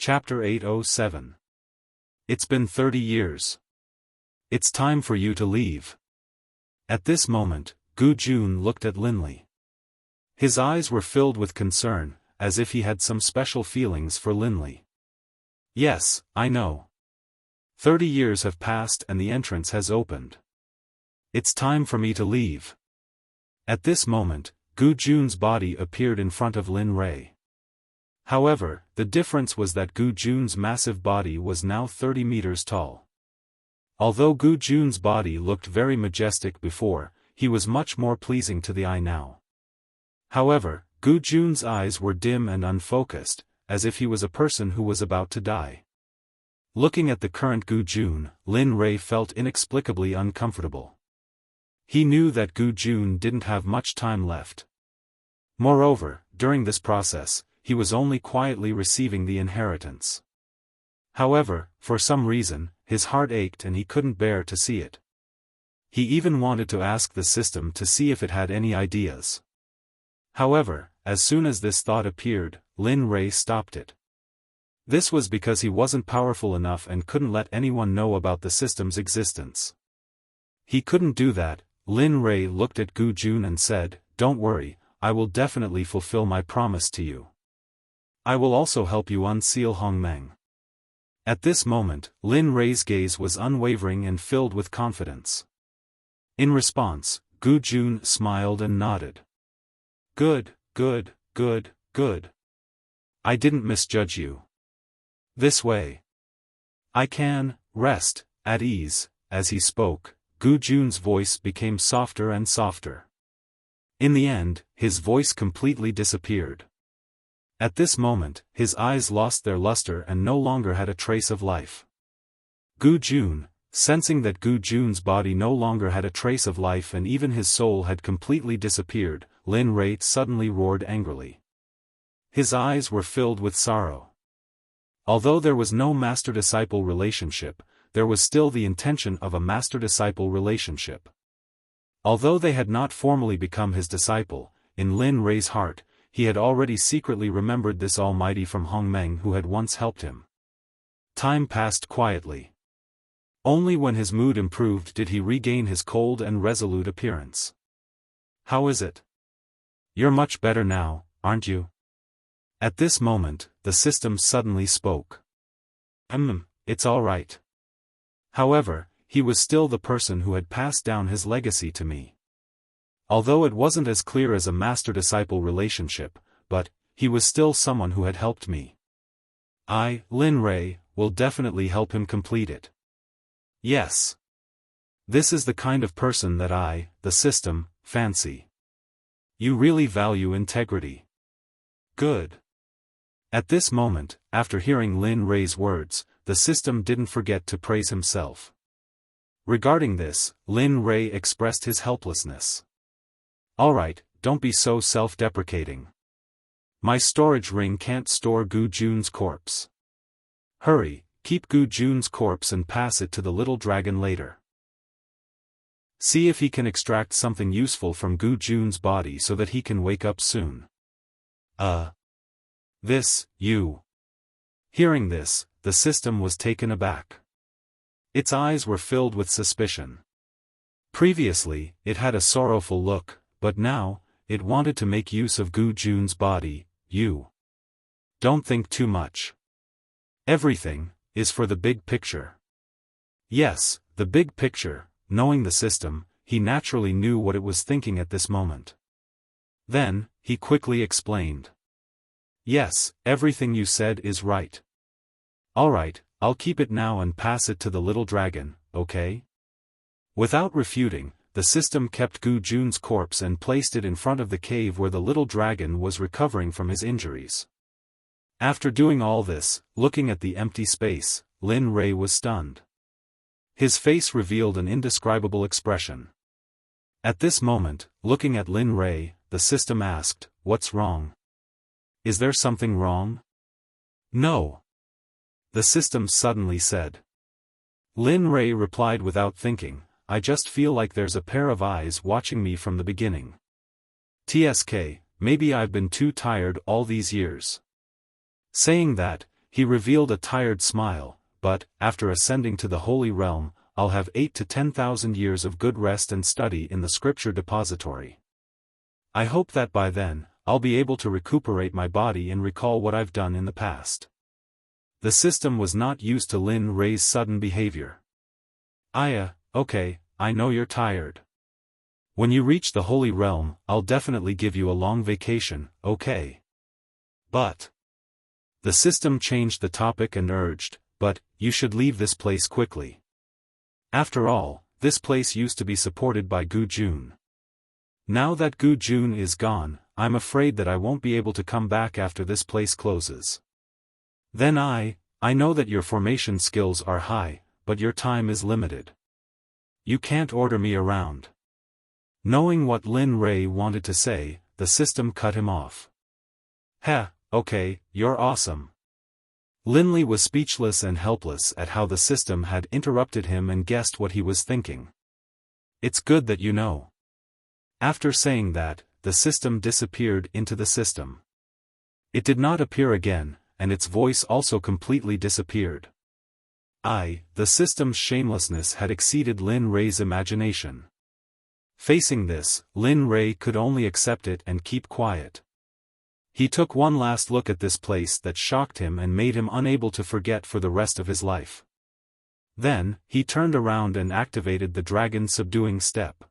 Chapter 807. It's been 30 years. It's time for you to leave. At this moment, Gu Jun looked at Linley. His eyes were filled with concern, as if he had some special feelings for Linley. Yes, I know. 30 years have passed and the entrance has opened. It's time for me to leave. At this moment, Gu Jun's body appeared in front of Lin Rei. However, the difference was that Gu Jun's massive body was now 30 meters tall. Although Gu Jun's body looked very majestic before, he was much more pleasing to the eye now. However, Gu Jun's eyes were dim and unfocused, as if he was a person who was about to die. Looking at the current Gu Jun, Lin Rei felt inexplicably uncomfortable. He knew that Gu Jun didn't have much time left. Moreover, during this process, he was only quietly receiving the inheritance. However, for some reason, his heart ached and he couldn't bear to see it. He even wanted to ask the system to see if it had any ideas. However, as soon as this thought appeared, Lin Rei stopped it. This was because he wasn't powerful enough and couldn't let anyone know about the system's existence. He couldn't do that. Lin Rei looked at Gu Jun and said, "Don't worry, I will definitely fulfill my promise to you. I will also help you unseal Hongmeng." At this moment, Lin Rei's gaze was unwavering and filled with confidence. In response, Gu Jun smiled and nodded. Good, good, good, good. I didn't misjudge you. This way. I can rest at ease. As he spoke, Gu Jun's voice became softer and softer. In the end, his voice completely disappeared. At this moment, his eyes lost their luster and no longer had a trace of life. Gu Jun, sensing that Gu Jun's body no longer had a trace of life and even his soul had completely disappeared, Lin Rei suddenly roared angrily. His eyes were filled with sorrow. Although there was no master-disciple relationship, there was still the intention of a master-disciple relationship. Although they had not formally become his disciple, in Lin Rei's heart, he had already secretly remembered this almighty from Hongmeng who had once helped him. Time passed quietly. Only when his mood improved did he regain his cold and resolute appearance. "How is it? You're much better now, aren't you?" At this moment, the system suddenly spoke. It's all right." However, he was still the person who had passed down his legacy to me. Although it wasn't as clear as a master-disciple relationship, but he was still someone who had helped me. I, Lin Rei, will definitely help him complete it. Yes. This is the kind of person that I, the system, fancy. You really value integrity. Good. At this moment, after hearing Lin Rei's words, the system didn't forget to praise himself. Regarding this, Lin Rei expressed his helplessness. "Alright, don't be so self-deprecating. My storage ring can't store Gu Jun's corpse. Hurry, keep Gu Jun's corpse and pass it to the little dragon later. See if he can extract something useful from Gu Jun's body so that he can wake up soon." You. Hearing this, the system was taken aback. Its eyes were filled with suspicion. Previously, it had a sorrowful look, but now, it wanted to make use of Gu Jun's body. You. Don't think too much. Everything is for the big picture. Yes, the big picture. Knowing the system, he naturally knew what it was thinking at this moment. Then, he quickly explained. Yes, everything you said is right. Alright, I'll keep it now and pass it to the little dragon, okay? Without refuting, the system kept Gu Jun's corpse and placed it in front of the cave where the little dragon was recovering from his injuries. After doing all this, looking at the empty space, Lin Rei was stunned. His face revealed an indescribable expression. At this moment, looking at Lin Rei, the system asked, "What's wrong? Is there something wrong?" "No." The system suddenly said. Lin Rei replied without thinking, "I just feel like there's a pair of eyes watching me from the beginning. Maybe I've been too tired all these years." Saying that, he revealed a tired smile, but, after ascending to the Holy Realm, I'll have 8 to 10,000 years of good rest and study in the scripture depository. I hope that by then, I'll be able to recuperate my body and recall what I've done in the past. The system was not used to Lin Rei's sudden behavior. Okay, I know you're tired. When you reach the Holy Realm, I'll definitely give you a long vacation, okay? But the system changed the topic and urged, but you should leave this place quickly. After all, this place used to be supported by Gu Jun. Now that Gu Jun is gone, I'm afraid that I won't be able to come back after this place closes. Then I know that your formation skills are high, but your time is limited. You can't order me around. Knowing what Lin Rei wanted to say, the system cut him off. Heh, okay, you're awesome. Linley was speechless and helpless at how the system had interrupted him and guessed what he was thinking. It's good that you know. After saying that, the system disappeared into the system. It did not appear again, and its voice also completely disappeared. The system's shamelessness had exceeded Lin Rei's imagination. Facing this, Lin Rei could only accept it and keep quiet. He took one last look at this place that shocked him and made him unable to forget for the rest of his life. Then, he turned around and activated the dragon subduing step.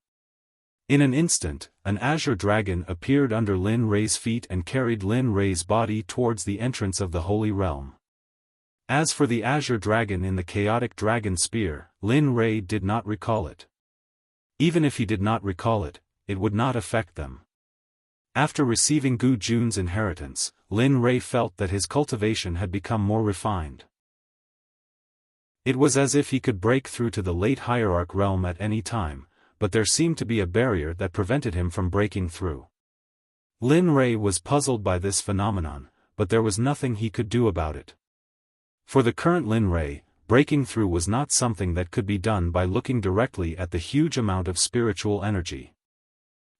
In an instant, an azure dragon appeared under Lin Rei's feet and carried Lin Rei's body towards the entrance of the Holy Realm. As for the azure dragon in the chaotic dragon spear, Lin Rei did not recall it. Even if he did not recall it, it would not affect them. After receiving Gu Jun's inheritance, Lin Rei felt that his cultivation had become more refined. It was as if he could break through to the late hierarch realm at any time, but there seemed to be a barrier that prevented him from breaking through. Lin Rei was puzzled by this phenomenon, but there was nothing he could do about it. For the current Lin Rei, breaking through was not something that could be done by looking directly at the huge amount of spiritual energy.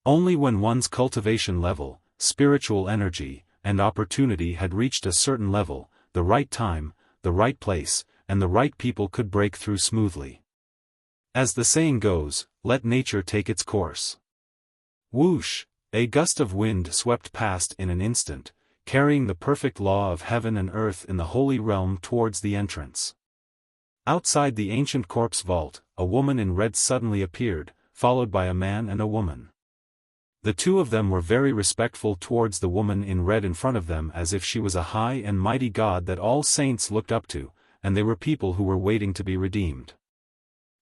Only when one's cultivation level, spiritual energy, and opportunity had reached a certain level, the right time, the right place, and the right people could break through smoothly. As the saying goes, let nature take its course. Whoosh! A gust of wind swept past in an instant, carrying the perfect law of heaven and earth in the Holy Realm towards the entrance. Outside the ancient corpse vault, a woman in red suddenly appeared, followed by a man and a woman. The two of them were very respectful towards the woman in red in front of them as if she was a high and mighty god that all saints looked up to, and they were people who were waiting to be redeemed.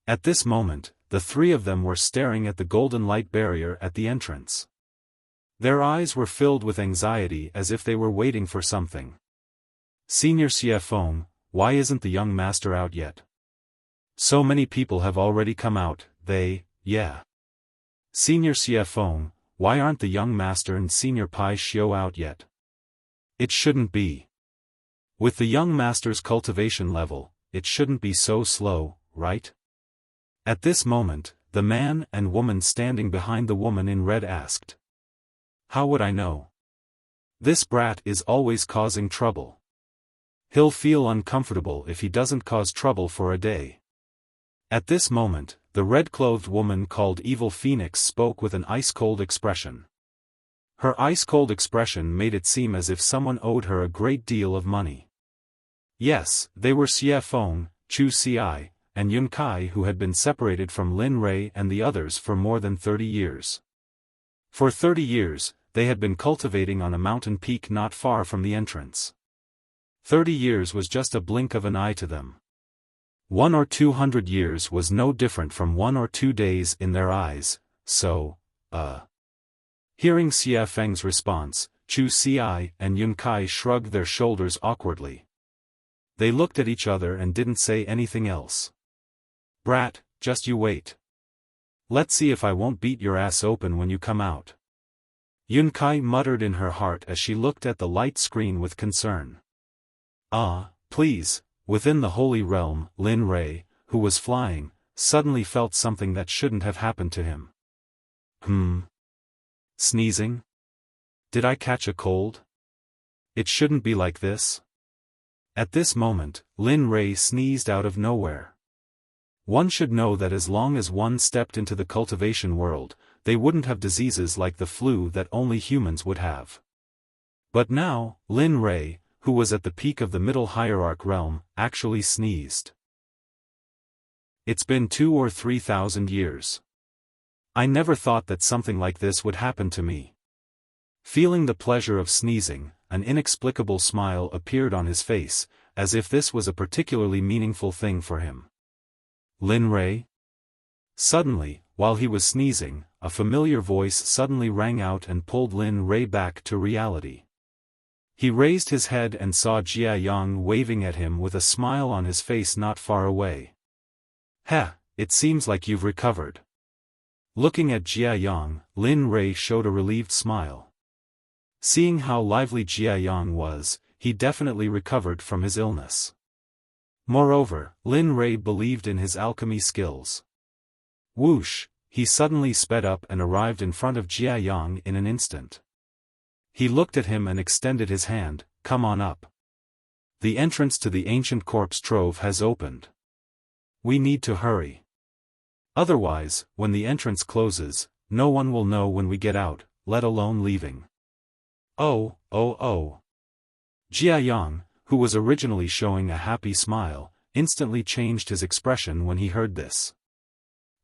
At this moment, the three of them were staring at the golden light barrier at the entrance. Their eyes were filled with anxiety as if they were waiting for something. Senior Xiaofan, why isn't the young master out yet? So many people have already come out, yeah. Senior Xiaofan, why aren't the young master and Senior Pai Xiu out yet? It shouldn't be. With the young master's cultivation level, it shouldn't be so slow, right? At this moment, the man and woman standing behind the woman in red asked. How would I know? This brat is always causing trouble. He'll feel uncomfortable if he doesn't cause trouble for a day. At this moment, the red-clothed woman called Evil Phoenix spoke with an ice-cold expression. Her ice-cold expression made it seem as if someone owed her a great deal of money. Yes, they were Xiaofan, Chu Xi, and Yun Kai who had been separated from Lin Rei and the others for more than 30 years. For 30 years, they had been cultivating on a mountain peak not far from the entrance. 30 years was just a blink of an eye to them. 100 or 200 years was no different from 1 or 2 days in their eyes, so, Hearing Xia Feng's response, Chu Xi and Yun Kai shrugged their shoulders awkwardly. They looked at each other and didn't say anything else. Brat, just you wait. Let's see if I won't beat your ass open when you come out. Yun Kai muttered in her heart as she looked at the light screen with concern. Please. Within the Holy Realm, Lin Rei, who was flying, suddenly felt something that shouldn't have happened to him. Sneezing? Did I catch a cold? It shouldn't be like this. At this moment, Lin Rei sneezed out of nowhere. One should know that as long as one stepped into the cultivation world, they wouldn't have diseases like the flu that only humans would have. But now, Lin Rei, who was at the peak of the middle hierarch realm, actually sneezed. It's been 2,000 or 3,000 years. I never thought that something like this would happen to me. Feeling the pleasure of sneezing, an inexplicable smile appeared on his face, as if this was a particularly meaningful thing for him. Lin Rei? Suddenly, while he was sneezing, a familiar voice suddenly rang out and pulled Lin Rei back to reality. He raised his head and saw Jia Yang waving at him with a smile on his face not far away. "Heh, it seems like you've recovered." Looking at Jia Yang, Lin Rei showed a relieved smile. Seeing how lively Jia Yang was, he definitely recovered from his illness. Moreover, Lin Rei believed in his alchemy skills. Whoosh, he suddenly sped up and arrived in front of Jia Yang in an instant. He looked at him and extended his hand. "Come on up. The entrance to the ancient corpse trove has opened. We need to hurry. Otherwise, when the entrance closes, no one will know when we get out, let alone leaving." Oh. Jia Yang, who was originally showing a happy smile, instantly changed his expression when he heard this.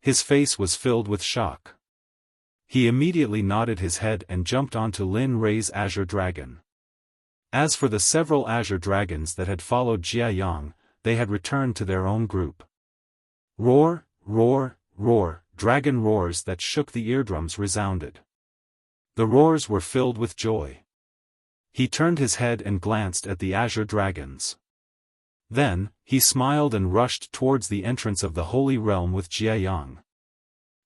His face was filled with shock. He immediately nodded his head and jumped onto Lin Rei's azure dragon. As for the several azure dragons that had followed Jia Yang, they had returned to their own group. Roar, roar, roar, dragon roars that shook the eardrums resounded. The roars were filled with joy. He turned his head and glanced at the azure dragons. Then, he smiled and rushed towards the entrance of the holy realm with Jia Yang.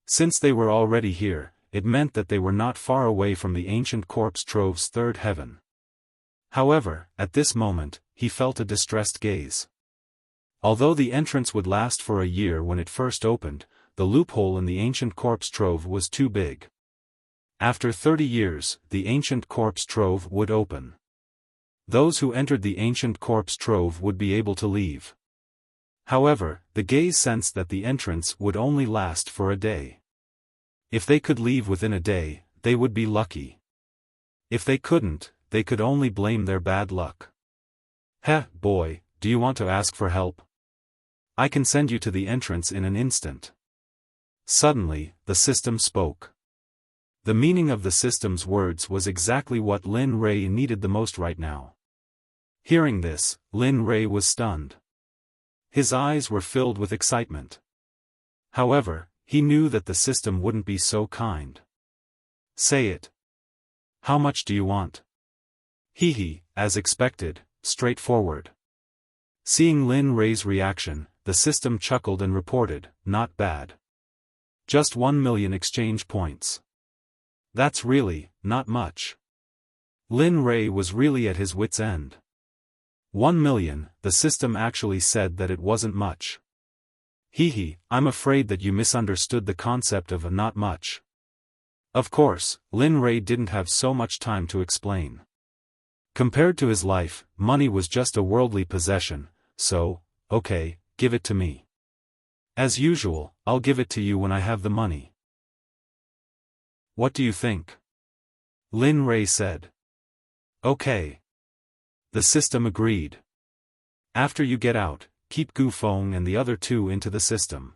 Since they were already here, it meant that they were not far away from the ancient corpse trove's third heaven. However, at this moment, he felt a distressed gaze. Although the entrance would last for a year when it first opened, the loophole in the ancient corpse trove was too big. After 30 years, the ancient corpse trove would open. Those who entered the ancient corpse trove would be able to leave. However, the gaze sensed that the entrance would only last for a day. If they could leave within a day, they would be lucky. If they couldn't, they could only blame their bad luck. "Heh, boy, do you want to ask for help? I can send you to the entrance in an instant." Suddenly, the system spoke. The meaning of the system's words was exactly what Lin Rei needed the most right now. Hearing this, Lin Rei was stunned. His eyes were filled with excitement. However, he knew that the system wouldn't be so kind. "Say it. How much do you want?" He, as expected, straightforward. Seeing Lin Rei's reaction, the system chuckled and reported, "Not bad. Just 1,000,000 exchange points. That's really, not much." Lin Rei was really at his wit's end. 1,000,000, the system actually said that it wasn't much. I'm afraid that you misunderstood the concept of a not much." Of course, Lin Rei didn't have so much time to explain. Compared to his life, money was just a worldly possession, so, okay, give it to me. As usual, I'll give it to you when I have the money. What do you think? Lin Rei said. Okay. The system agreed. After you get out, keep Gu Feng and the other two into the system.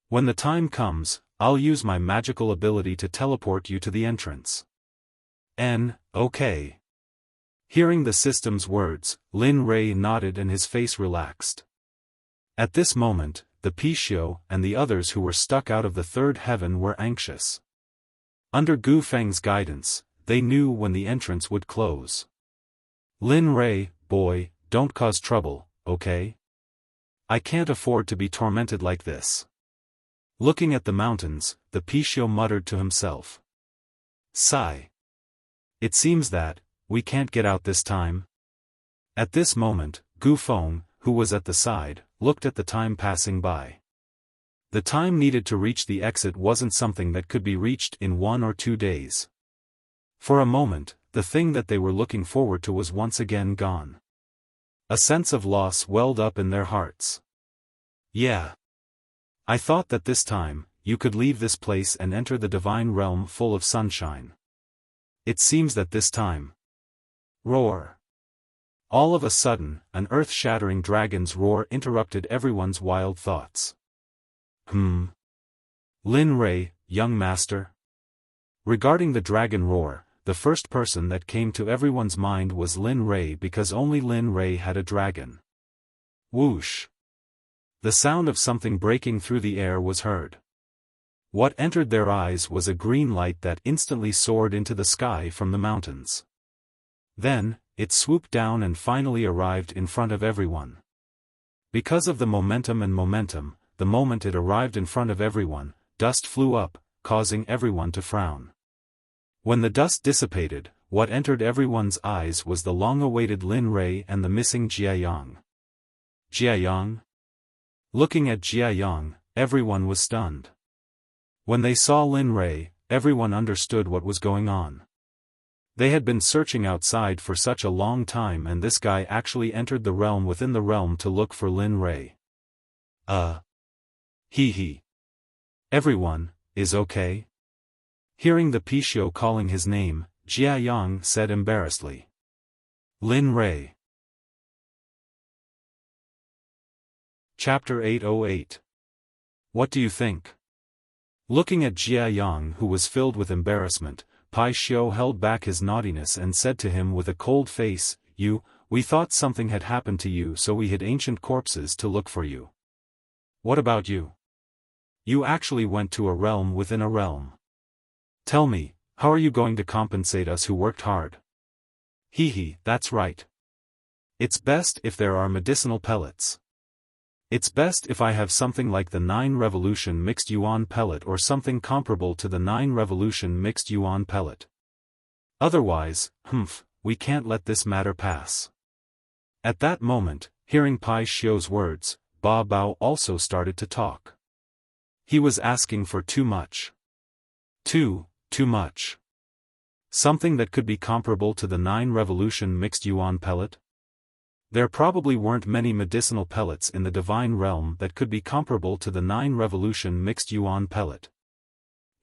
When the time comes, I'll use my magical ability to teleport you to the entrance. Okay. Hearing the system's words, Lin Rei nodded and his face relaxed. At this moment, the Pishio and the others who were stuck out of the third heaven were anxious. Under Gu Feng's guidance, they knew when the entrance would close. Lin Rei, boy, don't cause trouble, okay? I can't afford to be tormented like this. Looking at the mountains, the Pishio muttered to himself. Sigh. It seems that, we can't get out this time. At this moment, Gu Feng, who was at the side, looked at the time passing by. The time needed to reach the exit wasn't something that could be reached in 1 or 2 days. For a moment, the thing that they were looking forward to was once again gone. A sense of loss welled up in their hearts. Yeah. I thought that this time, you could leave this place and enter the divine realm full of sunshine. It seems that this time. Roar. All of a sudden, an earth-shattering dragon's roar interrupted everyone's wild thoughts. Lin Rei, young master? Regarding the dragon roar, the first person that came to everyone's mind was Lin Rei because only Lin Rei had a dragon. Whoosh! The sound of something breaking through the air was heard. What entered their eyes was a green light that instantly soared into the sky from the mountains. Then, it swooped down and finally arrived in front of everyone. Because of the momentum, the moment it arrived in front of everyone, dust flew up, causing everyone to frown. When the dust dissipated, what entered everyone's eyes was the long-awaited Lin Rei and the missing Jiayang. Jiayang? Looking at Jiayang, everyone was stunned. When they saw Lin Rei, everyone understood what was going on. They had been searching outside for such a long time and this guy actually entered the realm within the realm to look for Lin Rei. Hee. Everyone, is okay? Hearing the Pishio calling his name, Jiayang said embarrassedly. Lin Rei. Chapter 808. What do you think? Looking at Jiayang who was filled with embarrassment, Pai Xiu held back his naughtiness and said to him with a cold face, we thought something had happened to you so we hid ancient corpses to look for you. What about you? You actually went to a realm within a realm. Tell me, how are you going to compensate us who worked hard? Hee, that's right. It's best if there are medicinal pellets. It's best if I have something like the 9 revolution mixed yuan pellet or something comparable to the 9 revolution mixed yuan pellet. Otherwise, we can't let this matter pass. At that moment, hearing Pai Xiu's words, Ba Bao also started to talk. He was asking for too much. Too much. Something that could be comparable to the 9 revolution mixed yuan pellet? There probably weren't many medicinal pellets in the divine realm that could be comparable to the 9 revolution mixed yuan pellet.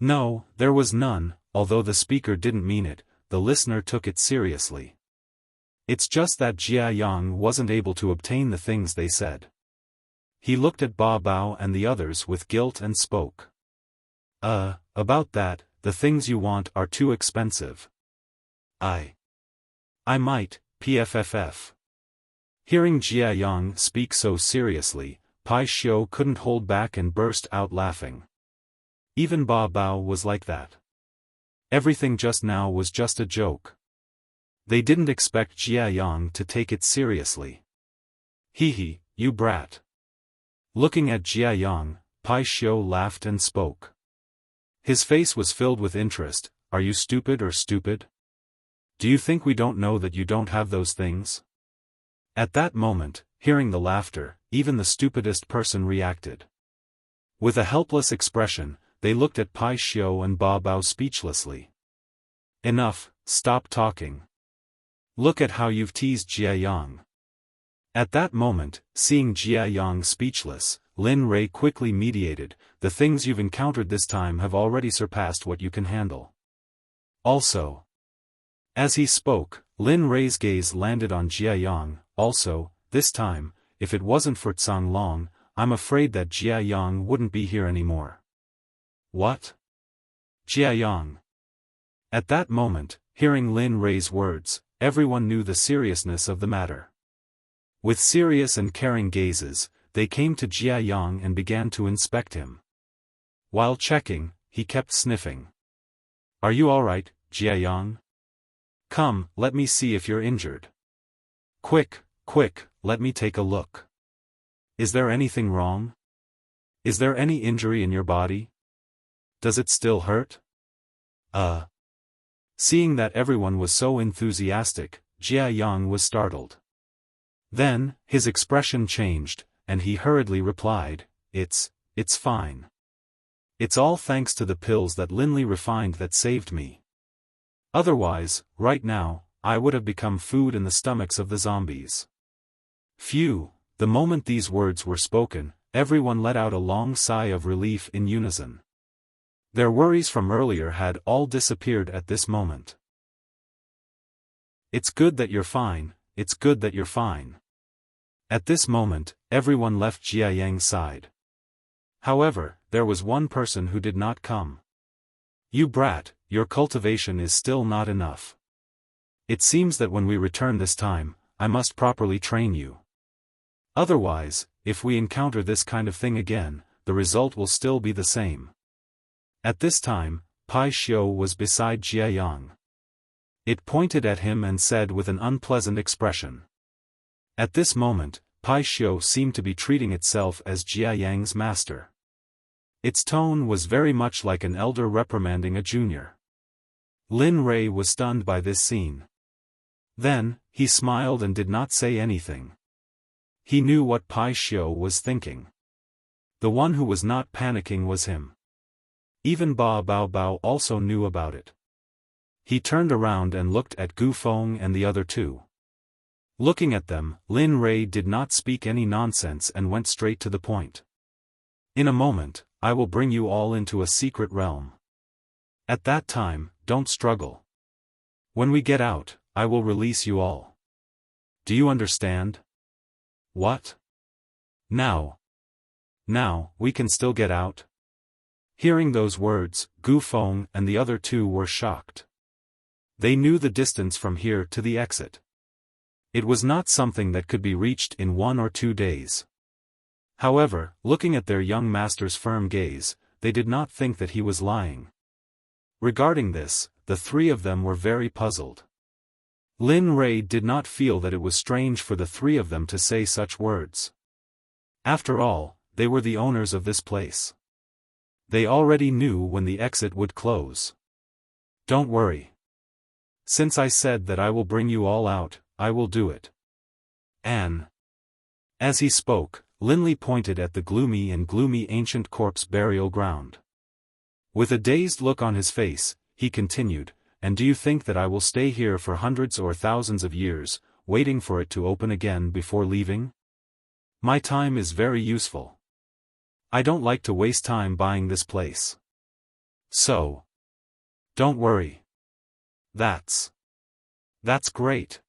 No, there was none, although the speaker didn't mean it, the listener took it seriously. It's just that Jiayang wasn't able to obtain the things they said. He looked at Ba Bao and the others with guilt and spoke. About that, the things you want are too expensive. I might, pfff. Hearing Jiayang speak so seriously, Pai Xiu couldn't hold back and burst out laughing. Even Ba Bao was like that. Everything just now was just a joke. They didn't expect Jiayang to take it seriously. Hee, you brat. Looking at Jiayang, Pai Xiu laughed and spoke. His face was filled with interest. Are you stupid or stupid? Do you think we don't know that you don't have those things? At that moment, hearing the laughter, even the stupidest person reacted. With a helpless expression, they looked at Pai Xiu and Ba Bao speechlessly. Enough, stop talking. Look at how you've teased Jiayang. At that moment, seeing Jiayang speechless, Lin Rei quickly mediated, the things you've encountered this time have already surpassed what you can handle. Also. As he spoke, Lin Rei's gaze landed on Jiayang, also, this time, if it wasn't for Tsang Long, I'm afraid that Jiayang wouldn't be here anymore. What? Jiayang. At that moment, hearing Lin Rei's words, everyone knew the seriousness of the matter. With serious and caring gazes, they came to Jiayang and began to inspect him. While checking, he kept sniffing. Are you alright, Jiayang? Come, let me see if you're injured. Quick, let me take a look. Is there anything wrong? Is there any injury in your body? Does it still hurt? Seeing that everyone was so enthusiastic, Jiayang was startled. Then, his expression changed, and he hurriedly replied, It's fine. It's all thanks to the pills that Linley refined that saved me. Otherwise, right now, I would have become food in the stomachs of the zombies. Phew, the moment these words were spoken, everyone let out a long sigh of relief in unison. Their worries from earlier had all disappeared at this moment. It's good that you're fine, it's good that you're fine. At this moment, everyone left Jia Yang's side. However, there was one person who did not come. You brat, your cultivation is still not enough. It seems that when we return this time, I must properly train you. Otherwise, if we encounter this kind of thing again, the result will still be the same. At this time, Pai Xiu was beside Jia Yang. It pointed at him and said with an unpleasant expression. At this moment, Pai Xiu seemed to be treating itself as Jia Yang's master. Its tone was very much like an elder reprimanding a junior. Lin Rei was stunned by this scene. Then, he smiled and did not say anything. He knew what Pai Xiu was thinking. The one who was not panicking was him. Even Ba Bao Bao also knew about it. He turned around and looked at Gu Feng and the other two. Looking at them, Lin Rei did not speak any nonsense and went straight to the point. In a moment, I will bring you all into a secret realm. At that time, don't struggle. When we get out, I will release you all. Do you understand? What? Now, we can still get out? Hearing those words, Gu Feng and the other two were shocked. They knew the distance from here to the exit. It was not something that could be reached in 1 or 2 days. However, looking at their young master's firm gaze, they did not think that he was lying. Regarding this, the three of them were very puzzled. Lin Rei did not feel that it was strange for the three of them to say such words. After all, they were the owners of this place. They already knew when the exit would close. Don't worry. Since I said that I will bring you all out, I will do it. An. As he spoke, Linley pointed at the gloomy ancient corpse burial ground. With a dazed look on his face, he continued, and do you think that I will stay here for hundreds or thousands of years, waiting for it to open again before leaving? My time is very useful. I don't like to waste time buying this place. So. Don't worry. That's great.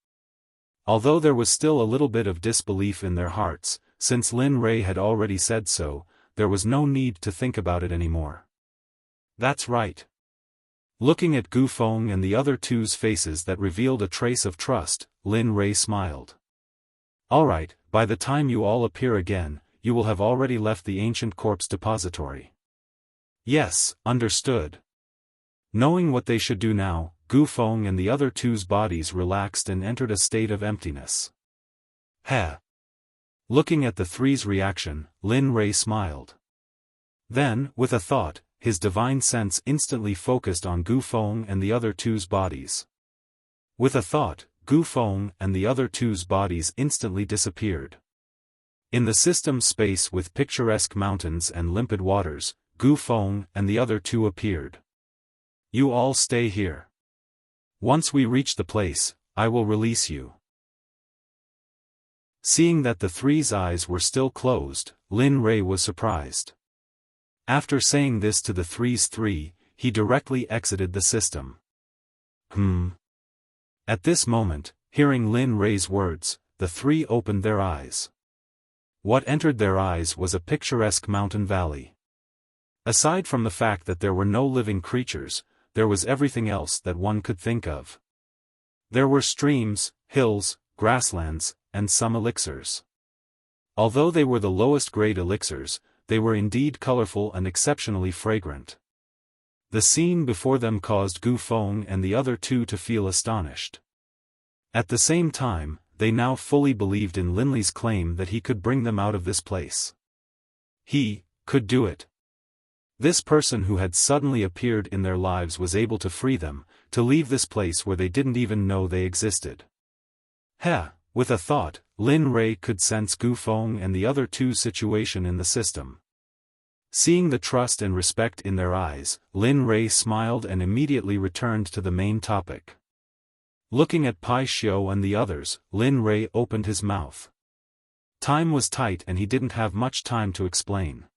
Although there was still a little bit of disbelief in their hearts, since Lin Rei had already said so, there was no need to think about it anymore. That's right. Looking at Gu Feng and the other two's faces that revealed a trace of trust, Lin Rei smiled. Alright, by the time you all appear again, you will have already left the ancient corpse depository. Yes, understood. Knowing what they should do now, Gu Feng and the other two's bodies relaxed and entered a state of emptiness. Heh. Looking at the three's reaction, Lin Rei smiled. Then, with a thought, his divine sense instantly focused on Gu Feng and the other two's bodies. With a thought, Gu Feng and the other two's bodies instantly disappeared. In the system space with picturesque mountains and limpid waters, Gu Feng and the other two appeared. You all stay here. Once we reach the place, I will release you. Seeing that the three's eyes were still closed, Lin Rei was surprised. After saying this to the three's three, he directly exited the system. At this moment, hearing Lin Rei's words, the three opened their eyes. What entered their eyes was a picturesque mountain valley. Aside from the fact that there were no living creatures, there was everything else that one could think of. There were streams, hills, grasslands, and some elixirs. Although they were the lowest grade elixirs, they were indeed colorful and exceptionally fragrant. The scene before them caused Gu Feng and the other two to feel astonished. At the same time, they now fully believed in Linley's claim that he could bring them out of this place. He could do it. This person who had suddenly appeared in their lives was able to free them, to leave this place where they didn't even know they existed. With a thought, Lin Rei could sense Gu Feng and the other two's situation in the system. Seeing the trust and respect in their eyes, Lin Rei smiled and immediately returned to the main topic. Looking at Pai Xiu and the others, Lin Rei opened his mouth. Time was tight and he didn't have much time to explain.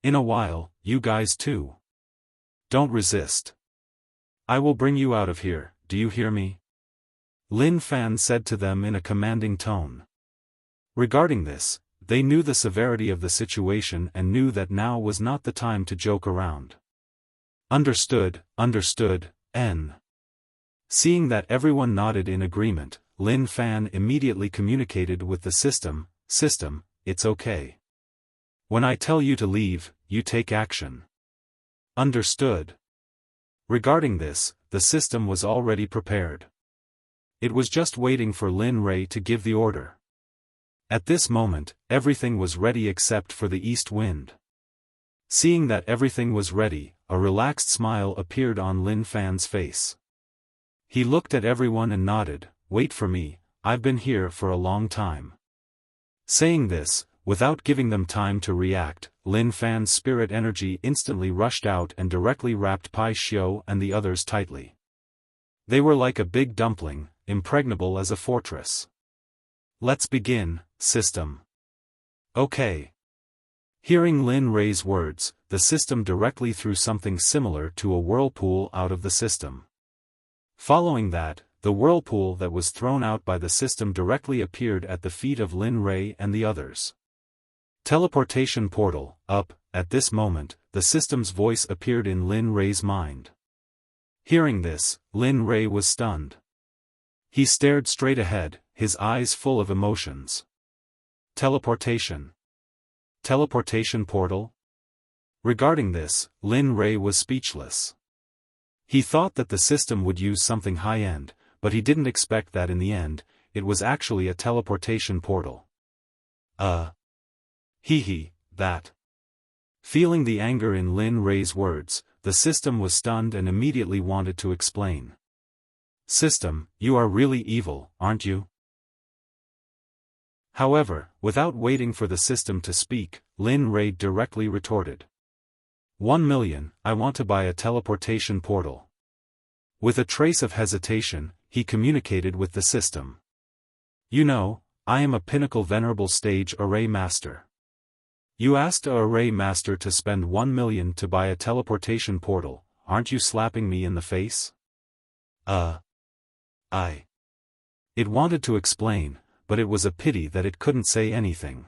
In a while, you guys too. Don't resist. I will bring you out of here, do you hear me? Lin Fan said to them in a commanding tone. Regarding this, they knew the severity of the situation and knew that now was not the time to joke around. Understood, understood, N. Seeing that everyone nodded in agreement, Lin Fan immediately communicated with the system, it's okay. When I tell you to leave, you take action. Understood. Regarding this, the system was already prepared. It was just waiting for Lin Ray to give the order. At this moment, everything was ready except for the east wind. Seeing that everything was ready, a relaxed smile appeared on Lin Fan's face. He looked at everyone and nodded, wait for me, I've been here for a long time. Saying this, without giving them time to react, Lin Fan's spirit energy instantly rushed out and directly wrapped Pai Xiu and the others tightly. They were like a big dumpling, impregnable as a fortress. Let's begin, system. Okay. Hearing Lin Ray's words, the system directly threw something similar to a whirlpool out of the system. Following that, the whirlpool that was thrown out by the system directly appeared at the feet of Lin Ray and the others. Teleportation portal, up, at this moment, the system's voice appeared in Lin Ray's mind. Hearing this, Lin Ray was stunned. He stared straight ahead, his eyes full of emotions. Teleportation. Teleportation portal? Regarding this, Lin Ray was speechless. He thought that the system would use something high-end, but he didn't expect that in the end, it was actually a teleportation portal. That. Feeling the anger in Lin Ray's words, the system was stunned and immediately wanted to explain. System, you are really evil, aren't you? However, without waiting for the system to speak, Lin Ray directly retorted. 1 million, I want to buy a teleportation portal. With a trace of hesitation, he communicated with the system. You know, I am a pinnacle venerable stage array master. You asked a array master to spend 1 million to buy a teleportation portal, aren't you slapping me in the face? It wanted to explain, but it was a pity that it couldn't say anything.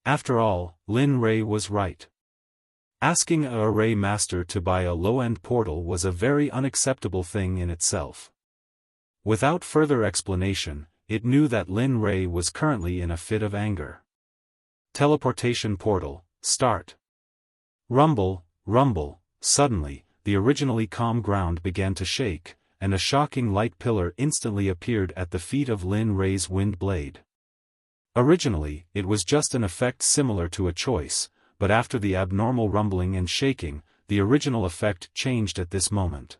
After all, Lin Ray was right. Asking a array master to buy a low-end portal was a very unacceptable thing in itself. Without further explanation, it knew that Lin Ray was currently in a fit of anger. Teleportation portal, start. Rumble, rumble, suddenly, the originally calm ground began to shake, and a shocking light pillar instantly appeared at the feet of Lin Ray's wind blade. Originally, it was just an effect similar to a choice, but after the abnormal rumbling and shaking, the original effect changed at this moment.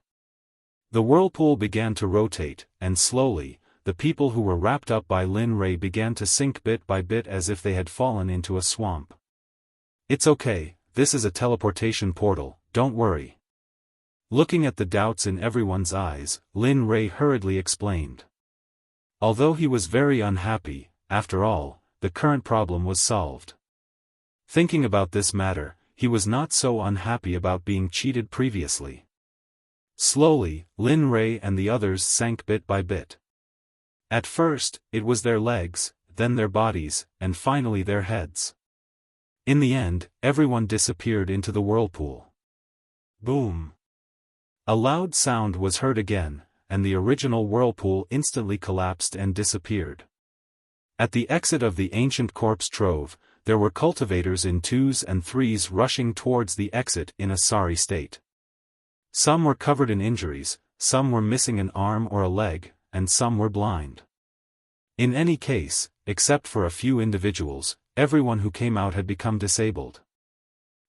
The whirlpool began to rotate, and slowly, the people who were wrapped up by Lin Ray began to sink bit by bit as if they had fallen into a swamp. It's okay, this is a teleportation portal, don't worry. Looking at the doubts in everyone's eyes, Lin Ray hurriedly explained. Although he was very unhappy, after all, the current problem was solved. Thinking about this matter, he was not so unhappy about being cheated previously. Slowly, Lin Ray and the others sank bit by bit. At first, it was their legs, then their bodies, and finally their heads. In the end, everyone disappeared into the whirlpool. Boom! A loud sound was heard again, and the original whirlpool instantly collapsed and disappeared. At the exit of the ancient corpse trove, there were cultivators in 2s and 3s rushing towards the exit in a sorry state. Some were covered in injuries, some were missing an arm or a leg, and some were blind. In any case, except for a few individuals, everyone who came out had become disabled.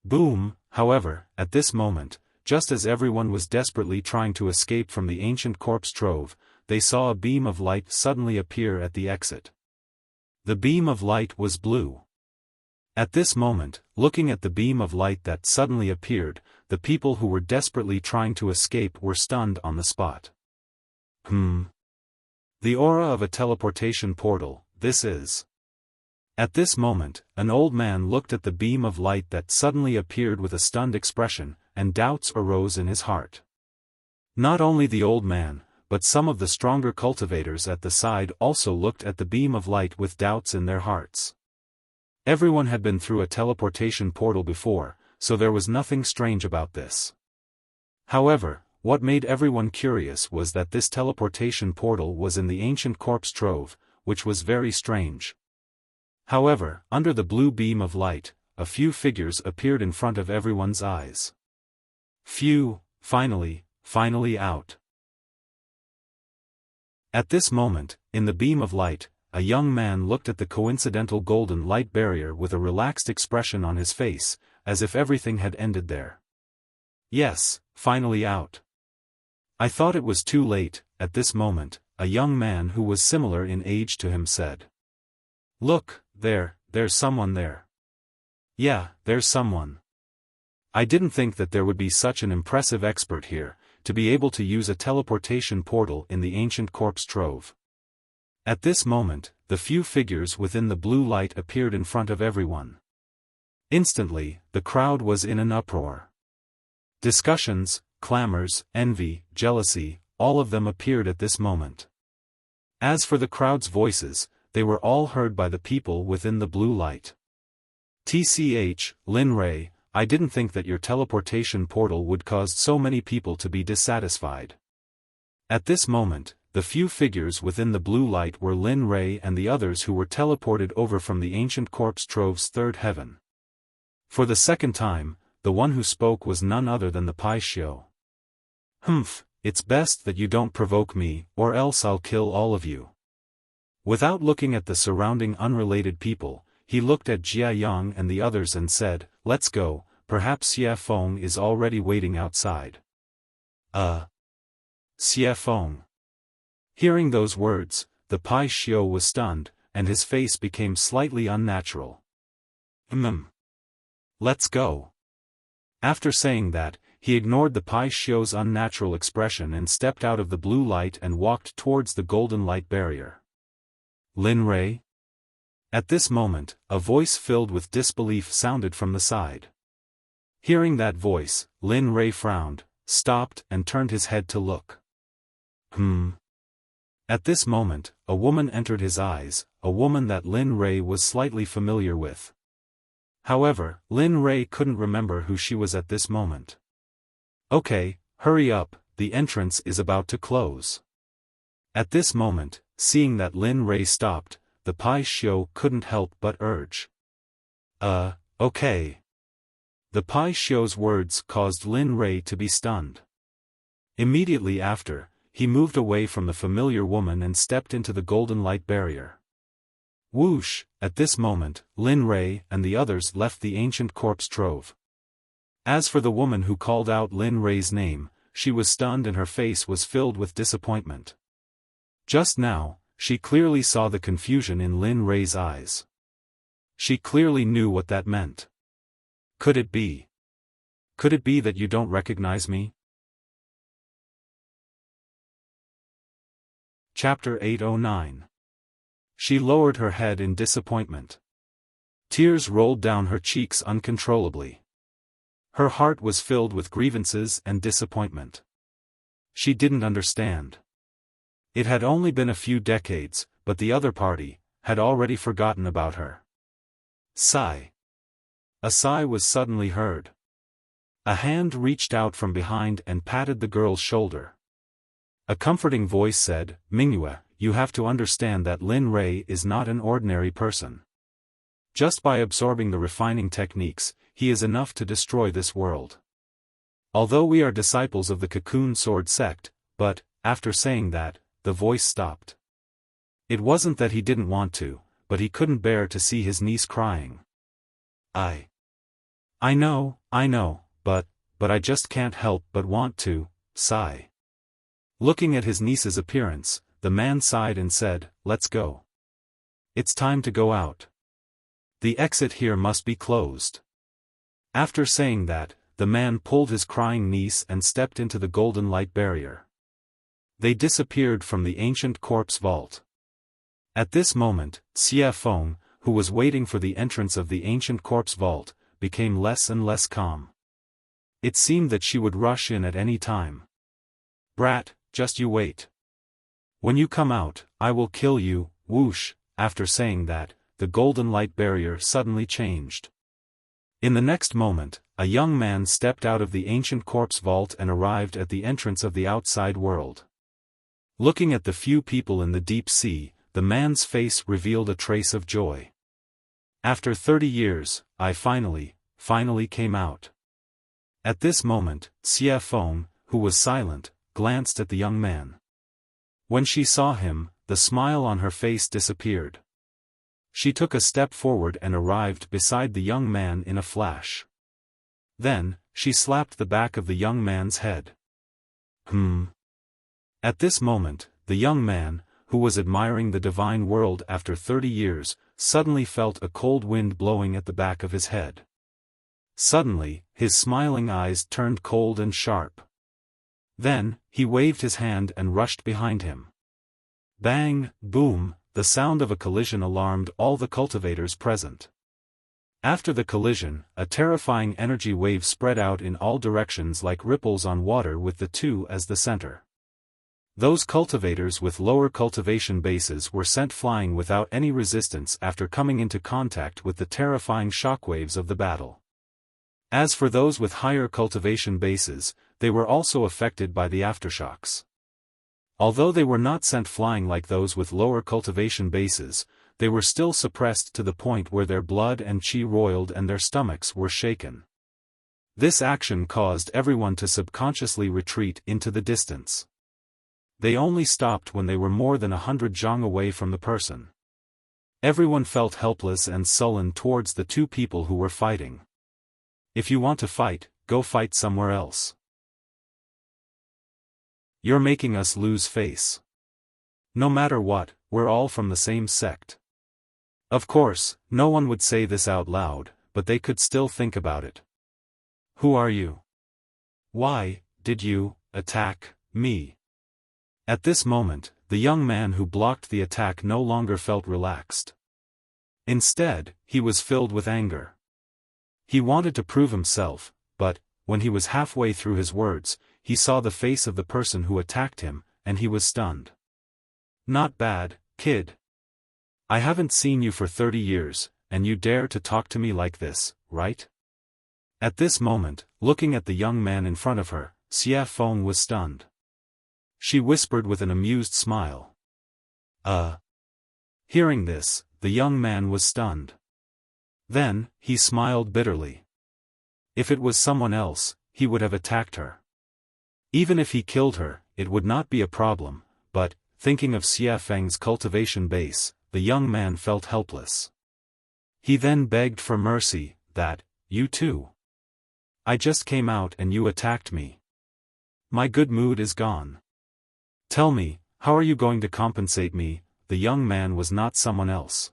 Boom, however, at this moment, just as everyone was desperately trying to escape from the ancient corpse trove, they saw a beam of light suddenly appear at the exit. The beam of light was blue. At this moment, looking at the beam of light that suddenly appeared, the people who were desperately trying to escape were stunned on the spot. The aura of a teleportation portal, this is. At this moment, an old man looked at the beam of light that suddenly appeared with a stunned expression, and doubts arose in his heart. Not only the old man, but some of the stronger cultivators at the side also looked at the beam of light with doubts in their hearts. Everyone had been through a teleportation portal before, so there was nothing strange about this. However, what made everyone curious was that this teleportation portal was in the ancient corpse trove, which was very strange. However, under the blue beam of light, a few figures appeared in front of everyone's eyes. Phew, finally out. At this moment, in the beam of light, a young man looked at the coincidental golden light barrier with a relaxed expression on his face, as if everything had ended there. Yes, finally out. I thought it was too late. At this moment, a young man who was similar in age to him said. Look, there's someone there. Yeah, there's someone. I didn't think that there would be such an impressive expert here, to be able to use a teleportation portal in the ancient corpse trove. At this moment, the few figures within the blue light appeared in front of everyone. Instantly, the crowd was in an uproar. Discussions, clamors, envy, jealousy, all of them appeared at this moment. As for the crowd's voices, they were all heard by the people within the blue light. TCH, Lin Ray, I didn't think that your teleportation portal would cause so many people to be dissatisfied. At this moment, the few figures within the blue light were Lin Ray and the others who were teleported over from the ancient corpse trove's third heaven. For the second time, the one who spoke was none other than the Pai Xiao. Humph, it's best that you don't provoke me, or else I'll kill all of you. Without looking at the surrounding unrelated people, he looked at Jia Yang and the others and said, let's go, perhaps Xiaofan is already waiting outside. Xiaofan. Hearing those words, the Pai Xiao was stunned, and his face became slightly unnatural. Let's go. After saying that, he ignored the Pai Xiao's unnatural expression and stepped out of the blue light and walked towards the golden light barrier. Lin Ray? At this moment, a voice filled with disbelief sounded from the side. Hearing that voice, Lin Ray frowned, stopped and turned his head to look. At this moment, a woman entered his eyes, a woman that Lin Ray was slightly familiar with. However, Lin Ray couldn't remember who she was at this moment. Okay, hurry up, the entrance is about to close. At this moment, seeing that Lin Ray stopped, the Pai Xiao couldn't help but urge. Okay. The Pai Xiao's words caused Lin Ray to be stunned. Immediately after, he moved away from the familiar woman and stepped into the golden light barrier. Whoosh, at this moment, Lin Ray and the others left the ancient corpse trove. As for the woman who called out Lin Ray's name, she was stunned and her face was filled with disappointment. Just now, she clearly saw the confusion in Lin Ray's eyes. She clearly knew what that meant. Could it be? Could it be that you don't recognize me? Chapter 809. She lowered her head in disappointment. Tears rolled down her cheeks uncontrollably. Her heart was filled with grievances and disappointment. She didn't understand. It had only been a few decades, but the other party had already forgotten about her. Sigh. A sigh was suddenly heard. A hand reached out from behind and patted the girl's shoulder. A comforting voice said, Mingyue, you have to understand that Lin Ray is not an ordinary person. Just by absorbing the refining techniques, he is enough to destroy this world. Although we are disciples of the Cocoon Sword Sect, but, after saying that, the voice stopped. It wasn't that he didn't want to, but he couldn't bear to see his niece crying. I know, but I just can't help but want to, sigh. Looking at his niece's appearance, the man sighed and said, let's go. It's time to go out. The exit here must be closed. After saying that, the man pulled his crying niece and stepped into the golden light barrier. They disappeared from the ancient corpse vault. At this moment, Xiaofan, who was waiting for the entrance of the ancient corpse vault, became less and less calm. It seemed that she would rush in at any time. "Brat, just you wait. When you come out, I will kill you." Whoosh. After saying that, the golden light barrier suddenly changed. In the next moment, a young man stepped out of the ancient corpse vault and arrived at the entrance of the outside world. Looking at the few people in the deep sea, the man's face revealed a trace of joy. "After 30 years, I finally came out." At this moment, Xiaofan, who was silent, glanced at the young man. When she saw him, the smile on her face disappeared. She took a step forward and arrived beside the young man in a flash. Then, she slapped the back of the young man's head. At this moment, the young man, who was admiring the divine world after 30 years, suddenly felt a cold wind blowing at the back of his head. Suddenly, his smiling eyes turned cold and sharp. Then, he waved his hand and rushed behind him. Bang, boom, the sound of a collision alarmed all the cultivators present. After the collision, a terrifying energy wave spread out in all directions like ripples on water with the two as the center. Those cultivators with lower cultivation bases were sent flying without any resistance after coming into contact with the terrifying shockwaves of the battle. As for those with higher cultivation bases, they were also affected by the aftershocks. Although they were not sent flying like those with lower cultivation bases, they were still suppressed to the point where their blood and chi roiled and their stomachs were shaken. This action caused everyone to subconsciously retreat into the distance. They only stopped when they were more than 100 zhang away from the person. Everyone felt helpless and sullen towards the two people who were fighting. If you want to fight, go fight somewhere else. You're making us lose face. No matter what, we're all from the same sect. Of course, no one would say this out loud, but they could still think about it. Who are you? Why did you attack me? At this moment, the young man who blocked the attack no longer felt relaxed. Instead, he was filled with anger. He wanted to prove himself, but, when he was halfway through his words, he saw the face of the person who attacked him, and he was stunned. Not bad, kid. I haven't seen you for 30 years, and you dare to talk to me like this, right? At this moment, looking at the young man in front of her, Xiaofan was stunned. She whispered with an amused smile. Hearing this, the young man was stunned. Then, he smiled bitterly. If it was someone else, he would have attacked her. Even if he killed her, it would not be a problem, but, thinking of Xiaofang's cultivation base, the young man felt helpless. He then begged for mercy, that, you too. I just came out and you attacked me. My good mood is gone. Tell me, how are you going to compensate me? The young man was not someone else.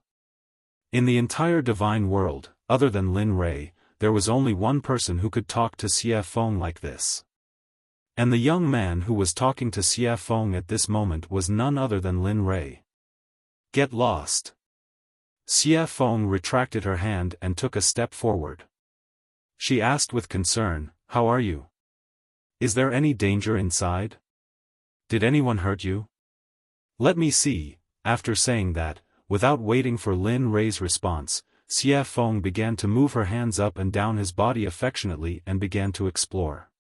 In the entire divine world, other than Lin Rei, there was only one person who could talk to Xiaofan like this. And the young man who was talking to Xiaofan at this moment was none other than Lin Rei. Get lost. Xiaofan retracted her hand and took a step forward. She asked with concern, how are you? Is there any danger inside? Did anyone hurt you? Let me see. After saying that, without waiting for Lin Rei's response, Xiaofan began to move her hands up and down his body affectionately and began to explore.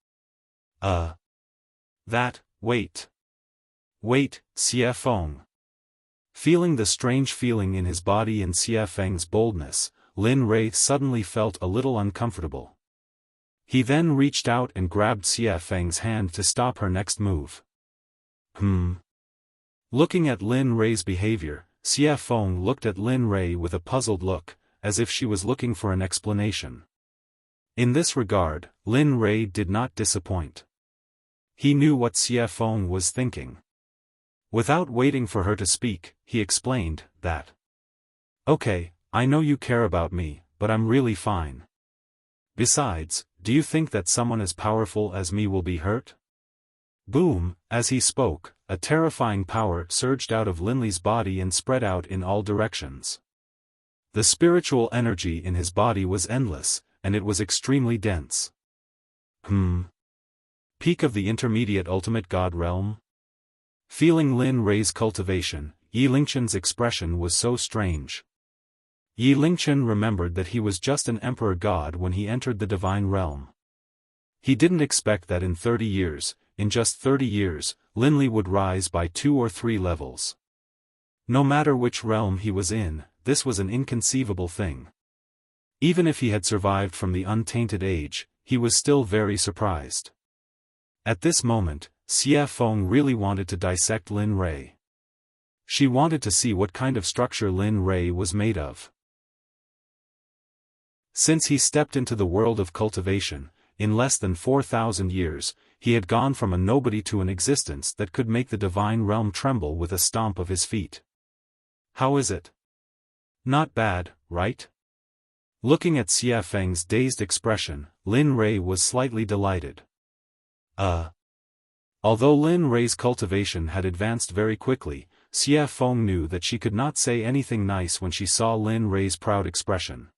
Wait, Xiaofan. Feeling the strange feeling in his body and Xiaofang's boldness, Lin Rei suddenly felt a little uncomfortable. He then reached out and grabbed Xiaofang's hand to stop her next move. Looking at Lin Rei's behavior, Xiaofan looked at Lin Rei with a puzzled look, as if she was looking for an explanation. In this regard, Lin Rei did not disappoint. He knew what Xiaofan was thinking. Without waiting for her to speak, he explained that. Okay, I know you care about me, but I'm really fine. Besides, do you think that someone as powerful as me will be hurt? Boom, as he spoke, a terrifying power surged out of Lin Lei's body and spread out in all directions. The spiritual energy in his body was endless, and it was extremely dense. Peak of the intermediate ultimate god realm? Feeling Lin Rei's cultivation, Yi Lingchen's expression was so strange. Yi Lingchen remembered that he was just an emperor god when he entered the divine realm. He didn't expect that in 30 years, in just 30 years, Linli would rise by 2 or 3 levels. No matter which realm he was in, this was an inconceivable thing. Even if he had survived from the untainted age, he was still very surprised. At this moment, Xiaofan really wanted to dissect Lin Rei. She wanted to see what kind of structure Lin Rei was made of. Since he stepped into the world of cultivation, in less than 4,000 years, he had gone from a nobody to an existence that could make the divine realm tremble with a stomp of his feet. How is it? Not bad, right? Looking at Xiaofeng's dazed expression, Lin Rei was slightly delighted. Although Lin Rei's cultivation had advanced very quickly, Xiaofeng knew that she could not say anything nice when she saw Lin Rei's proud expression.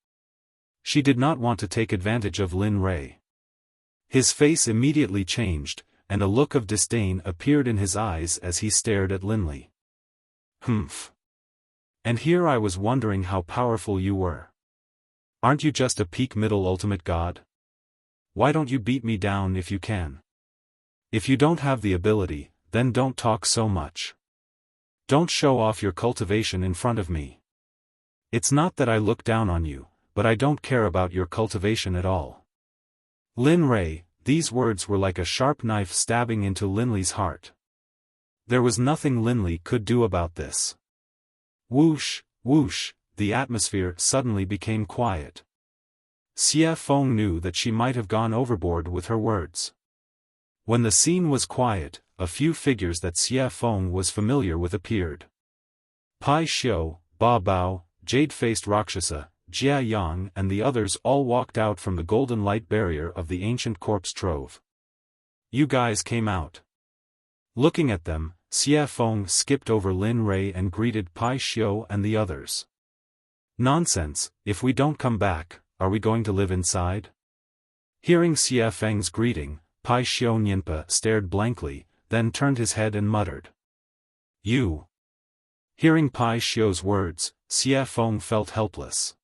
She did not want to take advantage of Lin Rei. His face immediately changed, and a look of disdain appeared in his eyes as he stared at Linli. And here I was wondering how powerful you were. Aren't you just a peak middle ultimate god? Why don't you beat me down if you can? If you don't have the ability, then don't talk so much. Don't show off your cultivation in front of me. It's not that I look down on you, but I don't care about your cultivation at all. Lin Rei, these words were like a sharp knife stabbing into Linli's heart. There was nothing Linli could do about this. Whoosh, whoosh, the atmosphere suddenly became quiet. Xiaofeng knew that she might have gone overboard with her words. When the scene was quiet, a few figures that Xiaofeng was familiar with appeared. Pai Xiu, Ba Bao, Jade-faced Rakshasa, Jia Yang and the others all walked out from the golden light barrier of the ancient corpse trove. You guys came out. Looking at them, Xiaofeng skipped over Lin Rei and greeted Pai Xiu and the others. Nonsense, if we don't come back, are we going to live inside? Hearing Xiaofeng's greeting, Pai Xiu Nianpa stared blankly, then turned his head and muttered. You. Hearing Pai Xiu's words, Xiaofeng felt helpless.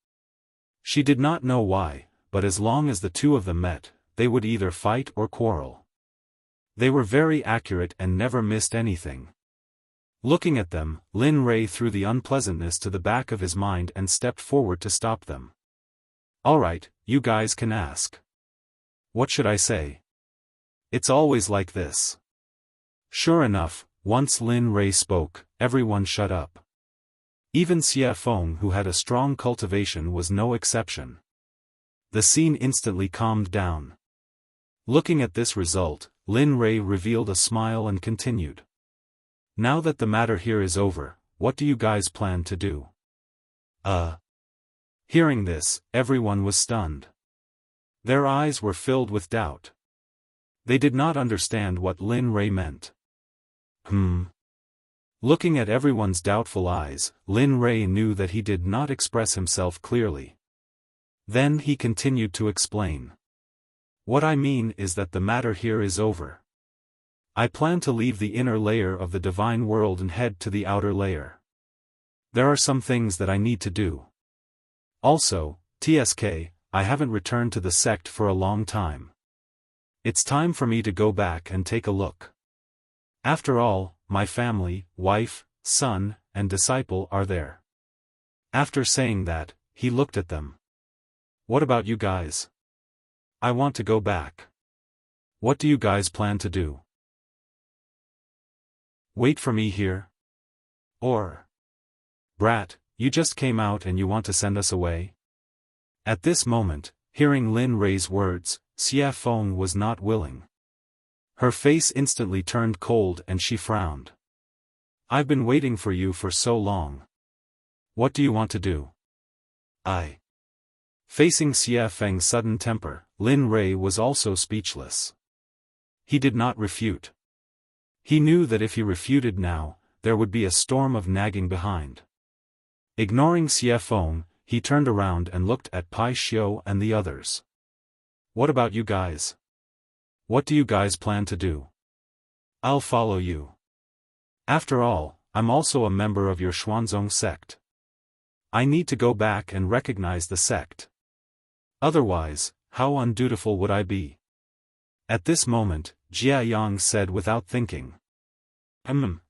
She did not know why, but as long as the two of them met, they would either fight or quarrel. They were very accurate and never missed anything. Looking at them, Lin Rei threw the unpleasantness to the back of his mind and stepped forward to stop them. Alright, you guys can ask. What should I say? It's always like this. Sure enough, once Lin Rei spoke, everyone shut up. Even Xiaofeng, who had a strong cultivation, was no exception. The scene instantly calmed down. Looking at this result, Lin Rei revealed a smile and continued. Now that the matter here is over, what do you guys plan to do? Hearing this, everyone was stunned. Their eyes were filled with doubt. They did not understand what Lin Rei meant. Looking at everyone's doubtful eyes, Lin Rei knew that he did not express himself clearly. Then he continued to explain. What I mean is that the matter here is over. I plan to leave the inner layer of the divine world and head to the outer layer. There are some things that I need to do. Also, TSK, I haven't returned to the sect for a long time. It's time for me to go back and take a look. After all, my family, wife, son, and disciple are there. After saying that, he looked at them. What about you guys? I want to go back. What do you guys plan to do? Wait for me here? Or, brat, you just came out and you want to send us away? At this moment, hearing Lin Rei's words, Xiaofeng was not willing. Her face instantly turned cold and she frowned. I've been waiting for you for so long. What do you want to do? Facing Xiaofeng's sudden temper, Lin Rei was also speechless. He did not refute. He knew that if he refuted now, there would be a storm of nagging behind. Ignoring Xiaofeng, he turned around and looked at Pai Xiu and the others. What about you guys? What do you guys plan to do? I'll follow you. After all, I'm also a member of your Xuanzong sect. I need to go back and recognize the sect. Otherwise, how undutiful would I be? At this moment, Jia Yang said without thinking.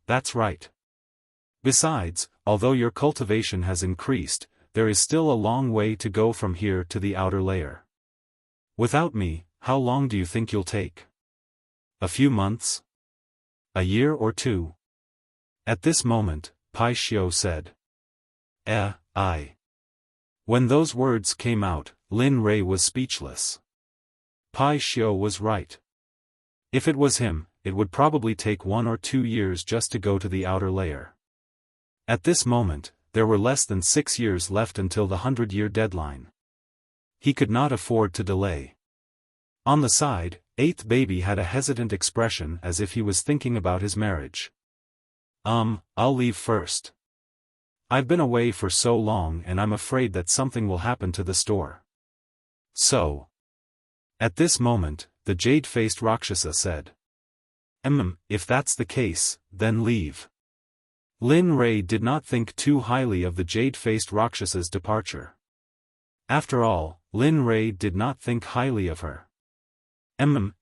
That's right. Besides, although your cultivation has increased, there is still a long way to go from here to the outer layer. Without me, how long do you think you'll take? A few months? A year or two? At this moment, Pai Xiu said. I. When those words came out, Lin Rei was speechless. Pai Xiu was right. If it was him, it would probably take 1 or 2 years just to go to the outer layer. At this moment, there were less than 6 years left until the 100-year deadline. He could not afford to delay. On the side, 8th Baby had a hesitant expression as if he was thinking about his marriage. I'll leave first. I've been away for so long and I'm afraid that something will happen to the store. So. At this moment, the jade-faced Rakshasa said. If that's the case, then leave. Lin Rei did not think too highly of the jade-faced Rakshasa's departure. After all, Lin Rei did not think highly of her.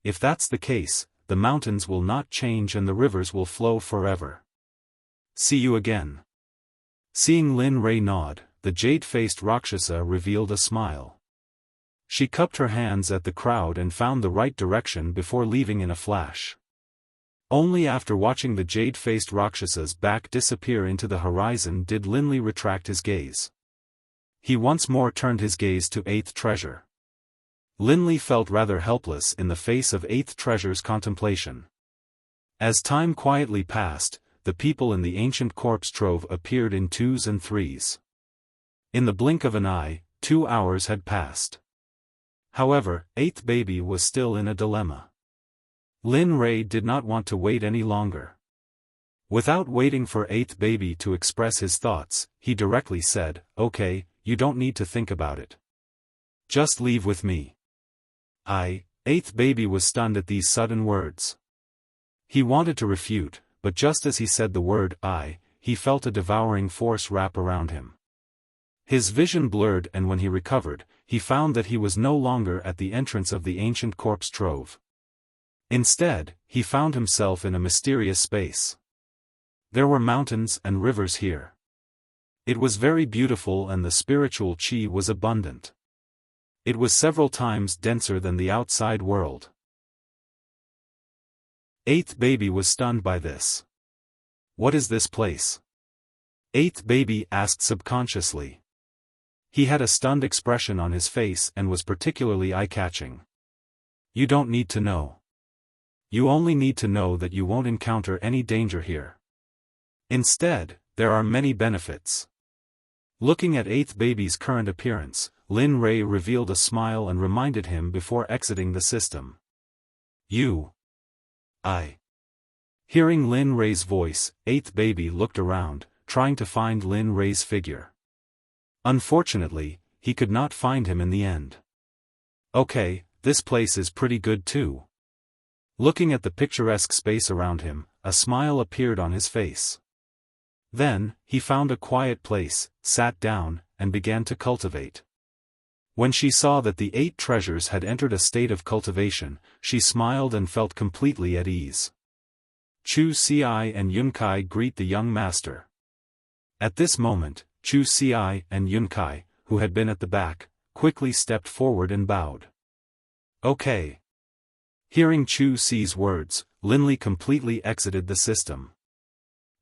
If that's the case, the mountains will not change and the rivers will flow forever. See you again. Seeing Lin Rei nod, the jade-faced Rakshasa revealed a smile. She cupped her hands at the crowd and found the right direction before leaving in a flash. Only after watching the jade-faced Rakshasa's back disappear into the horizon did Linley retract his gaze. He once more turned his gaze to 8th Treasure. Linley felt rather helpless in the face of 8th Treasure's contemplation. As time quietly passed, the people in the ancient corpse trove appeared in 2s and 3s. In the blink of an eye, 2 hours had passed. However, 8th Baby was still in a dilemma. Lin Rei did not want to wait any longer. Without waiting for 8th Baby to express his thoughts, he directly said, "Okay, you don't need to think about it. Just leave with me." 8th Baby was stunned at these sudden words. He wanted to refute, but just as he said the word "I," he felt a devouring force wrap around him. His vision blurred and when he recovered, he found that he was no longer at the entrance of the ancient corpse trove. Instead, he found himself in a mysterious space. There were mountains and rivers here. It was very beautiful and the spiritual qi was abundant. It was several times denser than the outside world. 8th Baby was stunned by this. What is this place? 8th Baby asked subconsciously. He had a stunned expression on his face and was particularly eye-catching. You don't need to know. You only need to know that you won't encounter any danger here. Instead, there are many benefits. Looking at 8th Baby's current appearance, Lin Rei revealed a smile and reminded him before exiting the system. I. Hearing Lin Rei's voice, 8th Baby looked around, trying to find Lin Rei's figure. Unfortunately, he could not find him in the end. Okay, this place is pretty good too. Looking at the picturesque space around him, a smile appeared on his face. Then, he found a quiet place, sat down, and began to cultivate. When she saw that the 8 treasures had entered a state of cultivation, she smiled and felt completely at ease. Chu Xi and Yunkai greet the young master. At this moment, Chu Xi and Yunkai, who had been at the back, quickly stepped forward and bowed. Okay. Hearing Chu Xi's words, Linley completely exited the system.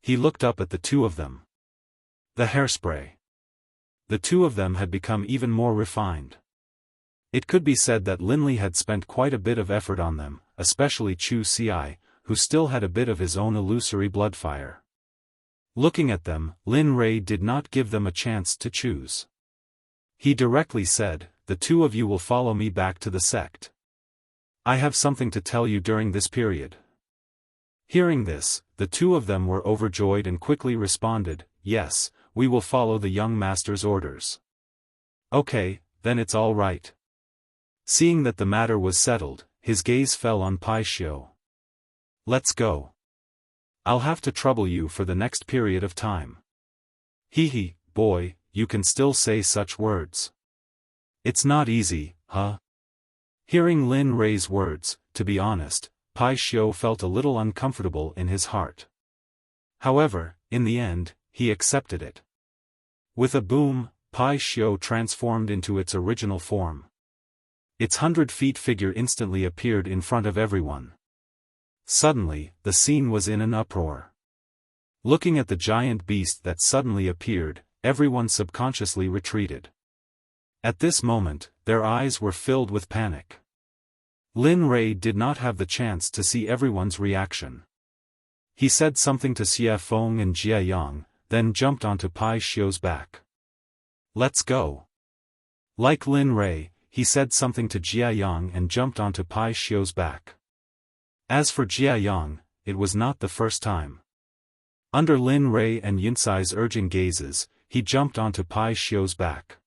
He looked up at the two of them. The hairspray. The two of them had become even more refined. It could be said that Linley had spent quite a bit of effort on them, especially Chu Xi, who still had a bit of his own illusory blood fire. Looking at them, Lin Rei did not give them a chance to choose. He directly said, "The two of you will follow me back to the sect. I have something to tell you during this period." Hearing this, the two of them were overjoyed and quickly responded, "Yes, we will follow the young master's orders." Okay, then it's all right. Seeing that the matter was settled, his gaze fell on Pai Xiu. Let's go. I'll have to trouble you for the next period of time. Hee, boy, you can still say such words. It's not easy, huh? Hearing Lin Rei's words, to be honest, Pai Xiu felt a little uncomfortable in his heart. However, in the end, he accepted it. With a boom, Pai Xiu transformed into its original form. Its 100-feet figure instantly appeared in front of everyone. Suddenly, the scene was in an uproar. Looking at the giant beast that suddenly appeared, everyone subconsciously retreated. At this moment, their eyes were filled with panic. Lin Rei did not have the chance to see everyone's reaction. He said something to Xiaofan and Jiayang, then jumped onto Pai Xiu's back. Let's go. Like Lin Rei, he said something to Jiayang and jumped onto Pai Xiu's back. As for Jiayang, it was not the first time. Under Lin Rei and Yunsai's urging gazes, he jumped onto Pai Xiu's back.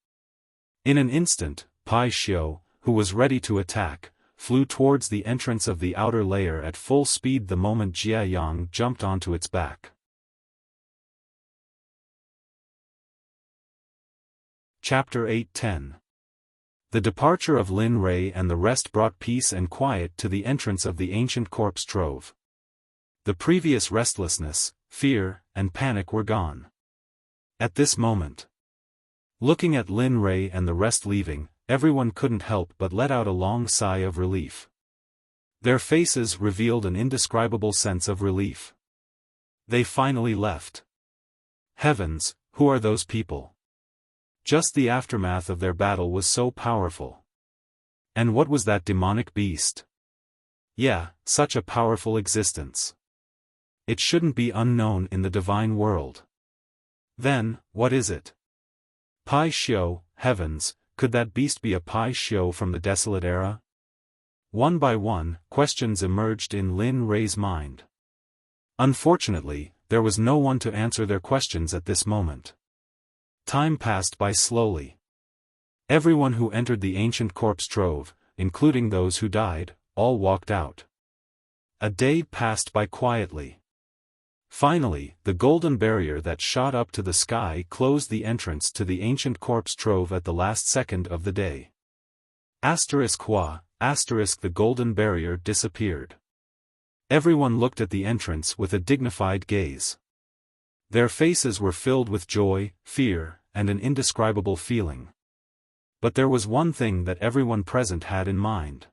In an instant, Pai Xiu, who was ready to attack, flew towards the entrance of the outer layer at full speed the moment Jiayang jumped onto its back. Chapter 8:10. The departure of Lin Rei and the rest brought peace and quiet to the entrance of the ancient corpse trove. The previous restlessness, fear, and panic were gone. At this moment, looking at Lin Rei and the rest leaving, everyone couldn't help but let out a long sigh of relief. Their faces revealed an indescribable sense of relief. They finally left. Heavens, who are those people? Just the aftermath of their battle was so powerful. And what was that demonic beast? Yeah, such a powerful existence. It shouldn't be unknown in the divine world. Then, what is it? Pai Xiu, heavens, could that beast be a Pai Xiu from the desolate era? One by one, questions emerged in Lin Rei's mind. Unfortunately, there was no one to answer their questions at this moment. Time passed by slowly. Everyone who entered the ancient corpse trove, including those who died, all walked out. A day passed by quietly. Finally, the golden barrier that shot up to the sky closed the entrance to the ancient corpse trove at the last second of the day. The golden barrier disappeared. Everyone looked at the entrance with a dignified gaze. Their faces were filled with joy, fear, and an indescribable feeling. But there was one thing that everyone present had in mind.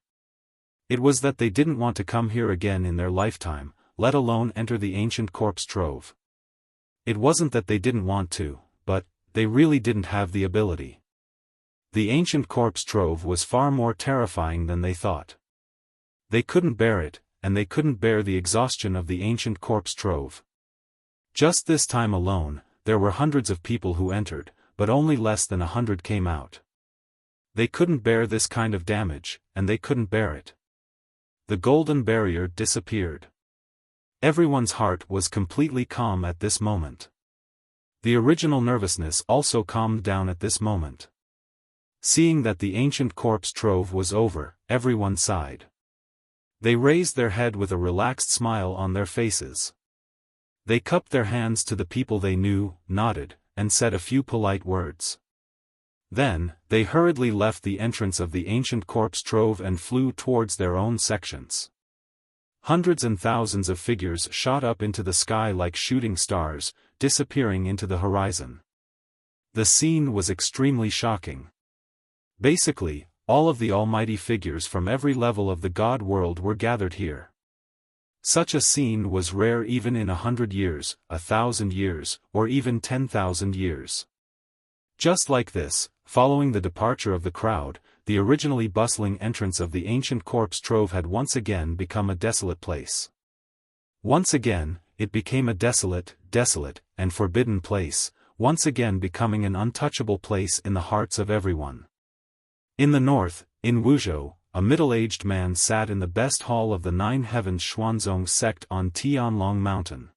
It was that they didn't want to come here again in their lifetime, let alone enter the ancient corpse trove. It wasn't that they didn't want to, but they really didn't have the ability. The ancient corpse trove was far more terrifying than they thought. They couldn't bear it, and they couldn't bear the exhaustion of the ancient corpse trove. Just this time alone, there were hundreds of people who entered, but only less than 100 came out. They couldn't bear this kind of damage, and they couldn't bear it. The golden barrier disappeared. Everyone's heart was completely calm at this moment. The original nervousness also calmed down at this moment. Seeing that the ancient corpse trove was over, everyone sighed. They raised their head with a relaxed smile on their faces. They cupped their hands to the people they knew, nodded, and said a few polite words. Then, they hurriedly left the entrance of the ancient corpse trove and flew towards their own sections. Hundreds and thousands of figures shot up into the sky like shooting stars, disappearing into the horizon. The scene was extremely shocking. Basically, all of the almighty figures from every level of the god world were gathered here. Such a scene was rare even in 100 years, 1,000 years, or even 10,000 years. Just like this, following the departure of the crowd, the originally bustling entrance of the ancient corpse trove had once again become a desolate place. Once again, it became a desolate, and forbidden place, once again becoming an untouchable place in the hearts of everyone. In the north, in Wuxia, a middle-aged man sat in the best hall of the Nine Heavens Xuanzong Sect on Tianlong Mountain.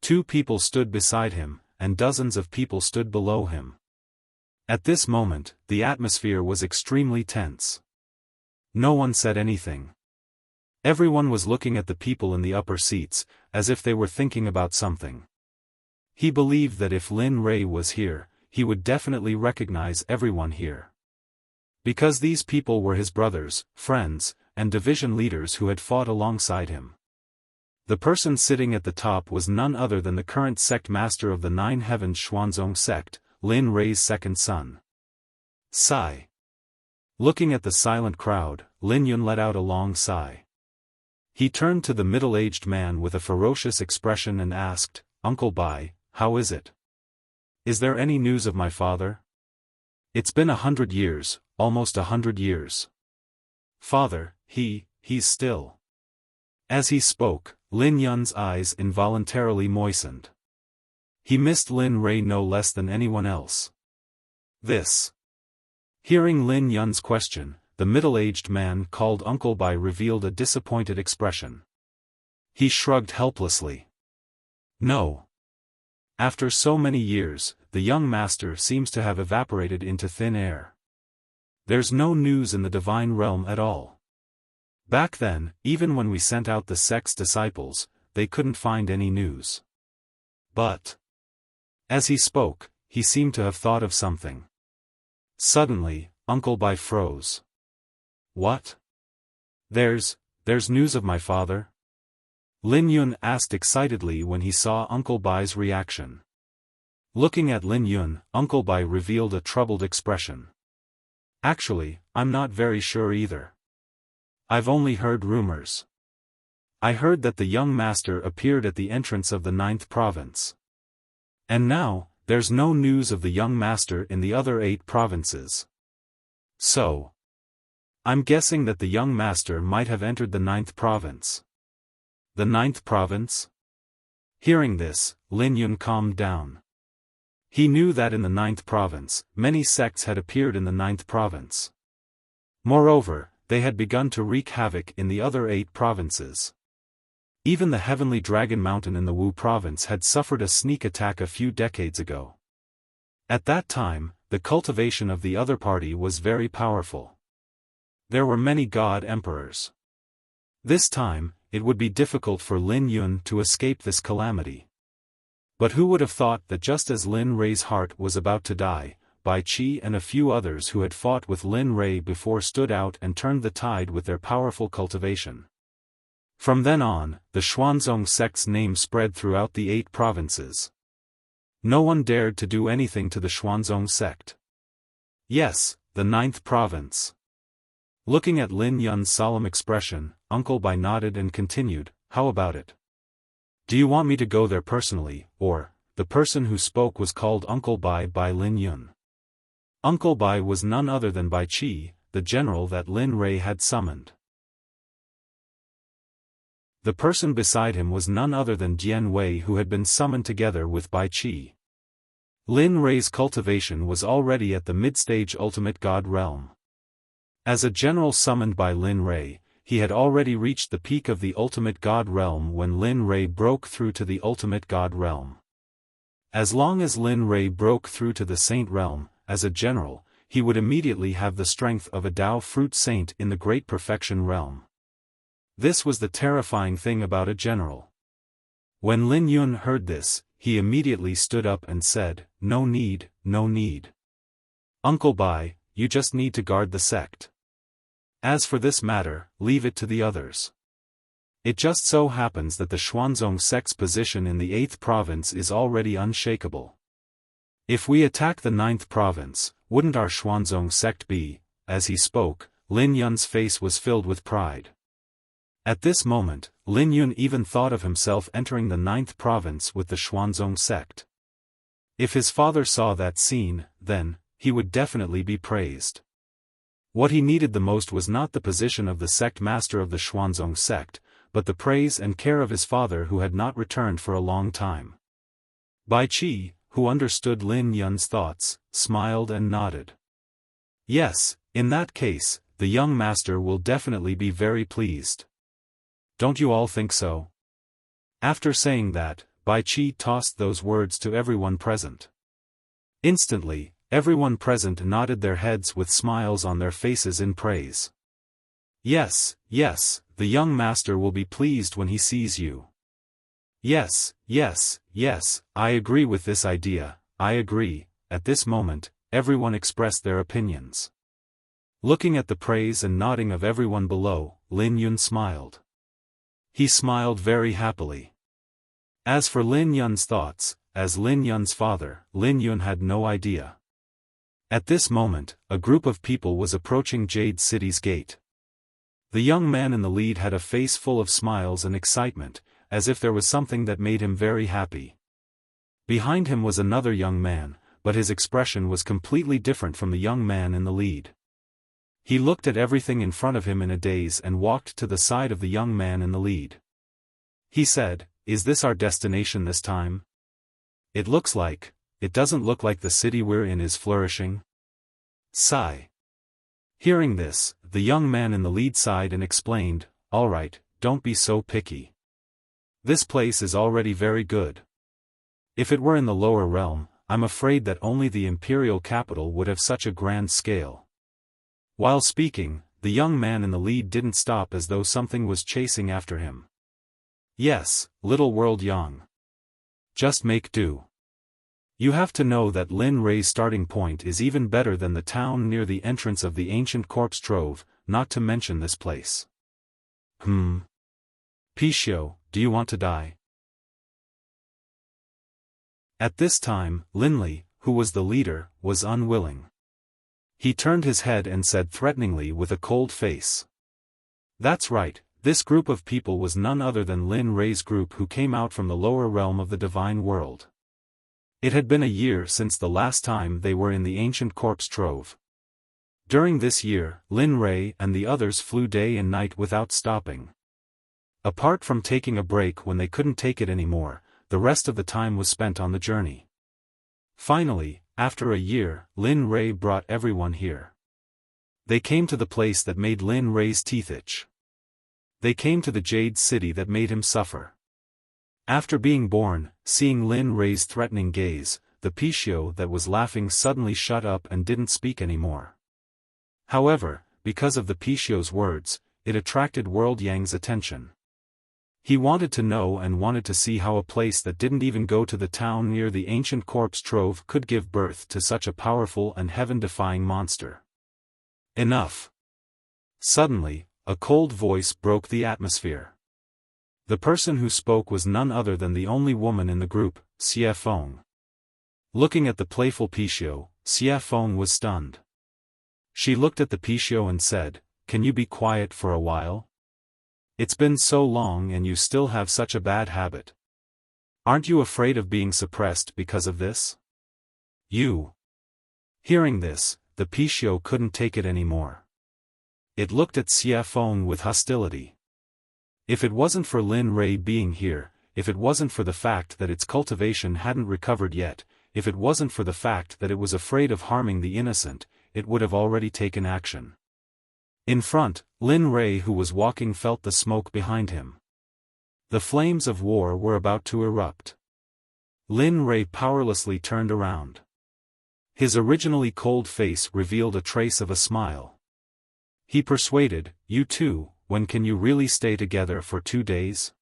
2 people stood beside him, and dozens of people stood below him. At this moment, the atmosphere was extremely tense. No one said anything. Everyone was looking at the people in the upper seats, as if they were thinking about something. He believed that if Lin Rei was here, he would definitely recognize everyone here. Because these people were his brothers, friends, and division leaders who had fought alongside him. The person sitting at the top was none other than the current sect master of the Nine Heavens Xuanzong sect, Lin Rei's second son. Sigh. Looking at the silent crowd, Lin Yun let out a long sigh. He turned to the middle-aged man with a ferocious expression and asked, "Uncle Bai, how is it? Is there any news of my father? It's been 100 years, almost 100 years. Father, he's still." As he spoke, Lin Yun's eyes involuntarily moistened. He missed Lin Rei no less than anyone else. This. Hearing Lin Yun's question, the middle-aged man called Uncle Bai revealed a disappointed expression. He shrugged helplessly. No. After so many years, the young master seems to have evaporated into thin air. There's no news in the divine realm at all. Back then, even when we sent out the sect's disciples, they couldn't find any news. But. As he spoke, he seemed to have thought of something. Suddenly, Uncle Bai froze. What? There's news of my father? Lin Yun asked excitedly when he saw Uncle Bai's reaction. Looking at Lin Yun, Uncle Bai revealed a troubled expression. Actually, I'm not very sure either. I've only heard rumors. I heard that the young master appeared at the entrance of the 9th province. And now, there's no news of the young master in the other 8 provinces. So. I'm guessing that the young master might have entered the 9th province. The 9th province? Hearing this, Lin Yun calmed down. He knew that in the 9th province, many sects had appeared in the 9th province. Moreover, they had begun to wreak havoc in the other 8 provinces. Even the Heavenly Dragon Mountain in the Wu province had suffered a sneak attack a few decades ago. At that time, the cultivation of the other party was very powerful. There were many god emperors. This time, it would be difficult for Lin Yun to escape this calamity. But who would have thought that just as Lin Rei's heart was about to die, Bai Qi and a few others who had fought with Lin Rei before stood out and turned the tide with their powerful cultivation. From then on, the Xuanzong sect's name spread throughout the 8 provinces. No one dared to do anything to the Xuanzong sect. Yes, the 9th province. Looking at Lin Yun's solemn expression, Uncle Bai nodded and continued, "How about it? Do you want me to go there personally, or?" The person who spoke was called Uncle Bai by Lin Yun. Uncle Bai was none other than Bai Qi, the general that Lin Rei had summoned. The person beside him was none other than Jian Wei, who had been summoned together with Bai Qi. Lin Rei's cultivation was already at the mid-stage ultimate god realm. As a general summoned by Lin Rei, he had already reached the peak of the ultimate god realm when Lin Rei broke through to the ultimate god realm. As long as Lin Rei broke through to the saint realm, as a general, he would immediately have the strength of a Dao fruit saint in the great perfection realm. This was the terrifying thing about a general. When Lin Yun heard this, he immediately stood up and said, "No need, no need. Uncle Bai, you just need to guard the sect. As for this matter, leave it to the others. It just so happens that the Xuanzong sect's position in the 8th province is already unshakable. If we attack the 9th province, wouldn't our Xuanzong sect be?" As he spoke, Lin Yun's face was filled with pride. At this moment, Lin Yun even thought of himself entering the 9th province with the Xuanzong sect. If his father saw that scene, then, he would definitely be praised. What he needed the most was not the position of the sect master of the Xuanzong sect, but the praise and care of his father who had not returned for a long time. Bai Qi, who understood Lin Yun's thoughts, smiled and nodded. Yes, in that case, the young master will definitely be very pleased. Don't you all think so? After saying that, Bai Qi tossed those words to everyone present. Instantly, Everyone present nodded their heads with smiles on their faces in praise. Yes, yes, the young master will be pleased when he sees you. Yes, yes, yes, I agree with this idea, I agree. At this moment, everyone expressed their opinions. Looking at the praise and nodding of everyone below, Lin Yun smiled. He smiled very happily. As for Lin Yun's thoughts, as Lin Yun's father, Lin Yun had no idea. At this moment, a group of people was approaching Jade City's gate. The young man in the lead had a face full of smiles and excitement, as if there was something that made him very happy. Behind him was another young man, but his expression was completely different from the young man in the lead. He looked at everything in front of him in a daze and walked to the side of the young man in the lead. He said, "Is this our destination this time? It doesn't look like the city we're in is flourishing." Sigh. Hearing this, the young man in the lead sighed and explained, "All right, don't be so picky. This place is already very good. If it were in the lower realm, I'm afraid that only the imperial capital would have such a grand scale." While speaking, the young man in the lead didn't stop as though something was chasing after him. "Yes, little world Yang. Just make do. You have to know that Lin Rei's starting point is even better than the town near the entrance of the ancient corpse trove, not to mention this place." Pishio, do you want to die? At this time, Linley, who was the leader, was unwilling. He turned his head and said threateningly with a cold face. That's right, this group of people was none other than Lin Rei's group who came out from the lower realm of the divine world. It had been a year since the last time they were in the ancient corpse trove. During this year, Lin Rei and the others flew day and night without stopping. Apart from taking a break when they couldn't take it anymore, the rest of the time was spent on the journey. Finally, after a year, Lin Rei brought everyone here. They came to the place that made Lin Rei's teeth itch. They came to the Jade City that made him suffer. After being born, seeing Lin Rei's threatening gaze, the Pishio that was laughing suddenly shut up and didn't speak anymore. However, because of the Pishio's words, it attracted World Yang's attention. He wanted to know and wanted to see how a place that didn't even go to the town near the ancient corpse trove could give birth to such a powerful and heaven-defying monster. Enough. Suddenly, a cold voice broke the atmosphere. The person who spoke was none other than the only woman in the group, Xiaofan. Looking at the playful Pishio, Xiaofan was stunned. She looked at the Pishio and said, "Can you be quiet for a while? It's been so long and you still have such a bad habit. Aren't you afraid of being suppressed because of this? You." Hearing this, the Pishio couldn't take it anymore. It looked at Xiaofan with hostility. If it wasn't for Lin Rei being here, if it wasn't for the fact that its cultivation hadn't recovered yet, if it wasn't for the fact that it was afraid of harming the innocent, it would have already taken action. In front, Lin Rei who was walking felt the smoke behind him. The flames of war were about to erupt. Lin Rei powerlessly turned around. His originally cold face revealed a trace of a smile. He persuaded, "You two, when can you really stay together for 2 days?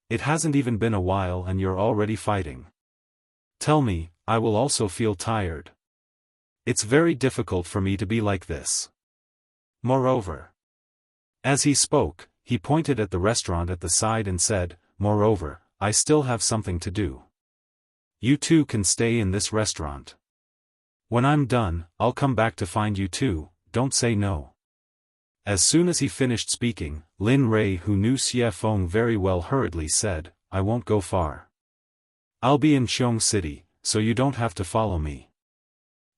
It hasn't even been a while and you're already fighting. Tell me, I will also feel tired. It's very difficult for me to be like this. Moreover." As he spoke, he pointed at the restaurant at the side and said, "Moreover, I still have something to do. You two can stay in this restaurant. When I'm done, I'll come back to find you too, don't say no." As soon as he finished speaking, Lin Rei who knew Xiaofan very well hurriedly said, "I won't go far. I'll be in Xiong City, so you don't have to follow me.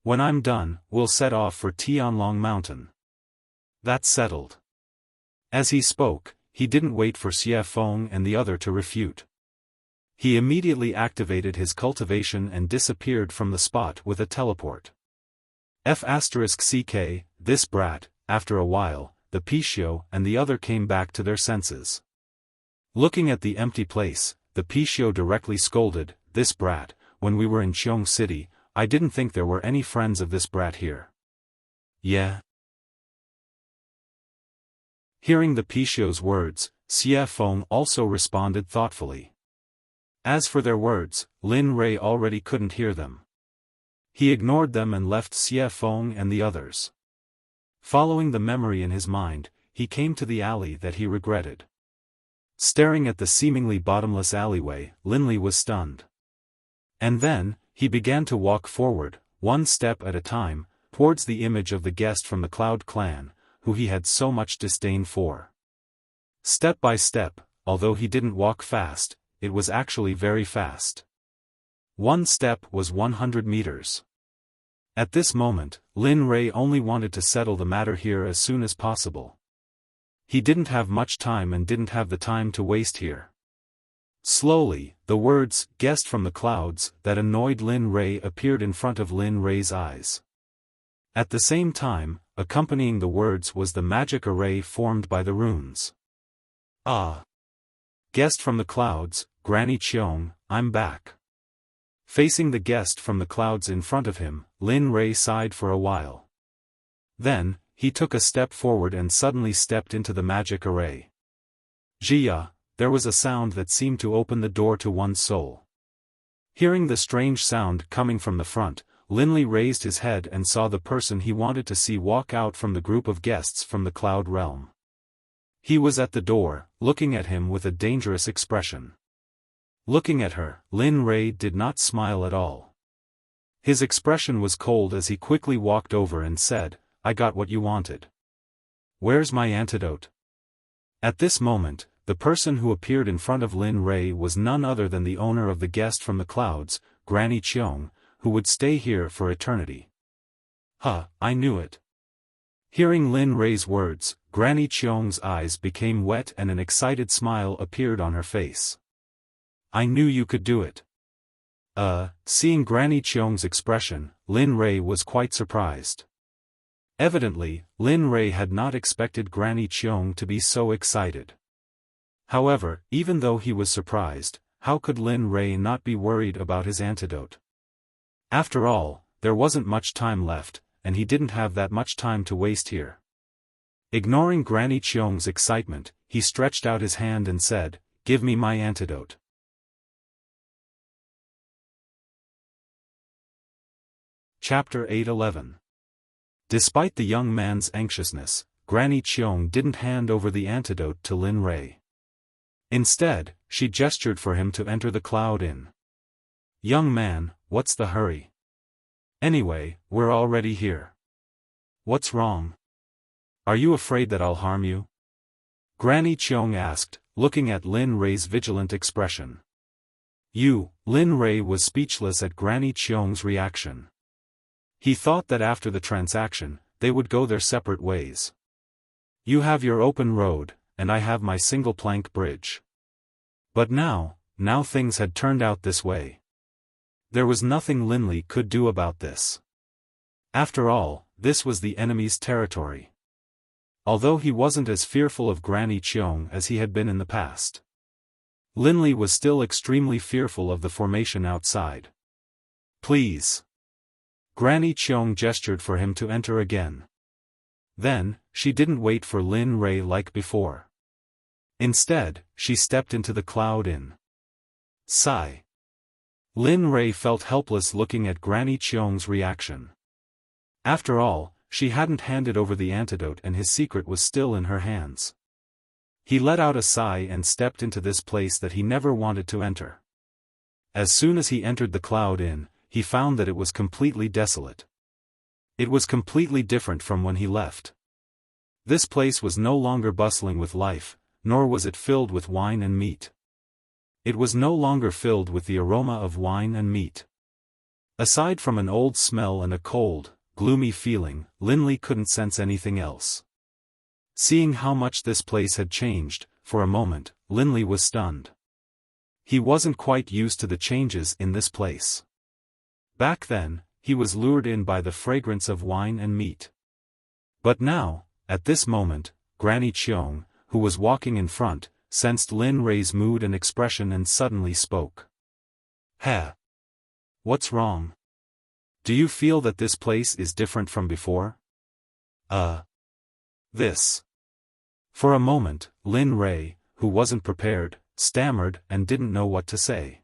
When I'm done, we'll set off for Tianlong Mountain." That's settled. As he spoke, he didn't wait for Xiaofan and the other to refute. He immediately activated his cultivation and disappeared from the spot with a teleport. F***ck, this brat. After a while, the Pishio and the other came back to their senses. Looking at the empty place, the Pishio directly scolded, "This brat, when we were in Xiong City, I didn't think there were any friends of this brat here. Yeah? Hearing the Pishio's words, Xiaofan also responded thoughtfully. As for their words, Lin Rei already couldn't hear them. He ignored them and left Xiaofan and the others. Following the memory in his mind, he came to the alley that he regretted. Staring at the seemingly bottomless alleyway, Linley was stunned. And then, he began to walk forward, one step at a time, towards the image of the guest from the Cloud Clan, who he had so much disdain for. Step by step, although he didn't walk fast, it was actually very fast. One step was 100 meters. At this moment, Lin Rei only wanted to settle the matter here as soon as possible. He didn't have much time and didn't have the time to waste here. Slowly, the words, "guest from the clouds," that annoyed Lin Rei appeared in front of Lin Rei's eyes. At the same time, accompanying the words was the magic array formed by the runes. Ah! Guest from the clouds, Granny Cheong, I'm back. Facing the guest from the clouds in front of him, Lin Rei sighed for a while. Then, he took a step forward and suddenly stepped into the magic array. Jia! There was a sound that seemed to open the door to one's soul. Hearing the strange sound coming from the front, Linley raised his head and saw the person he wanted to see walk out from the group of guests from the Cloud Realm. He was at the door, looking at him with a dangerous expression. Looking at her, Lin Rei did not smile at all. His expression was cold as he quickly walked over and said, "I got what you wanted. Where's my antidote?" At this moment, the person who appeared in front of Lin Rei was none other than the owner of the guest from the clouds, Granny Cheong, who would stay here for eternity. Huh, I knew it. Hearing Lin Rei's words, Granny Cheong's eyes became wet and an excited smile appeared on her face. I knew you could do it. Seeing Granny Cheong's expression, Lin Rei was quite surprised. Evidently, Lin Rei had not expected Granny Cheong to be so excited. However, even though he was surprised, how could Lin Rei not be worried about his antidote? After all, there wasn't much time left, and he didn't have that much time to waste here. Ignoring Granny Cheong's excitement, he stretched out his hand and said, "Give me my antidote." Chapter 8:11. Despite the young man's anxiousness, Granny Cheong didn't hand over the antidote to Lin Rei. Instead, she gestured for him to enter the Cloud Inn. "Young man, what's the hurry? Anyway, we're already here. What's wrong? Are you afraid that I'll harm you?" Granny Cheong asked, looking at Lin Rei's vigilant expression. Lin Rei was speechless at Granny Cheong's reaction. He thought that after the transaction, they would go their separate ways. You have your open road, and I have my single-plank bridge. But now things had turned out this way. There was nothing Linley could do about this. After all, this was the enemy's territory. Although he wasn't as fearful of Granny Cheong as he had been in the past, Linley was still extremely fearful of the formation outside. "Please." Granny Cheong gestured for him to enter again. Then, she didn't wait for Lin Rei like before. Instead, she stepped into the Cloud Inn. Sigh. Lin Rei felt helpless looking at Granny Cheong's reaction. After all, she hadn't handed over the antidote and his secret was still in her hands. He let out a sigh and stepped into this place that he never wanted to enter. As soon as he entered the Cloud Inn, he found that it was completely desolate. It was completely different from when he left. This place was no longer bustling with life, nor was it filled with wine and meat. It was no longer filled with the aroma of wine and meat. Aside from an old smell and a cold, gloomy feeling, Linley couldn't sense anything else. Seeing how much this place had changed, for a moment, Linley was stunned. He wasn't quite used to the changes in this place. Back then, he was lured in by the fragrance of wine and meat. But now, at this moment, Granny Cheong, who was walking in front, sensed Lin Rei's mood and expression and suddenly spoke. "Ha! What's wrong? Do you feel that this place is different from before? This. For a moment, Lin Rei, who wasn't prepared, stammered and didn't know what to say.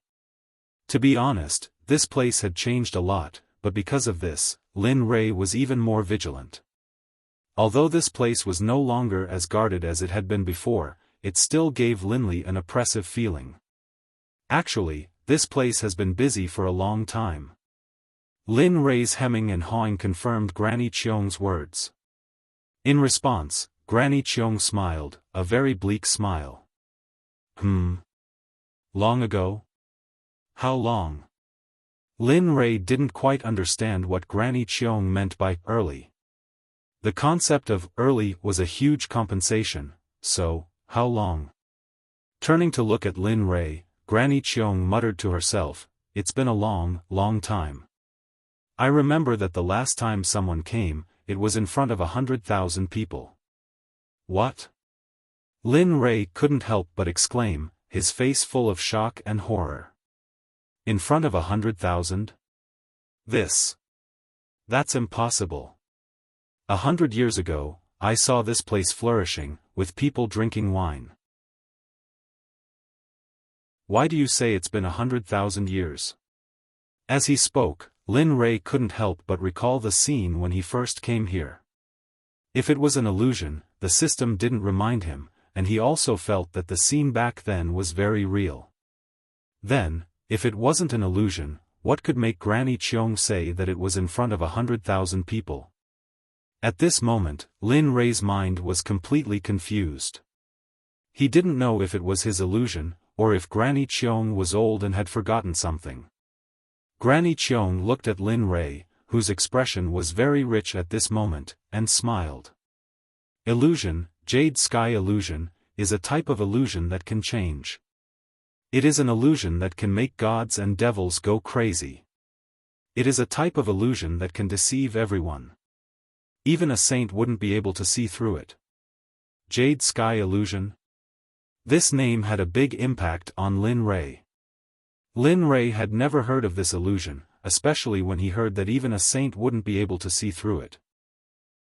To be honest, this place had changed a lot, but because of this, Lin Rei was even more vigilant. Although this place was no longer as guarded as it had been before, it still gave Linley an oppressive feeling. Actually, this place has been busy for a long time. Lin Rei's hemming and hawing confirmed Granny Cheong's words. In response, Granny Cheong smiled, a very bleak smile. Long ago? How long? Lin Rei didn't quite understand what Granny Cheong meant by early. The concept of early was a huge compensation, so, how long? Turning to look at Lin Rei, Granny Cheong muttered to herself, "It's been a long, long time. I remember that the last time someone came, it was in front of 100,000 people." What? Lin Rei couldn't help but exclaim, his face full of shock and horror. In front of 100,000? That's impossible. 100 years ago, I saw this place flourishing, with people drinking wine. Why do you say it's been 100,000 years? As he spoke, Lin Rei couldn't help but recall the scene when he first came here. If it was an illusion, the system didn't remind him, and he also felt that the scene back then was very real. Then, if it wasn't an illusion, what could make Granny Cheong say that it was in front of 100,000 people? At this moment, Lin Rei's mind was completely confused. He didn't know if it was his illusion, or if Granny Cheong was old and had forgotten something. Granny Cheong looked at Lin Rei, whose expression was very rich at this moment, and smiled. Illusion, Jade Sky illusion, is a type of illusion that can change. It is an illusion that can make gods and devils go crazy. It is a type of illusion that can deceive everyone. Even a saint wouldn't be able to see through it. Jade Sky illusion? This name had a big impact on Lin Rei. Lin Rei had never heard of this illusion, especially when he heard that even a saint wouldn't be able to see through it.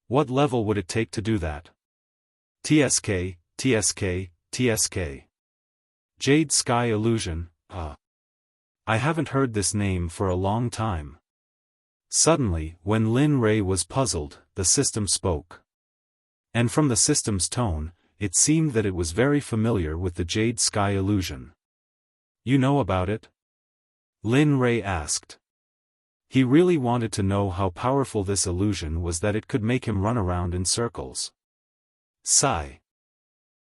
What level would it take to do that? TSK, TSK, TSK. Jade Sky illusion, I haven't heard this name for a long time. Suddenly, when Lin Rei was puzzled, the system spoke. And from the system's tone, it seemed that it was very familiar with the Jade Sky illusion. You know about it? Lin Rei asked. He really wanted to know how powerful this illusion was that it could make him run around in circles. Sigh.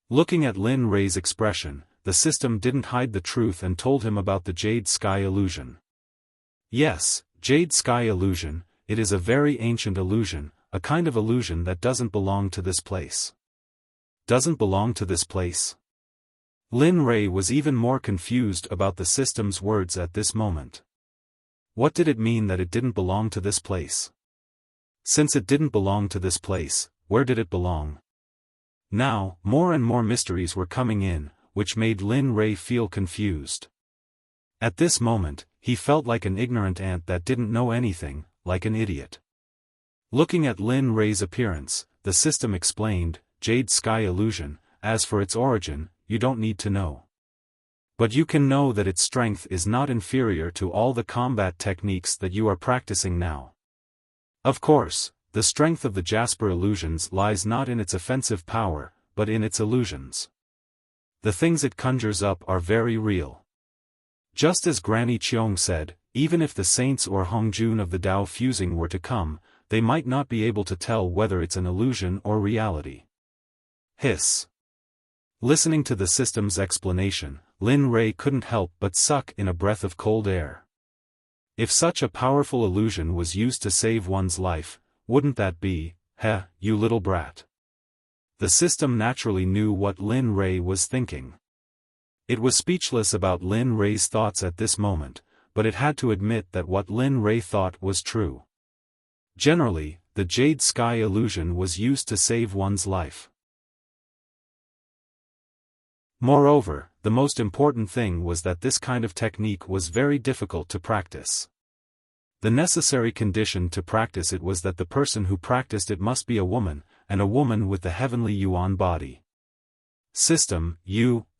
Looking at Lin Rei's expression, the system didn't hide the truth and told him about the Jade Sky illusion. Yes, Jade Sky illusion, it is a very ancient illusion, a kind of illusion that doesn't belong to this place. Doesn't belong to this place? Lin Rei was even more confused about the system's words at this moment. What did it mean that it didn't belong to this place? Since it didn't belong to this place, where did it belong? Now, more and more mysteries were coming in, which made Lin Rei feel confused. At this moment, he felt like an ignorant ant that didn't know anything, like an idiot. Looking at Lin Rei's appearance, the system explained, Jade Sky illusion, as for its origin, you don't need to know. But you can know that its strength is not inferior to all the combat techniques that you are practicing now. Of course, the strength of the Jasper illusions lies not in its offensive power, but in its illusions. The things it conjures up are very real. Just as Granny Cheong said, even if the saints or Hongjun of the Tao fusing were to come, they might not be able to tell whether it's an illusion or reality. Hiss. Listening to the system's explanation, Lin Rei couldn't help but suck in a breath of cold air. If such a powerful illusion was used to save one's life, wouldn't that be, you little brat? The system naturally knew what Lin Rei was thinking. It was speechless about Lin Rei's thoughts at this moment, but it had to admit that what Lin Rei thought was true. Generally, the Jade Sky illusion was used to save one's life. Moreover, the most important thing was that this kind of technique was very difficult to practice. The necessary condition to practice it was that the person who practiced it must be a woman, and a woman with the heavenly Yuan body. System,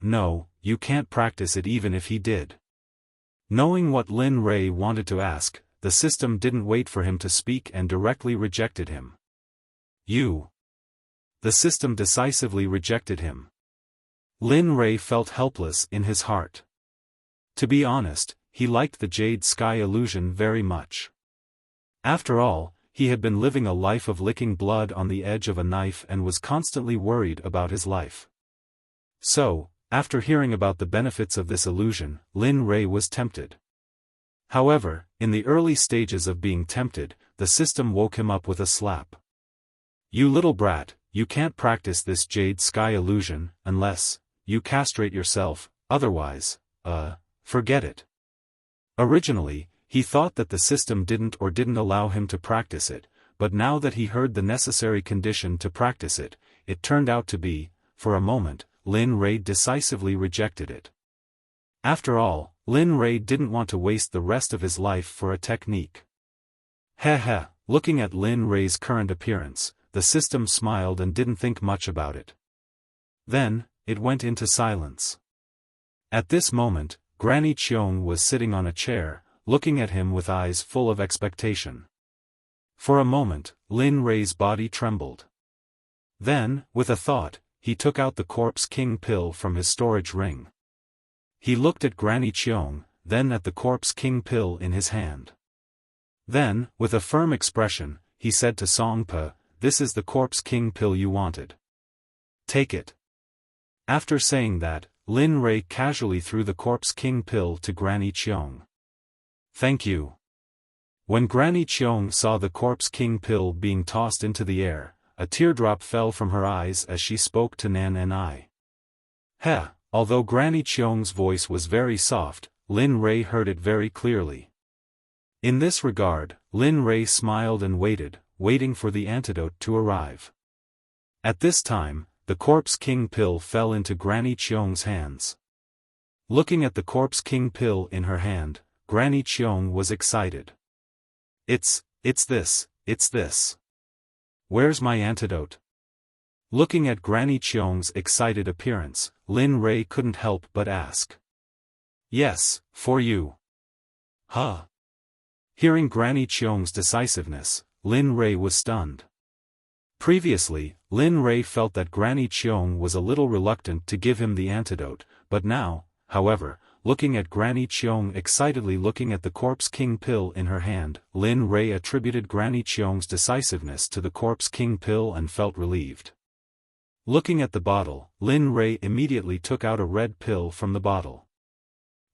no, you can't practice it even if he did. Knowing what Lin Rei wanted to ask, the system didn't wait for him to speak and directly rejected him. The system decisively rejected him. Lin Rei felt helpless in his heart. To be honest, he liked the jade sky illusion very much. After all, he had been living a life of licking blood on the edge of a knife and was constantly worried about his life. So, after hearing about the benefits of this illusion, Lin Rei was tempted. However, in the early stages of being tempted, the system woke him up with a slap. You little brat, you can't practice this jade sky illusion, unless you castrate yourself, otherwise, forget it. Originally, he thought that the system didn't allow him to practice it, but now that he heard the necessary condition to practice it, it turned out to be, for a moment, Lin Rei decisively rejected it. After all, Lin Rei didn't want to waste the rest of his life for a technique. Looking at Lin Rei's current appearance, the system smiled and didn't think much about it. Then, it went into silence. At this moment, Granny Cheong was sitting on a chair, looking at him with eyes full of expectation. For a moment, Lin Rei's body trembled. Then, with a thought, he took out the Corpse King pill from his storage ring. He looked at Granny Cheong, then at the Corpse King pill in his hand. Then, with a firm expression, he said to Song Pe, "This is the Corpse King pill you wanted. Take it." After saying that, Lin Rei casually threw the Corpse King pill to Granny Cheong. "Thank you." When Granny Cheong saw the Corpse King pill being tossed into the air, a teardrop fell from her eyes as she spoke to Nan and I. Although Granny Cheong's voice was very soft, Lin Rei heard it very clearly. In this regard, Lin Rei smiled and waiting for the antidote to arrive. At this time, the Corpse King pill fell into Granny Cheong's hands. Looking at the Corpse King pill in her hand, Granny Cheong was excited. It's this. Where's my antidote?" Looking at Granny Cheong's excited appearance, Lin Rei couldn't help but ask. "Yes, for you." Hearing Granny Cheong's decisiveness, Lin Rei was stunned. Previously, Lin Rei felt that Granny Cheong was a little reluctant to give him the antidote, but now, however, looking at Granny Cheong excitedly looking at the Corpse King pill in her hand, Lin Rei attributed Granny Cheong's decisiveness to the Corpse King pill and felt relieved. Looking at the bottle, Lin Rei immediately took out a red pill from the bottle.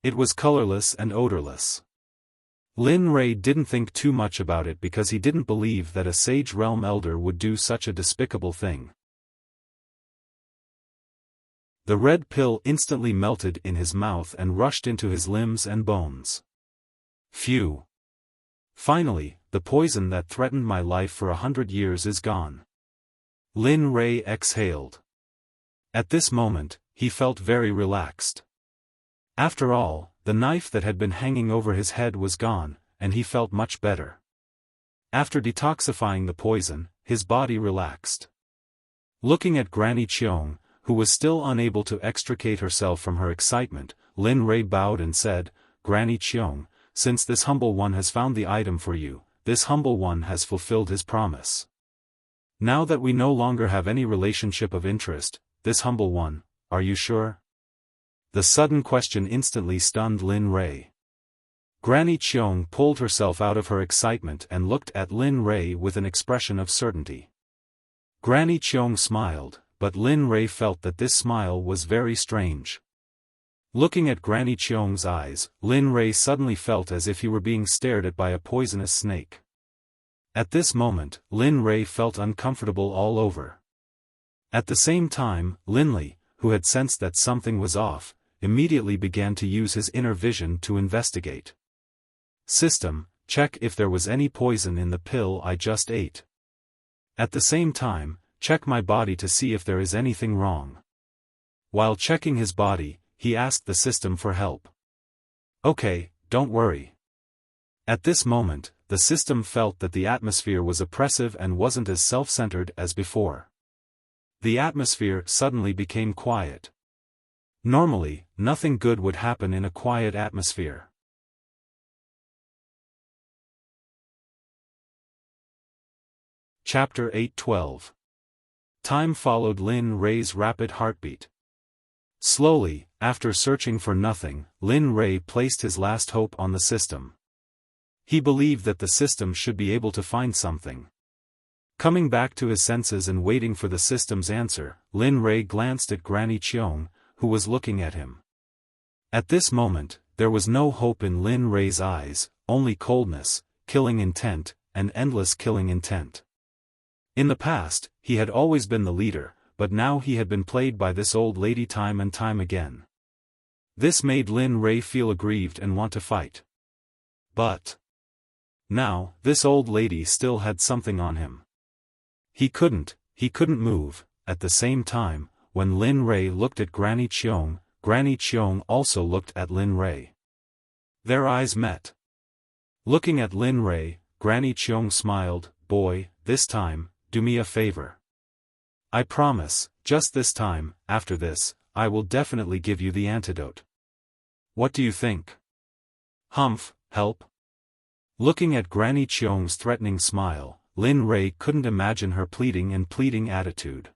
It was colorless and odorless. Lin Rei didn't think too much about it because he didn't believe that a Sage Realm Elder would do such a despicable thing. The red pill instantly melted in his mouth and rushed into his limbs and bones. Phew! Finally, the poison that threatened my life for 100 years is gone. Lin Rei exhaled. At this moment, he felt very relaxed. After all, the knife that had been hanging over his head was gone, and he felt much better. After detoxifying the poison, his body relaxed. Looking at Granny Cheong, who was still unable to extricate herself from her excitement, Lin Rei bowed and said, "Granny Cheong, since this humble one has found the item for you, this humble one has fulfilled his promise. Now that we no longer have any relationship of interest, this humble one, are you sure?" The sudden question instantly stunned Lin Rei. Granny Cheong pulled herself out of her excitement and looked at Lin Rei with an expression of certainty. Granny Cheong smiled, but Lin Rei felt that this smile was very strange. Looking at Granny Cheong's eyes, Lin Rei suddenly felt as if he were being stared at by a poisonous snake. At this moment, Lin Rei felt uncomfortable all over. At the same time, Linley, who had sensed that something was off, immediately began to use his inner vision to investigate. "System, check if there was any poison in the pill I just ate. At the same time, check my body to see if there is anything wrong." While checking his body, he asked the system for help. "Okay, don't worry." At this moment, the system felt that the atmosphere was oppressive and wasn't as self-centered as before. The atmosphere suddenly became quiet. Normally, nothing good would happen in a quiet atmosphere. Chapter 8:12. Time followed Lin Rei's rapid heartbeat. Slowly, after searching for nothing, Lin Rei placed his last hope on the system. He believed that the system should be able to find something. Coming back to his senses and waiting for the system's answer, Lin Rei glanced at Granny Qiong, who was looking at him. At this moment, there was no hope in Lin Rei's eyes, only coldness, killing intent, and endless killing intent. In the past, he had always been the leader, but now he had been played by this old lady time and time again. This made Lin Rei feel aggrieved and want to fight. But now, this old lady still had something on him. He couldn't move. At the same time, when Lin Rei looked at Granny Qiong also looked at Lin Rei. Their eyes met. Looking at Lin Rei, Granny Qiong smiled, "Boy, this time, do me a favor. I promise, just this time, after this, I will definitely give you the antidote. What do you think?" "Humph, help." Looking at Granny Qiong's threatening smile, Lin Rei couldn't imagine her pleading attitude.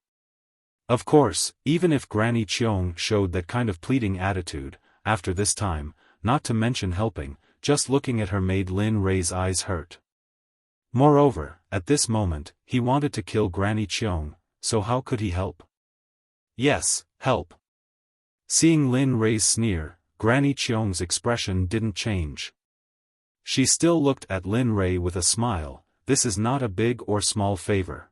Of course, even if Granny Qiong showed that kind of pleading attitude, after this time, not to mention helping, just looking at her made Lin Rei's eyes hurt. Moreover, at this moment, he wanted to kill Granny Qiong, so how could he help? Yes, help. Seeing Lin Rei's sneer, Granny Qiong's expression didn't change. She still looked at Lin Rei with a smile. "This is not a big or small favor.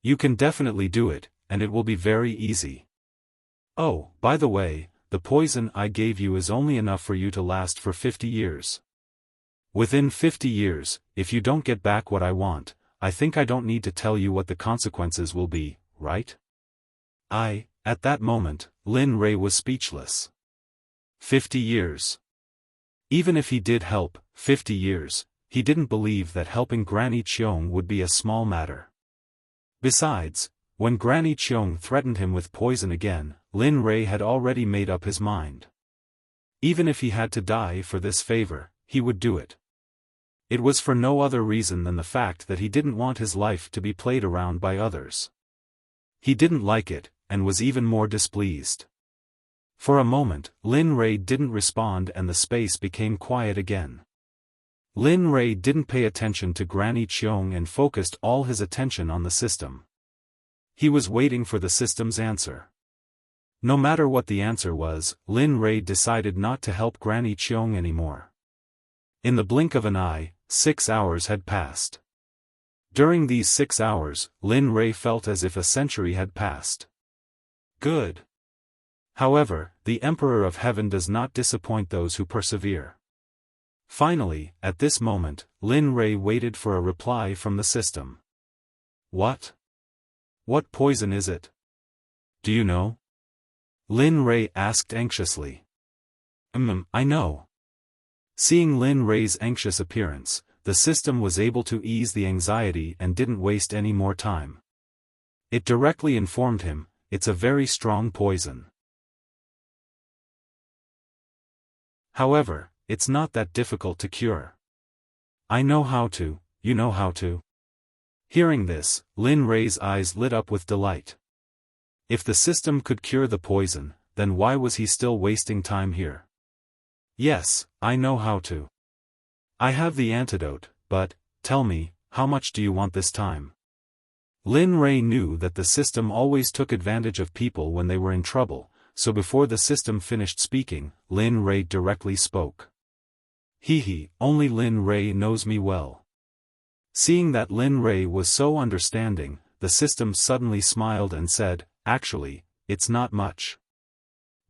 You can definitely do it, and it will be very easy. Oh, by the way, the poison I gave you is only enough for you to last for 50 years. Within 50 years, if you don't get back what I want, I think I don't need to tell you what the consequences will be, right?" At that moment, Lin Rei was speechless. 50 years. Even if he did help, 50 years, he didn't believe that helping Granny Qiong would be a small matter. Besides, when Granny Qiong threatened him with poison again, Lin Rei had already made up his mind. Even if he had to die for this favor, he would do it. It was for no other reason than the fact that he didn't want his life to be played around by others. He didn't like it, and was even more displeased. For a moment, Lin Rei didn't respond and the space became quiet again. Lin Rei didn't pay attention to Granny Qiong and focused all his attention on the system. He was waiting for the system's answer. No matter what the answer was, Lin Rei decided not to help Granny Qiong anymore. In the blink of an eye, 6 hours had passed. During these 6 hours, Lin Rei felt as if a century had passed. Good. However, the Emperor of Heaven does not disappoint those who persevere. Finally, at this moment, Lin Rei waited for a reply from the system. "What? What poison is it? Do you know?" Lin Rei asked anxiously. I know." Seeing Lin Rei's anxious appearance, the system was able to ease the anxiety and didn't waste any more time. It directly informed him, "It's a very strong poison. However, it's not that difficult to cure. I know how to, you know how to." Hearing this, Lin Rei's eyes lit up with delight. If the system could cure the poison, then why was he still wasting time here? "Yes, I know how to. I have the antidote, but, tell me, how much do you want this time?" Lin Rei knew that the system always took advantage of people when they were in trouble, so before the system finished speaking, Lin Rei directly spoke. Only Lin Rei knows me well." Seeing that Lin Rei was so understanding, the system suddenly smiled and said, "Actually, it's not much.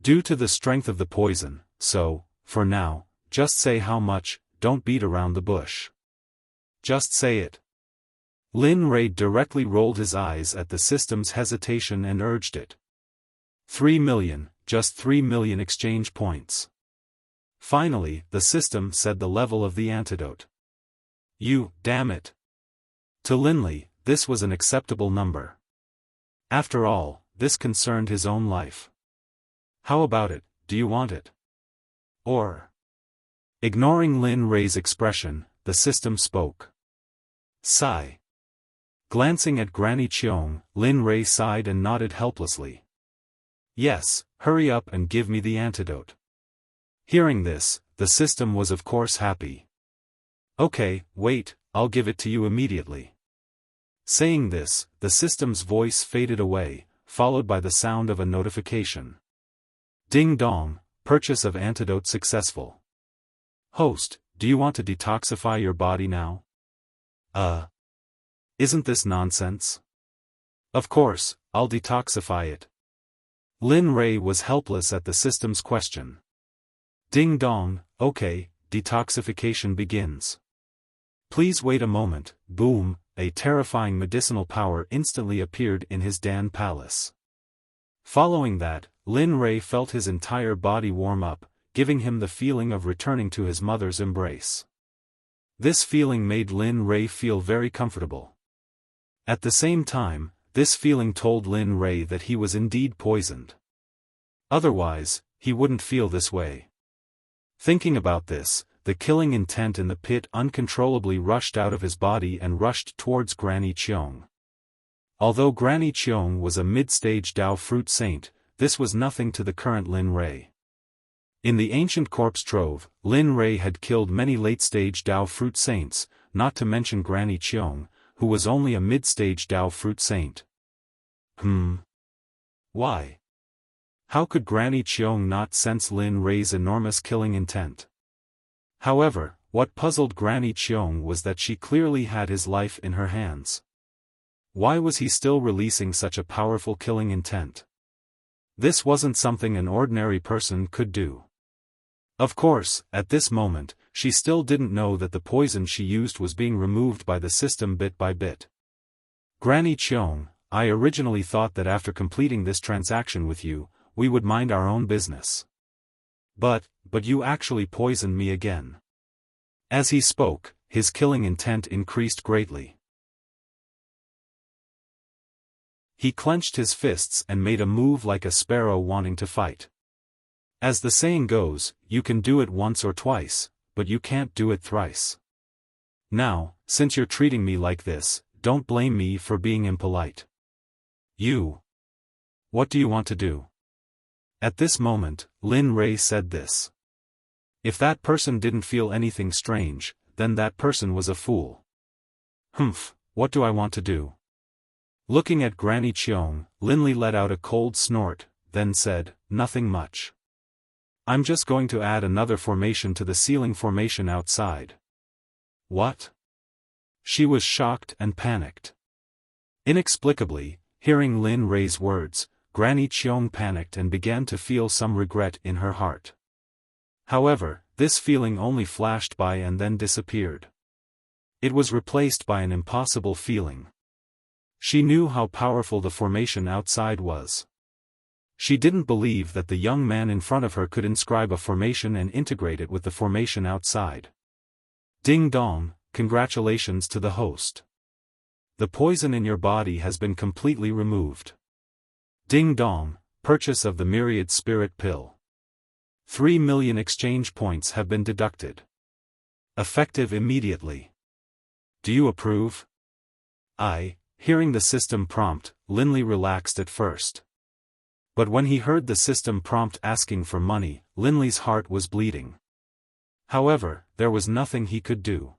Due to the strength of the poison, so, for now, just say how much, don't beat around the bush. Just say it." Lin Rei directly rolled his eyes at the system's hesitation and urged it. 3 million, just 3 million exchange points. Finally, the system said the level of the antidote. Damn it. To Linley, this was an acceptable number. After all, this concerned his own life. How about it, do you want it? Or? Ignoring Lin Rei's expression, the system spoke. Sigh. Glancing at Granny Cheong, Lin Rei sighed and nodded helplessly. Yes, hurry up and give me the antidote. Hearing this, the system was of course happy. Okay, wait, I'll give it to you immediately. Saying this, the system's voice faded away, followed by the sound of a notification. Ding dong, purchase of antidote successful. Host, do you want to detoxify your body now? Isn't this nonsense? Of course, I'll detoxify it. Lin Rei was helpless at the system's question. Ding dong, okay, detoxification begins. Please wait a moment. Boom, a terrifying medicinal power instantly appeared in his Dan palace. Following that, Lin Rei felt his entire body warm up, giving him the feeling of returning to his mother's embrace. This feeling made Lin Rei feel very comfortable. At the same time, this feeling told Lin Rei that he was indeed poisoned. Otherwise, he wouldn't feel this way. Thinking about this, the killing intent in the pit uncontrollably rushed out of his body and rushed towards Granny Cheong. Although Granny Cheong was a mid-stage Dao fruit saint, this was nothing to the current Lin Rei. In the ancient corpse trove, Lin Rei had killed many late-stage Dao fruit saints, not to mention Granny Cheong, who was only a mid-stage Dao fruit saint. Why? How could Granny Cheong not sense Lin Rei's enormous killing intent? However, what puzzled Granny Cheong was that she clearly had his life in her hands. Why was he still releasing such a powerful killing intent? This wasn't something an ordinary person could do. Of course, at this moment, she still didn't know that the poison she used was being removed by the system bit by bit. Granny Cheong, I originally thought that after completing this transaction with you, we would mind our own business. But you actually poisoned me again. As he spoke, his killing intent increased greatly. He clenched his fists and made a move like a sparrow wanting to fight. As the saying goes, you can do it once or twice, but you can't do it thrice. Now, since you're treating me like this, don't blame me for being impolite. What do you want to do? At this moment, Lin Rei said this. If that person didn't feel anything strange, then that person was a fool. What do I want to do? Looking at Granny Cheong, Linley let out a cold snort, then said, nothing much. I'm just going to add another formation to the ceiling formation outside. What? She was shocked and panicked. Inexplicably, hearing Lin Rei's words, Granny Cheong panicked and began to feel some regret in her heart. However, this feeling only flashed by and then disappeared. It was replaced by an impossible feeling. She knew how powerful the formation outside was. She didn't believe that the young man in front of her could inscribe a formation and integrate it with the formation outside. Ding dong, congratulations to the host. The poison in your body has been completely removed. Ding dong, purchase of the myriad spirit pill. 3 million exchange points have been deducted. Effective immediately. Do you approve? Hearing the system prompt, Linley relaxed at first. But when he heard the system prompt asking for money, Linley's heart was bleeding. However, there was nothing he could do.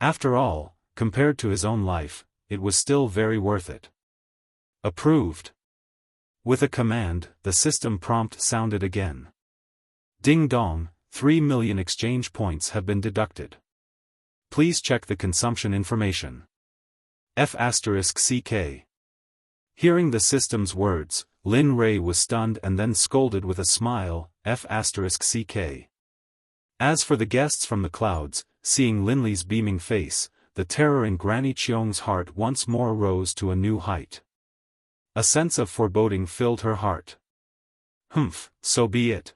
After all, compared to his own life, it was still very worth it. Approved. With a command, the system prompt sounded again. Ding dong, 3 million exchange points have been deducted. Please check the consumption information. F***CK. Hearing the system's words, Lin Rei was stunned and then scolded with a smile, F***CK. As for the guests from the clouds, seeing Linley's beaming face, the terror in Granny Cheong's heart once more rose to a new height. A sense of foreboding filled her heart. So be it.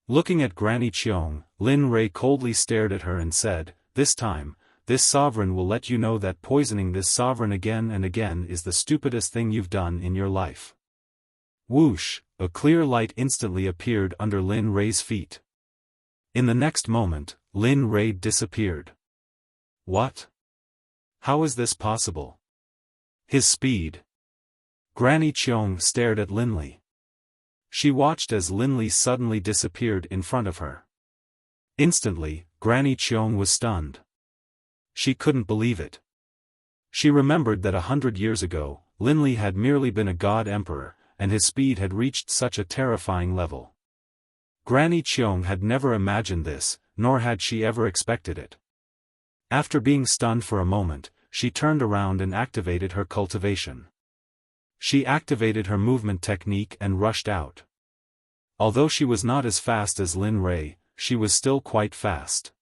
Looking at Granny Cheong, Lin Rei coldly stared at her and said, this time, this sovereign will let you know that poisoning this sovereign again and again is the stupidest thing you've done in your life. Whoosh, a clear light instantly appeared under Lin Rei's feet. In the next moment, Lin Rei disappeared. What? How is this possible? His speed. Granny Cheong stared at Linley. She watched as Linley suddenly disappeared in front of her. Instantly, Granny Cheong was stunned. She couldn't believe it. She remembered that 100 years ago, Linley had merely been a god emperor, and his speed had reached such a terrifying level. Granny Cheong had never imagined this, nor had she ever expected it. After being stunned for a moment, she turned around and activated her cultivation. She activated her movement technique and rushed out. Although she was not as fast as Lin Rei, she was still quite fast.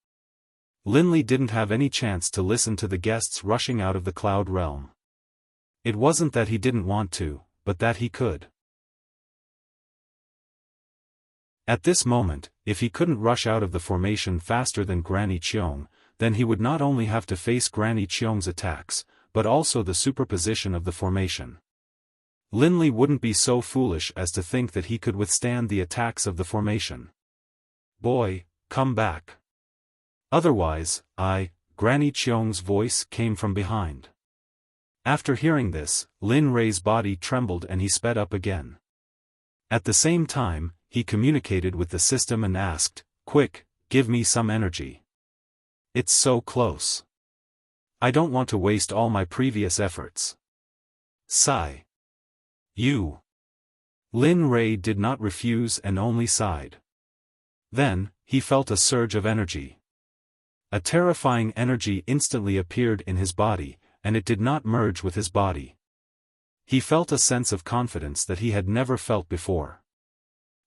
Linley didn't have any chance to listen to the guests rushing out of the cloud realm. It wasn't that he didn't want to, but that he could. At this moment, if he couldn't rush out of the formation faster than Granny Cheong, then he would not only have to face Granny Cheong's attacks, but also the superposition of the formation. Linley wouldn't be so foolish as to think that he could withstand the attacks of the formation. Boy, come back. Otherwise, Granny Cheong's voice came from behind. After hearing this, Lin Rei's body trembled and he sped up again. At the same time, he communicated with the system and asked, "Quick, give me some energy. It's so close. I don't want to waste all my previous efforts." Sigh. You. Lin Rei did not refuse and only sighed. Then, he felt a surge of energy. A terrifying energy instantly appeared in his body, and it did not merge with his body. He felt a sense of confidence that he had never felt before.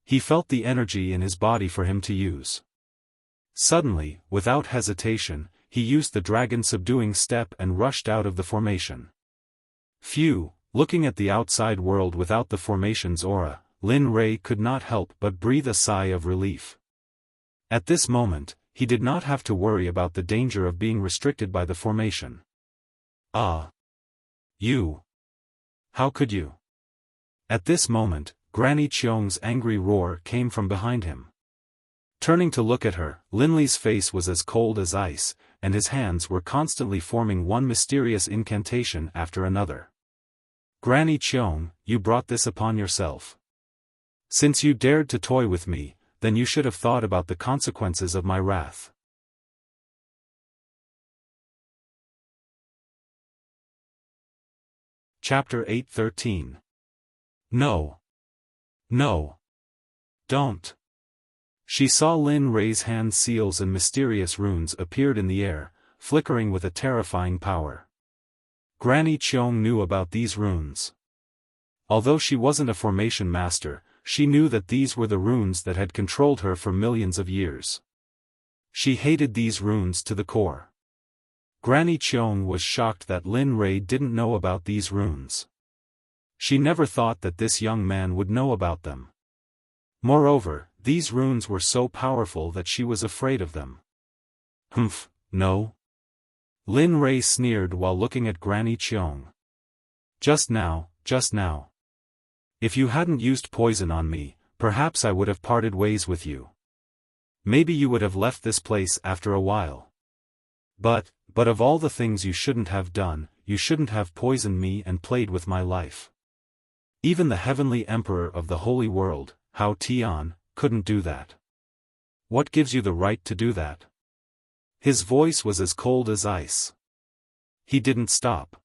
He felt the energy in his body for him to use. Suddenly, without hesitation, he used the dragon subduing step and rushed out of the formation. Phew, looking at the outside world without the formation's aura, Lin Rei could not help but breathe a sigh of relief. At this moment, he did not have to worry about the danger of being restricted by the formation. Ah! You! How could you? At this moment, Granny Cheong's angry roar came from behind him. Turning to look at her, Linley's face was as cold as ice, and his hands were constantly forming one mysterious incantation after another. Granny Cheong, you brought this upon yourself. Since you dared to toy with me, then you should have thought about the consequences of my wrath. Chapter 8:13. No. No. Don't. She saw Lin Rei's hand seals and mysterious runes appeared in the air, flickering with a terrifying power. Granny Cheong knew about these runes. Although she wasn't a formation master, she knew that these were the runes that had controlled her for millions of years. She hated these runes to the core. Granny Cheong was shocked that Lin Rei didn't know about these runes. She never thought that this young man would know about them. Moreover, these runes were so powerful that she was afraid of them. Humph, no. Lin Rei sneered while looking at Granny Cheong. Just now. If you hadn't used poison on me, perhaps I would have parted ways with you. Maybe you would have left this place after a while. But of all the things you shouldn't have done, you shouldn't have poisoned me and played with my life. Even the heavenly emperor of the holy world, Hao Tian, couldn't do that. What gives you the right to do that? His voice was as cold as ice. He didn't stop.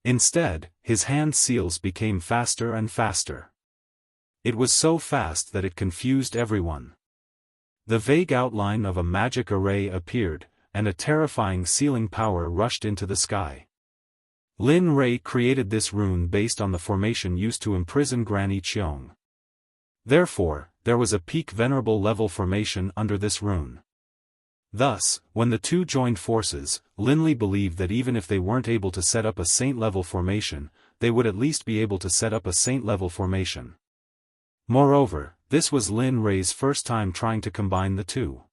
Instead, his hand seals became faster and faster. It was so fast that it confused everyone. The vague outline of a magic array appeared, and a terrifying sealing power rushed into the sky. Lin Rei created this rune based on the formation used to imprison Granny Cheong. Therefore, there was a peak venerable level formation under this rune. Thus, when the two joined forces, Linley believed that even if they weren't able to set up a saint-level formation, they would at least be able to set up a saint-level formation. Moreover, this was Lin Rei's first time trying to combine the two.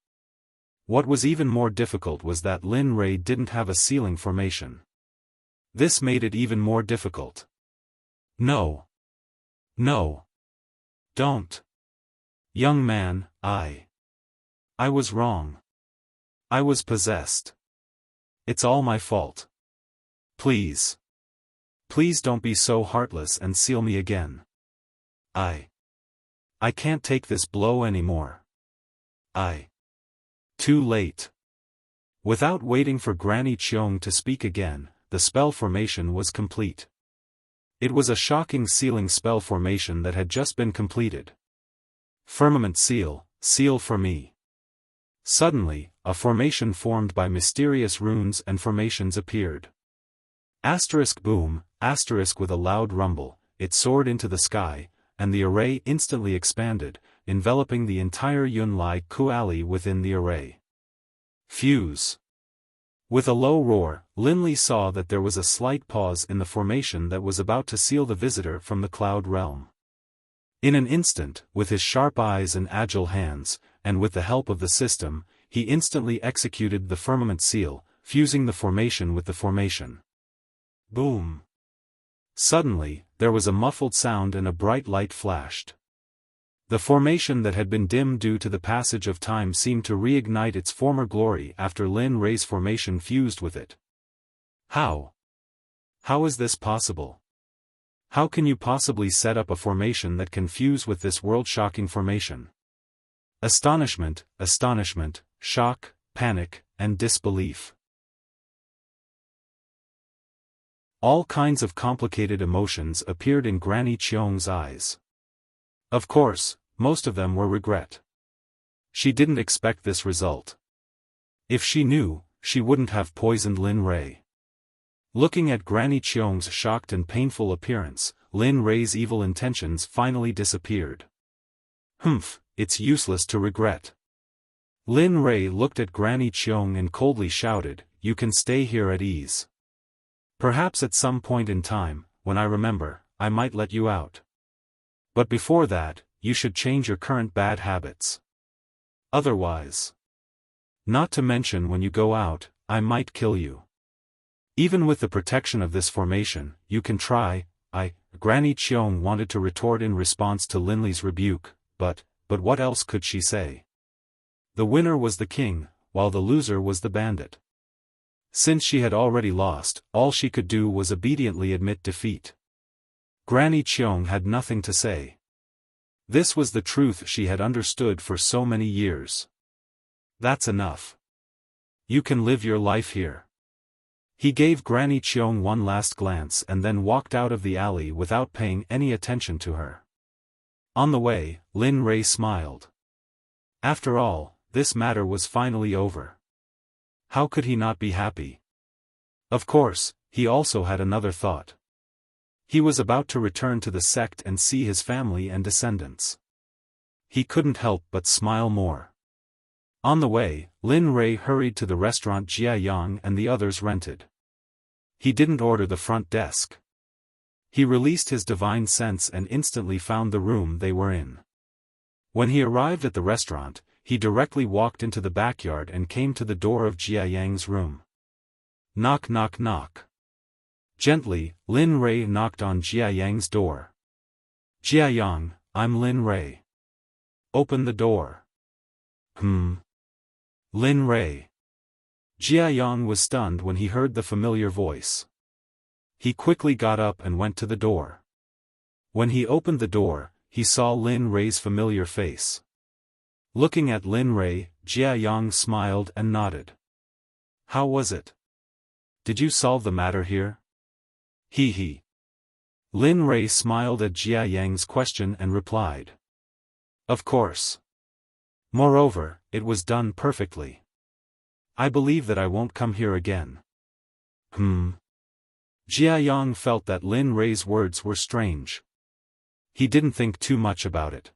What was even more difficult was that Lin Rei didn't have a ceiling formation. This made it even more difficult. No. No. Don't. Young man, I was wrong. I was possessed. It's all my fault. Please. Please don't be so heartless and seal me again. I can't take this blow anymore. Too late. Without waiting for Granny Cheong to speak again, the spell formation was complete. It was a shocking sealing spell formation that had just been completed. Firmament seal, seal for me. Suddenly, a formation formed by mysterious runes and formations appeared. Asterisk boom, asterisk with a loud rumble, it soared into the sky, and the array instantly expanded, enveloping the entire Yun Lai Kuali within the array. Fuse. With a low roar, Lin Li saw that there was a slight pause in the formation that was about to seal the visitor from the cloud realm. In an instant, with his sharp eyes and agile hands, and with the help of the system, he instantly executed the firmament seal, fusing the formation with the formation. Boom. Suddenly, there was a muffled sound and a bright light flashed. The formation that had been dim due to the passage of time seemed to reignite its former glory after Lin Rei's formation fused with it. How? How is this possible? How can you possibly set up a formation that can fuse with this world-shocking formation? Astonishment, astonishment, shock, panic, and disbelief. All kinds of complicated emotions appeared in Granny Cheong's eyes. Of course, most of them were regret. She didn't expect this result. If she knew, she wouldn't have poisoned Lin Rei. Looking at Granny Cheong's shocked and painful appearance, Lin Rei's evil intentions finally disappeared. Humph, it's useless to regret. Lin Rei looked at Granny Cheong and coldly shouted, "You can stay here at ease. Perhaps at some point in time, when I remember, I might let you out. But before that, you should change your current bad habits. Otherwise. Not to mention when you go out, I might kill you. Even with the protection of this formation, you can try." Granny Cheong wanted to retort in response to Lin Li's rebuke, but what else could she say? The winner was the king, while the loser was the bandit. Since she had already lost, all she could do was obediently admit defeat. Granny Cheong had nothing to say. This was the truth she had understood for so many years. That's enough. You can live your life here. He gave Granny Cheong one last glance and then walked out of the alley without paying any attention to her. On the way, Lin Rei smiled. After all, this matter was finally over. How could he not be happy? Of course, he also had another thought. He was about to return to the sect and see his family and descendants. He couldn't help but smile more. On the way, Lin Rei hurried to the restaurant Jia Yang and the others rented. He didn't order the front desk. He released his divine sense and instantly found the room they were in. When he arrived at the restaurant, he directly walked into the backyard and came to the door of Jia Yang's room. Knock knock knock. Gently, Lin Rei knocked on Jia Yang's door. "Jia Yang, I'm Lin Rei. Open the door." Lin Rei. Jia Yang was stunned when he heard the familiar voice. He quickly got up and went to the door. When he opened the door, he saw Lin Rei's familiar face. Looking at Lin Rei, Jia Yang smiled and nodded. "How was it? Did you solve the matter here?" He. Lin Rei smiled at Jia Yang's question and replied. "Of course. Moreover, it was done perfectly. I believe that I won't come here again." Jia Yang felt that Lin Rei's words were strange. He didn't think too much about it.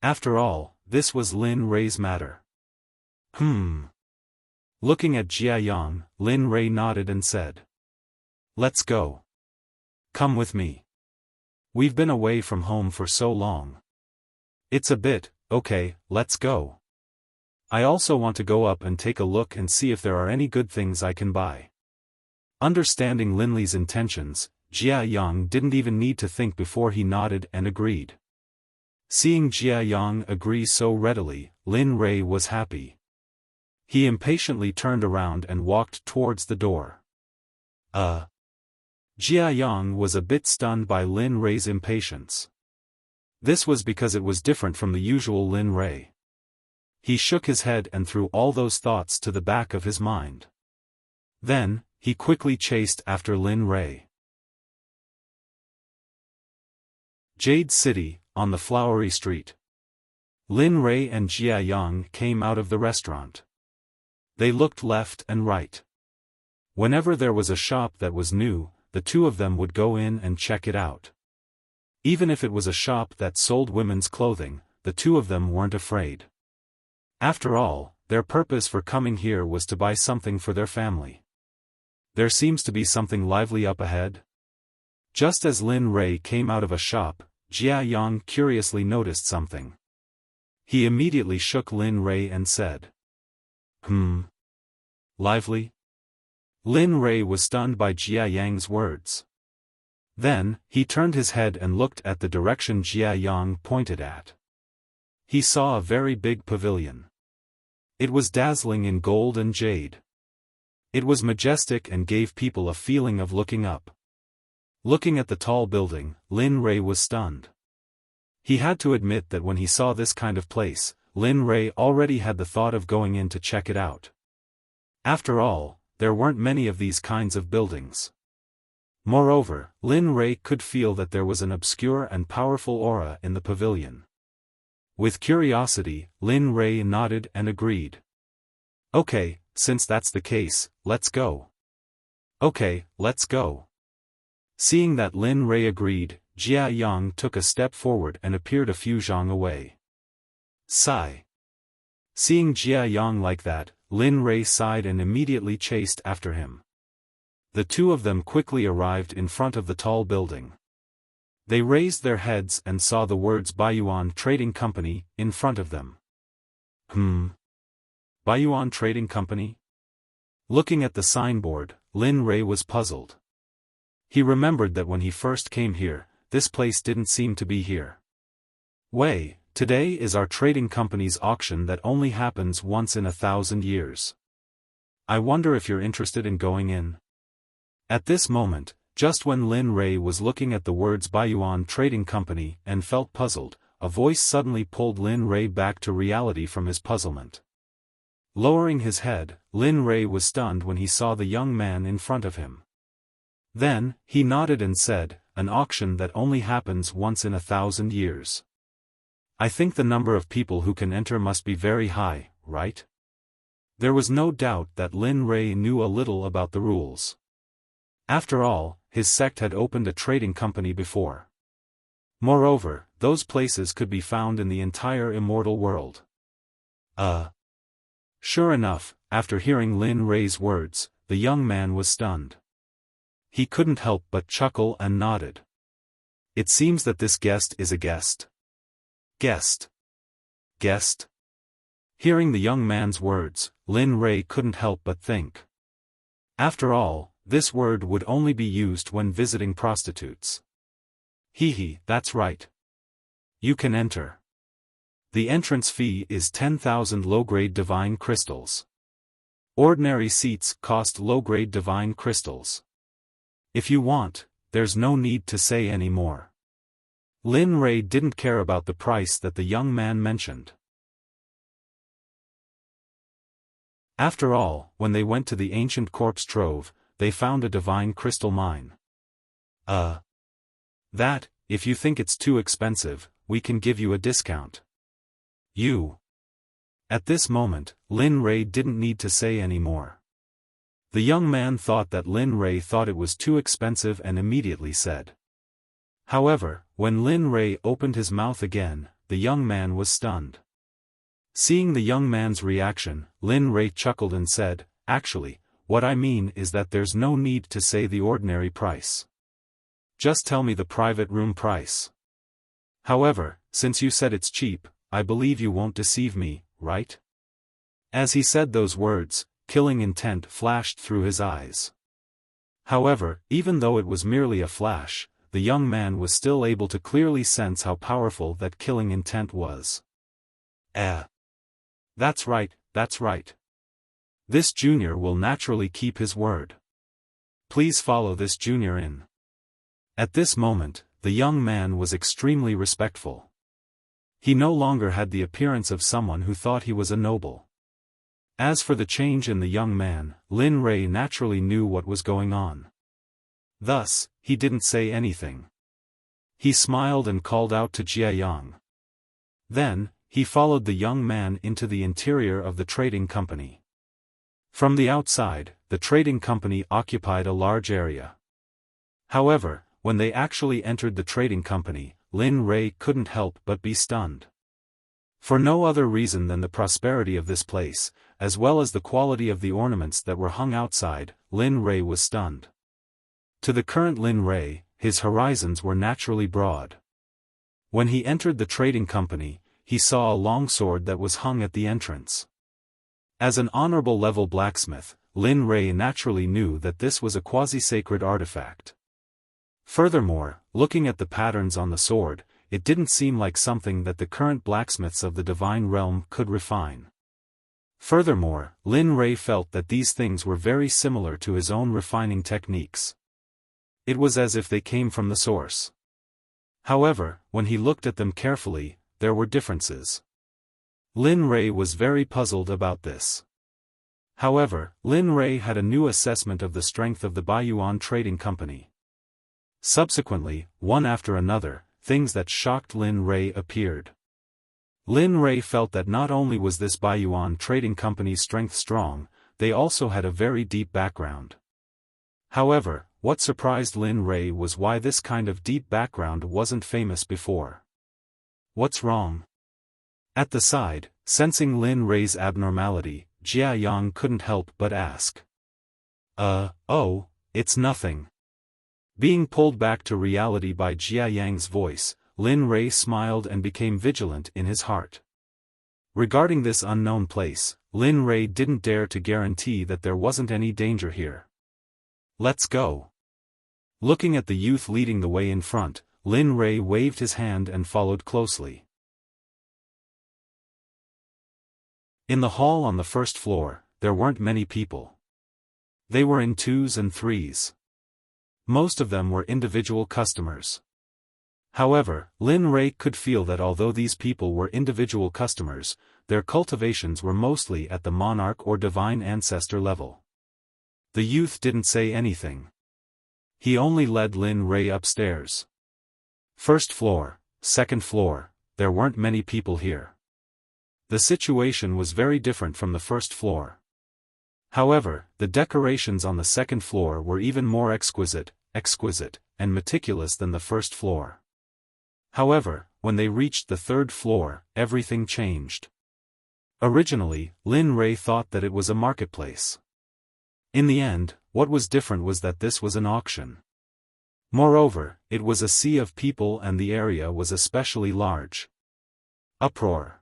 After all, this was Lin Rei's matter. Looking at Jia Yang, Lin Rei nodded and said, "Let's go. Come with me. We've been away from home for so long. It's a bit, okay, let's go." I also want to go up and take a look and see if there are any good things I can buy. Understanding Lin Li's intentions, Jia Yang didn't even need to think before he nodded and agreed. Seeing Jia Yang agree so readily, Lin Rui was happy. He impatiently turned around and walked towards the door. Jia Yang was a bit stunned by Lin Rui's impatience. This was because it was different from the usual Lin Rui. He shook his head and threw all those thoughts to the back of his mind. Then, he quickly chased after Lin Rui. Jade City, on the flowery street. Lin Rui and Jia Yang came out of the restaurant. They looked left and right. Whenever there was a shop that was new, the two of them would go in and check it out. Even if it was a shop that sold women's clothing, the two of them weren't afraid. After all, their purpose for coming here was to buy something for their family. There seems to be something lively up ahead. Just as Lin Rui came out of a shop, Jia Yang curiously noticed something. He immediately shook Lin Rui and said, Lively? Lin Rui was stunned by Jia Yang's words. Then, he turned his head and looked at the direction Jia Yang pointed at. He saw a very big pavilion. It was dazzling in gold and jade. It was majestic and gave people a feeling of looking up. Looking at the tall building, Lin Rui was stunned. He had to admit that when he saw this kind of place, Lin Rui already had the thought of going in to check it out. After all, there weren't many of these kinds of buildings. Moreover, Lin Rui could feel that there was an obscure and powerful aura in the pavilion. With curiosity, Lin Rui nodded and agreed. Okay, since that's the case, let's go. Okay, let's go. Seeing that Lin Rui agreed, Jia Yang took a step forward and appeared a few zhang away. Sigh. Seeing Jia Yang like that, Lin Rui sighed and immediately chased after him. The two of them quickly arrived in front of the tall building. They raised their heads and saw the words Baiyuan Trading Company in front of them. Baiyuan Trading Company? Looking at the signboard, Lin Rui was puzzled. He remembered that when he first came here, this place didn't seem to be here. Wei, today is our trading company's auction that only happens once in 1,000 years. I wonder if you're interested in going in. At this moment, just when Lin Rui was looking at the words Baiyuan Trading Company and felt puzzled, a voice suddenly pulled Lin Rui back to reality from his puzzlement. Lowering his head, Lin Rui was stunned when he saw the young man in front of him. Then, he nodded and said, an auction that only happens once in 1,000 years. I think the number of people who can enter must be very high, right? There was no doubt that Lin Rui knew a little about the rules. After all, his sect had opened a trading company before. Moreover, those places could be found in the entire immortal world. Sure enough, after hearing Lin Rui's words, the young man was stunned. He couldn't help but chuckle and nodded. It seems that this guest is a guest. Guest. Guest? Hearing the young man's words, Lin Rui couldn't help but think. After all, this word would only be used when visiting prostitutes. That's right. You can enter. The entrance fee is 10,000 low-grade divine crystals. Ordinary seats cost low-grade divine crystals. If you want, there's no need to say any more. Lin Rui didn't care about the price that the young man mentioned. After all, when they went to the ancient corpse trove, they found a divine crystal mine. That, if you think it's too expensive, we can give you a discount. At this moment, Lin Rui didn't need to say any more. The young man thought that Lin Rui thought it was too expensive and immediately said. However, when Lin Rui opened his mouth again, the young man was stunned. Seeing the young man's reaction, Lin Rui chuckled and said, actually, what I mean is that there's no need to say the ordinary price. Just tell me the private room price. However, since you said it's cheap, I believe you won't deceive me, right? As he said those words, killing intent flashed through his eyes. However, even though it was merely a flash, the young man was still able to clearly sense how powerful that killing intent was. That's right, that's right. This junior will naturally keep his word. Please follow this junior in. At this moment, the young man was extremely respectful. He no longer had the appearance of someone who thought he was a noble. As for the change in the young man, Lin Rei naturally knew what was going on. Thus, he didn't say anything. He smiled and called out to Jia Yang. Then, he followed the young man into the interior of the trading company. From the outside, the trading company occupied a large area. However, when they actually entered the trading company, Lin Rei couldn't help but be stunned. For no other reason than the prosperity of this place, as well as the quality of the ornaments that were hung outside, Lin Rei was stunned. To the current Lin Rei, his horizons were naturally broad. When he entered the trading company, he saw a long sword that was hung at the entrance. As an honorable level blacksmith, Lin Rei naturally knew that this was a quasi-sacred artifact. Furthermore, looking at the patterns on the sword, it didn't seem like something that the current blacksmiths of the divine realm could refine. Furthermore, Lin Rei felt that these things were very similar to his own refining techniques. It was as if they came from the source. However, when he looked at them carefully, there were differences. Lin Rei was very puzzled about this. However, Lin Rei had a new assessment of the strength of the Baiyuan Trading Company. Subsequently, one after another, things that shocked Lin Rei appeared. Lin Rei felt that not only was this Baiyuan Trading Company's strength strong, they also had a very deep background. However, what surprised Lin Rei was why this kind of deep background wasn't famous before. What's wrong? At the side, sensing Lin Rei's abnormality, Jia Yang couldn't help but ask. Oh, it's nothing. Being pulled back to reality by Jia Yang's voice, Lin Rei smiled and became vigilant in his heart. Regarding this unknown place, Lin Rei didn't dare to guarantee that there wasn't any danger here. Let's go. Looking at the youth leading the way in front, Lin Rei waved his hand and followed closely. In the hall on the first floor, there weren't many people. They were in twos and threes. Most of them were individual customers. However, Lin Rei could feel that although these people were individual customers, their cultivations were mostly at the monarch or divine ancestor level. The youth didn't say anything. He only led Lin Rei upstairs. First floor, second floor, there weren't many people here. The situation was very different from the first floor. However, the decorations on the second floor were even more exquisite, and meticulous than the first floor. However, when they reached the third floor, everything changed. Originally, Lin Rei thought that it was a marketplace. In the end, what was different was that this was an auction. Moreover, it was a sea of people and the area was especially large. Uproar.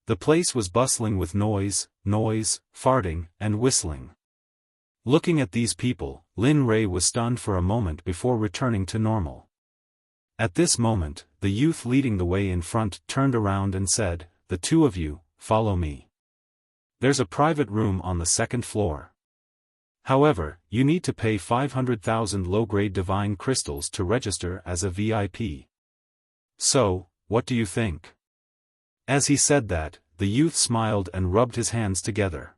The place was bustling with noise, farting, and whistling. Looking at these people, Lin Rei was stunned for a moment before returning to normal. At this moment, the youth leading the way in front turned around and said, "The two of you, follow me. There's a private room on the second floor. However, you need to pay 500,000 low-grade divine crystals to register as a VIP. So, what do you think?" As he said that, the youth smiled and rubbed his hands together.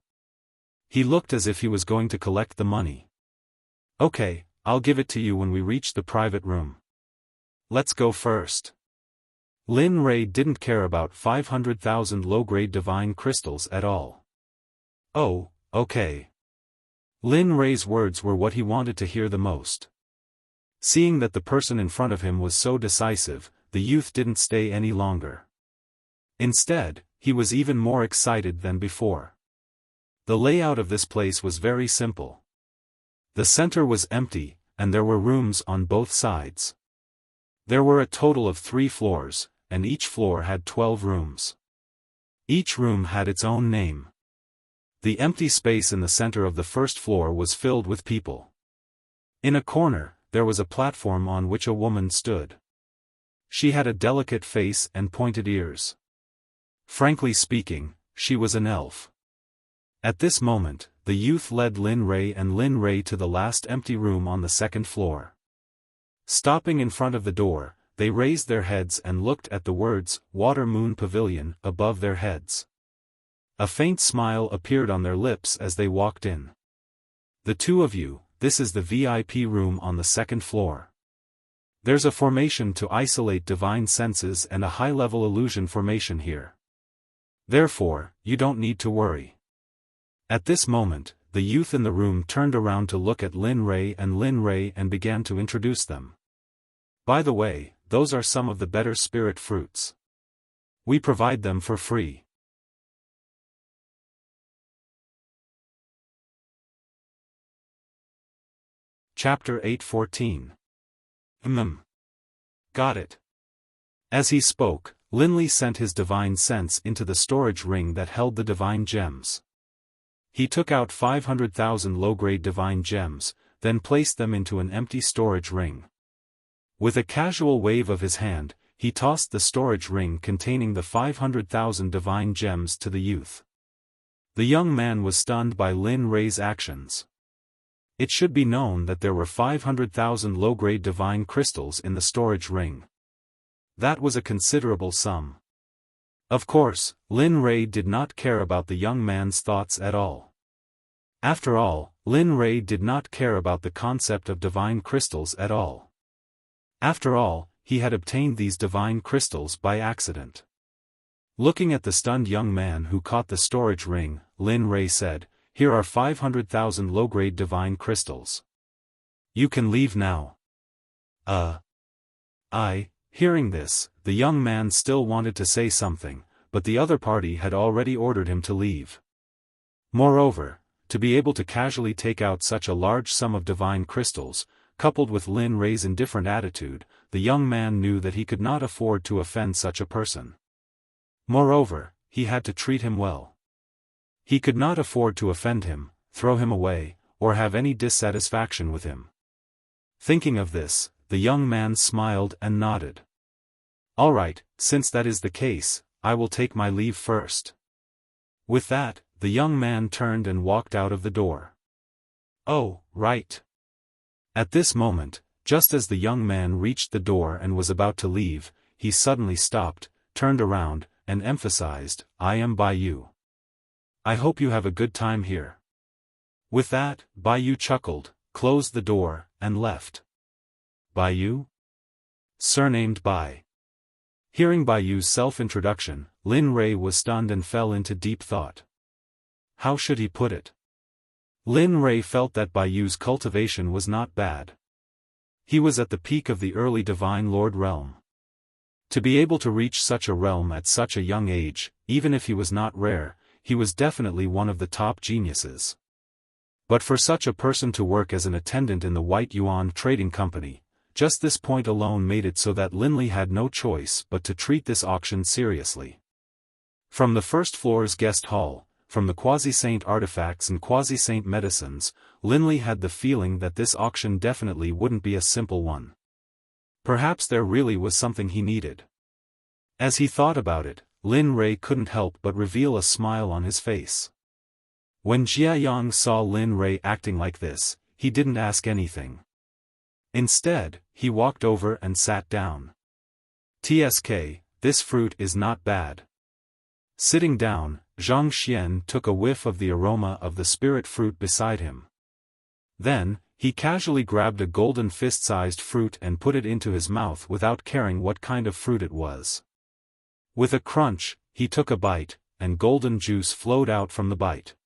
He looked as if he was going to collect the money. "Okay, I'll give it to you when we reach the private room. Let's go first." Lin Rei didn't care about 500,000 low-grade divine crystals at all. "Oh, okay." Lin Rei's words were what he wanted to hear the most. Seeing that the person in front of him was so decisive, the youth didn't stay any longer. Instead, he was even more excited than before. The layout of this place was very simple. The center was empty, and there were rooms on both sides. There were a total of 3 floors, and each floor had 12 rooms. Each room had its own name. The empty space in the center of the first floor was filled with people. In a corner, there was a platform on which a woman stood. She had a delicate face and pointed ears. Frankly speaking, she was an elf. At this moment, the youth led Lin Rei and Lin Rei to the last empty room on the second floor. Stopping in front of the door, they raised their heads and looked at the words, Water Moon Pavilion, above their heads. A faint smile appeared on their lips as they walked in. The two of you, this is the VIP room on the second floor. There's a formation to isolate divine senses and a high-level illusion formation here. Therefore, you don't need to worry. At this moment, the youth in the room turned around to look at Lin Rei and began to introduce them. By the way, those are some of the better spirit fruits. We provide them for free. Chapter 8:14. Got it. As he spoke, Linley sent his divine sense into the storage ring that held the divine gems. He took out 500,000 low-grade divine gems, then placed them into an empty storage ring. With a casual wave of his hand, he tossed the storage ring containing the 500,000 divine gems to the youth. The young man was stunned by Lin Rei's actions. It should be known that there were 500,000 low-grade divine crystals in the storage ring. That was a considerable sum. Of course, Lin Rei did not care about the young man's thoughts at all. After all, Lin Rei did not care about the concept of divine crystals at all. After all, he had obtained these divine crystals by accident. Looking at the stunned young man who caught the storage ring, Lin Rei said, "Here are 500,000 low-grade divine crystals. You can leave now." Hearing this, the young man still wanted to say something, but the other party had already ordered him to leave. Moreover, to be able to casually take out such a large sum of divine crystals, coupled with Lin Rei's indifferent attitude, the young man knew that he could not afford to offend such a person. Moreover, he had to treat him well. He could not afford to offend him, throw him away, or have any dissatisfaction with him. Thinking of this, the young man smiled and nodded. "All right, since that is the case, I will take my leave first." With that, the young man turned and walked out of the door. "Oh, right." At this moment, just as the young man reached the door and was about to leave, he suddenly stopped, turned around, and emphasized, "I am Baiyu. I hope you have a good time here." With that, Baiyu chuckled, closed the door, and left. Baiyu? Surnamed Bai. Hearing Baiyu's self-introduction, Lin Rei was stunned and fell into deep thought. How should he put it? Lin Rei felt that Baiyu's cultivation was not bad. He was at the peak of the early Divine Lord realm. To be able to reach such a realm at such a young age, even if he was not rare, he was definitely one of the top geniuses. But for such a person to work as an attendant in the White Yuan Trading Company, just this point alone made it so that Linley had no choice but to treat this auction seriously. From the first floor's guest hall, from the quasi-saint artifacts and quasi-saint medicines, Linley had the feeling that this auction definitely wouldn't be a simple one. Perhaps there really was something he needed. As he thought about it, Lin Rei couldn't help but reveal a smile on his face. When Jia Yang saw Lin Rei acting like this, he didn't ask anything. Instead, he walked over and sat down. "TSK, this fruit is not bad." Sitting down, Zhang Xian took a whiff of the aroma of the spirit fruit beside him. Then, he casually grabbed a golden fist-sized fruit and put it into his mouth without caring what kind of fruit it was. With a crunch, he took a bite, and golden juice flowed out from the bite.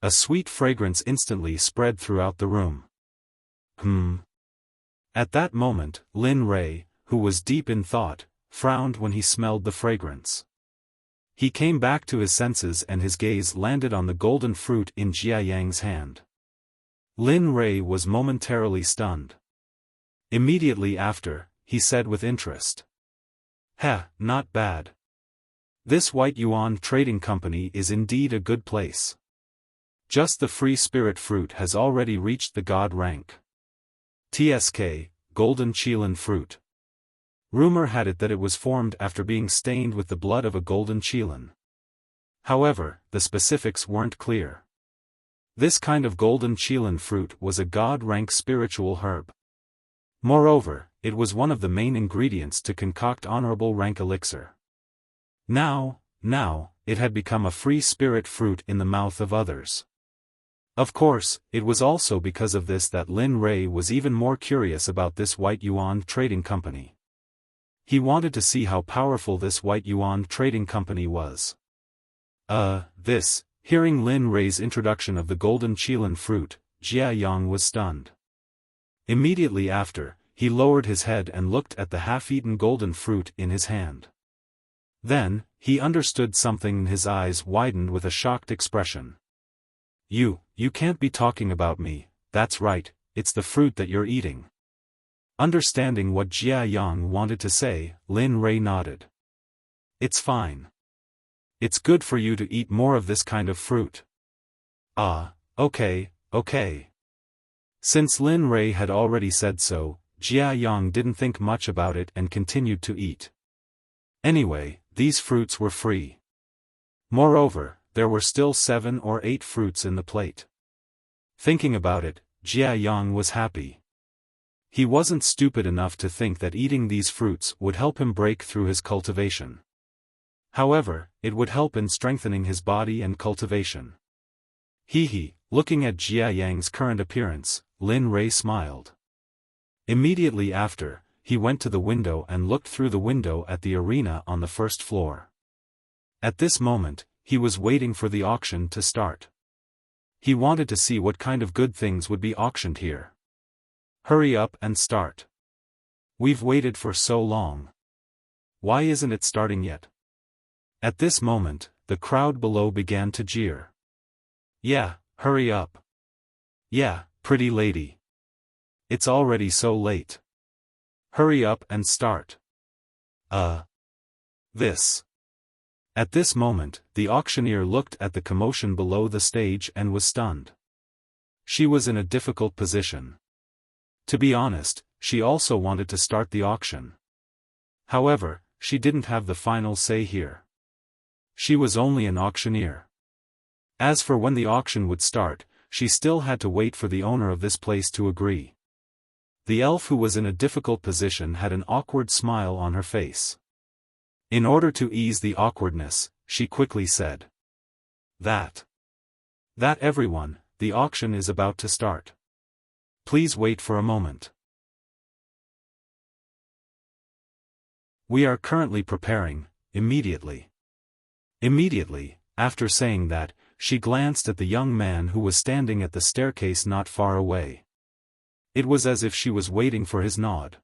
A sweet fragrance instantly spread throughout the room. At that moment, Lin Rei, who was deep in thought, frowned when he smelled the fragrance. He came back to his senses and his gaze landed on the golden fruit in Jia Yang's hand. Lin Rei was momentarily stunned. Immediately after, he said with interest, "Heh, not bad. This White Yuan Trading Company is indeed a good place. Just the free spirit fruit has already reached the god rank. TSK, Golden Qilin Fruit. Rumor had it that it was formed after being stained with the blood of a golden qilin. However, the specifics weren't clear. This kind of golden qilin fruit was a god-rank spiritual herb. Moreover, it was one of the main ingredients to concoct honorable rank elixir. Now, it had become a free spirit fruit in the mouth of others. Of course, it was also because of this that Lin Rei was even more curious about this White Yuan Trading Company. He wanted to see how powerful this White Yuan Trading Company was. Hearing Lin Rei's introduction of the golden qilin fruit, Jia Yang was stunned. Immediately after, he lowered his head and looked at the half-eaten golden fruit in his hand. Then, he understood something and his eyes widened with a shocked expression. You can't be talking about me, that's right, it's the fruit that you're eating. Understanding what Jia Yang wanted to say, Lin Rei nodded. It's fine. It's good for you to eat more of this kind of fruit. Okay. Since Lin Rei had already said so, Jia Yang didn't think much about it and continued to eat. Anyway, these fruits were free. Moreover, there were still 7 or 8 fruits in the plate. Thinking about it, Jia Yang was happy. He wasn't stupid enough to think that eating these fruits would help him break through his cultivation. However, it would help in strengthening his body and cultivation. Looking at Jia Yang's current appearance, Lin Rei smiled. Immediately after, he went to the window and looked through the window at the arena on the first floor. At this moment, he was waiting for the auction to start. He wanted to see what kind of good things would be auctioned here. Hurry up and start. We've waited for so long. Why isn't it starting yet? At this moment, the crowd below began to jeer. Yeah, hurry up. Yeah, pretty lady. It's already so late. Hurry up and start. This. At this moment, the auctioneer looked at the commotion below the stage and was stunned. She was in a difficult position. To be honest, she also wanted to start the auction. However, she didn't have the final say here. She was only an auctioneer. As for when the auction would start, she still had to wait for the owner of this place to agree. The elf who was in a difficult position had an awkward smile on her face. In order to ease the awkwardness, she quickly said. That everyone, the auction is about to start. Please wait for a moment. We are currently preparing, immediately. Immediately, after saying that, she glanced at the young man who was standing at the staircase not far away. It was as if she was waiting for his nod.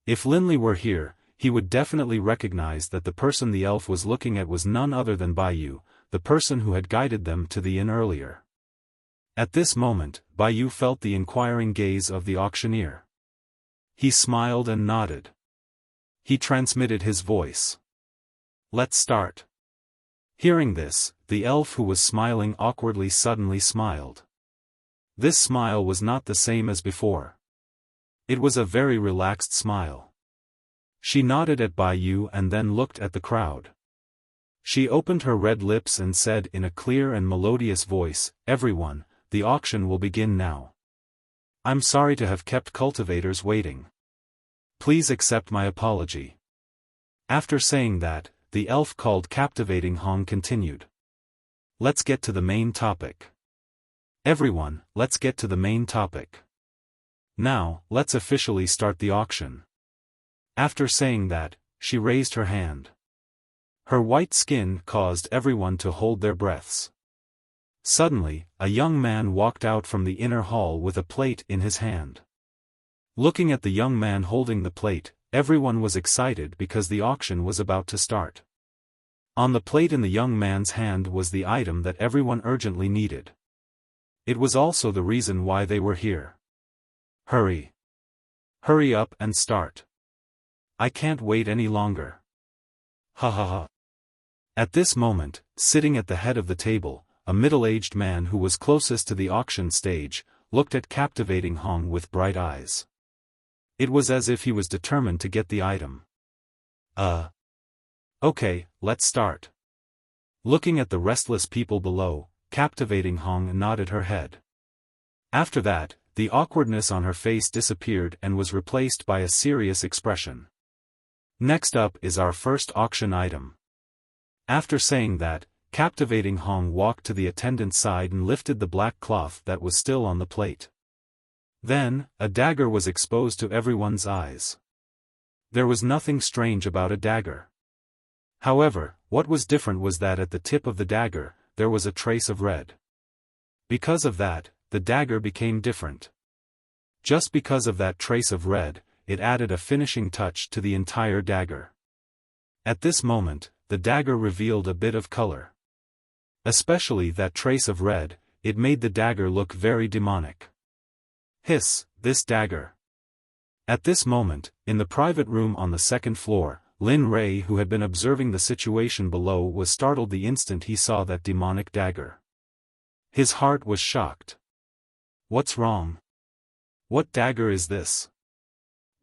If Linley were here, he would definitely recognize that the person the elf was looking at was none other than Baiyu, the person who had guided them to the inn earlier. At this moment, Baiyu felt the inquiring gaze of the auctioneer. He smiled and nodded. He transmitted his voice. Let's start. Hearing this, the elf who was smiling awkwardly suddenly smiled. This smile was not the same as before. It was a very relaxed smile. She nodded at Baiyu and then looked at the crowd. She opened her red lips and said in a clear and melodious voice, "Everyone, the auction will begin now. I'm sorry to have kept cultivators waiting. Please accept my apology." After saying that, the elf called Captivating Hong continued. Let's get to the main topic. Everyone, let's get to the main topic. Now, let's officially start the auction. After saying that, she raised her hand. Her white skin caused everyone to hold their breaths. Suddenly, a young man walked out from the inner hall with a plate in his hand. Looking at the young man holding the plate, everyone was excited because the auction was about to start. On the plate in the young man's hand was the item that everyone urgently needed. It was also the reason why they were here. Hurry. Hurry up and start. I can't wait any longer. Ha ha ha. At this moment, sitting at the head of the table, a middle-aged man who was closest to the auction stage, looked at captivating Hong with bright eyes. It was as if he was determined to get the item. Okay, let's start. Looking at the restless people below, captivating Hong nodded her head. After that, the awkwardness on her face disappeared and was replaced by a serious expression. Next up is our first auction item. After saying that, captivating Hong walked to the attendant's side and lifted the black cloth that was still on the plate. Then, a dagger was exposed to everyone's eyes. There was nothing strange about a dagger. However, what was different was that at the tip of the dagger, there was a trace of red. Because of that, the dagger became different. Just because of that trace of red, it added a finishing touch to the entire dagger. At this moment, the dagger revealed a bit of color. Especially that trace of red, it made the dagger look very demonic. Hiss, this dagger. At this moment, in the private room on the second floor, Lin Rei, who had been observing the situation below, was startled the instant he saw that demonic dagger. His heart was shocked. What's wrong? What dagger is this?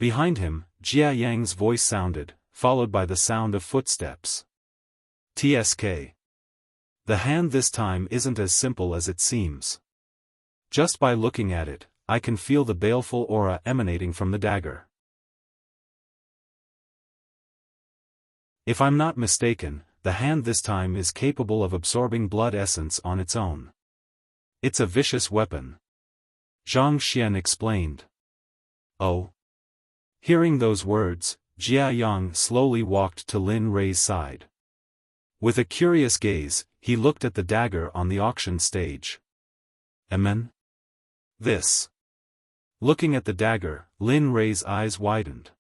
Behind him, Jia Yang's voice sounded, followed by the sound of footsteps. TSK. The hand this time isn't as simple as it seems. Just by looking at it, I can feel the baleful aura emanating from the dagger. If I'm not mistaken, the hand this time is capable of absorbing blood essence on its own. It's a vicious weapon. Zhang Xian explained. Oh. Hearing those words, Jia Yang slowly walked to Lin Rei's side. With a curious gaze, he looked at the dagger on the auction stage. Amen? This. Looking at the dagger, Lin Rei's eyes widened.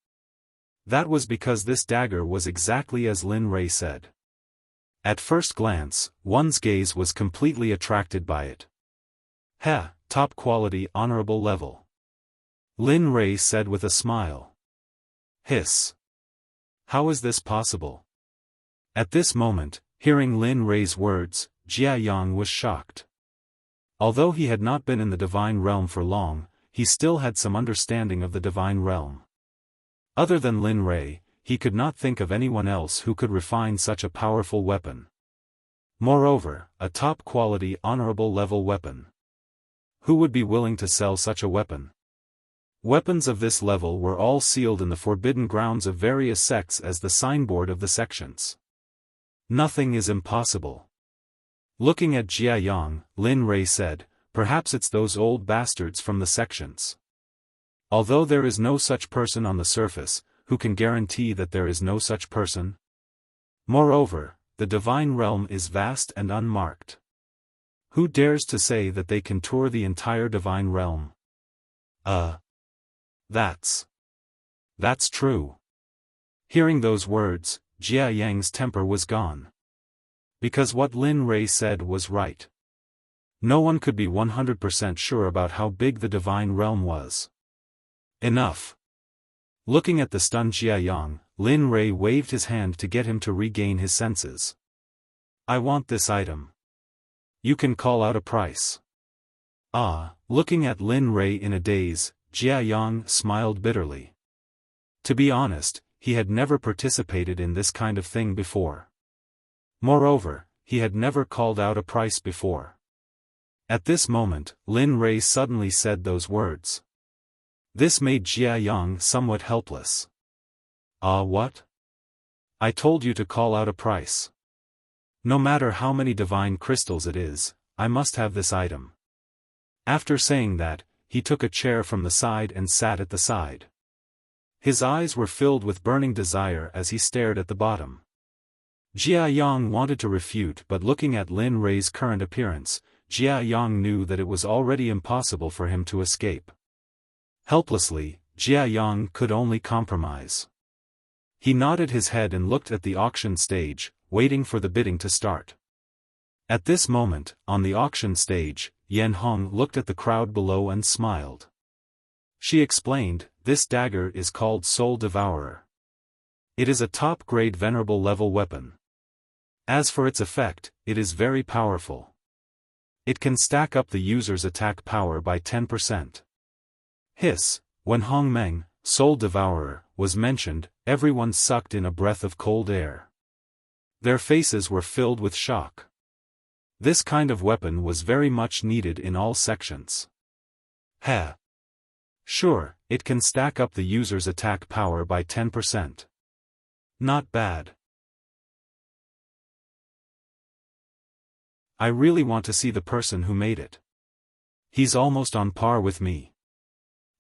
That was because this dagger was exactly as Lin Rei said. At first glance, one's gaze was completely attracted by it. Heh, top quality honorable level. Lin Rei said with a smile. Hiss. How is this possible? At this moment, hearing Lin Rei's words, Jia Yang was shocked. Although he had not been in the divine realm for long, he still had some understanding of the divine realm. Other than Lin Rei, he could not think of anyone else who could refine such a powerful weapon. Moreover, a top-quality honorable level weapon. Who would be willing to sell such a weapon? Weapons of this level were all sealed in the forbidden grounds of various sects as the signboard of the sections. Nothing is impossible. Looking at Jia Yang, Lin Rei said, perhaps it's those old bastards from the sections. Although there is no such person on the surface, who can guarantee that there is no such person? Moreover, the divine realm is vast and unmarked. Who dares to say that they can tour the entire divine realm? That's true. Hearing those words, Jia Yang's temper was gone. Because what Lin Rei said was right. No one could be 100% sure about how big the divine realm was. Enough. Looking at the stunned Jia Yang, Lin Rei waved his hand to get him to regain his senses. I want this item. You can call out a price. Looking at Lin Rei in a daze, Jia Yang smiled bitterly. To be honest, he had never participated in this kind of thing before. Moreover, he had never called out a price before. At this moment, Lin Rei suddenly said those words. This made Jia Yang somewhat helpless. What? I told you to call out a price. No matter how many divine crystals it is, I must have this item. After saying that, he took a chair from the side and sat at the side. His eyes were filled with burning desire as he stared at the bottom. Jia Yang wanted to refute, but looking at Lin Rei's current appearance, Jia Yang knew that it was already impossible for him to escape. Helplessly, Jia Yang could only compromise. He nodded his head and looked at the auction stage, waiting for the bidding to start. At this moment, on the auction stage, Yan Hong looked at the crowd below and smiled. She explained, this dagger is called Soul Devourer. It is a top-grade venerable level weapon. As for its effect, it is very powerful. It can stack up the user's attack power by 10%. Hiss. When Hong Meng, Soul Devourer, was mentioned, everyone sucked in a breath of cold air. Their faces were filled with shock. This kind of weapon was very much needed in all sections. Heh. Sure, it can stack up the user's attack power by 10%. Not bad. I really want to see the person who made it. He's almost on par with me.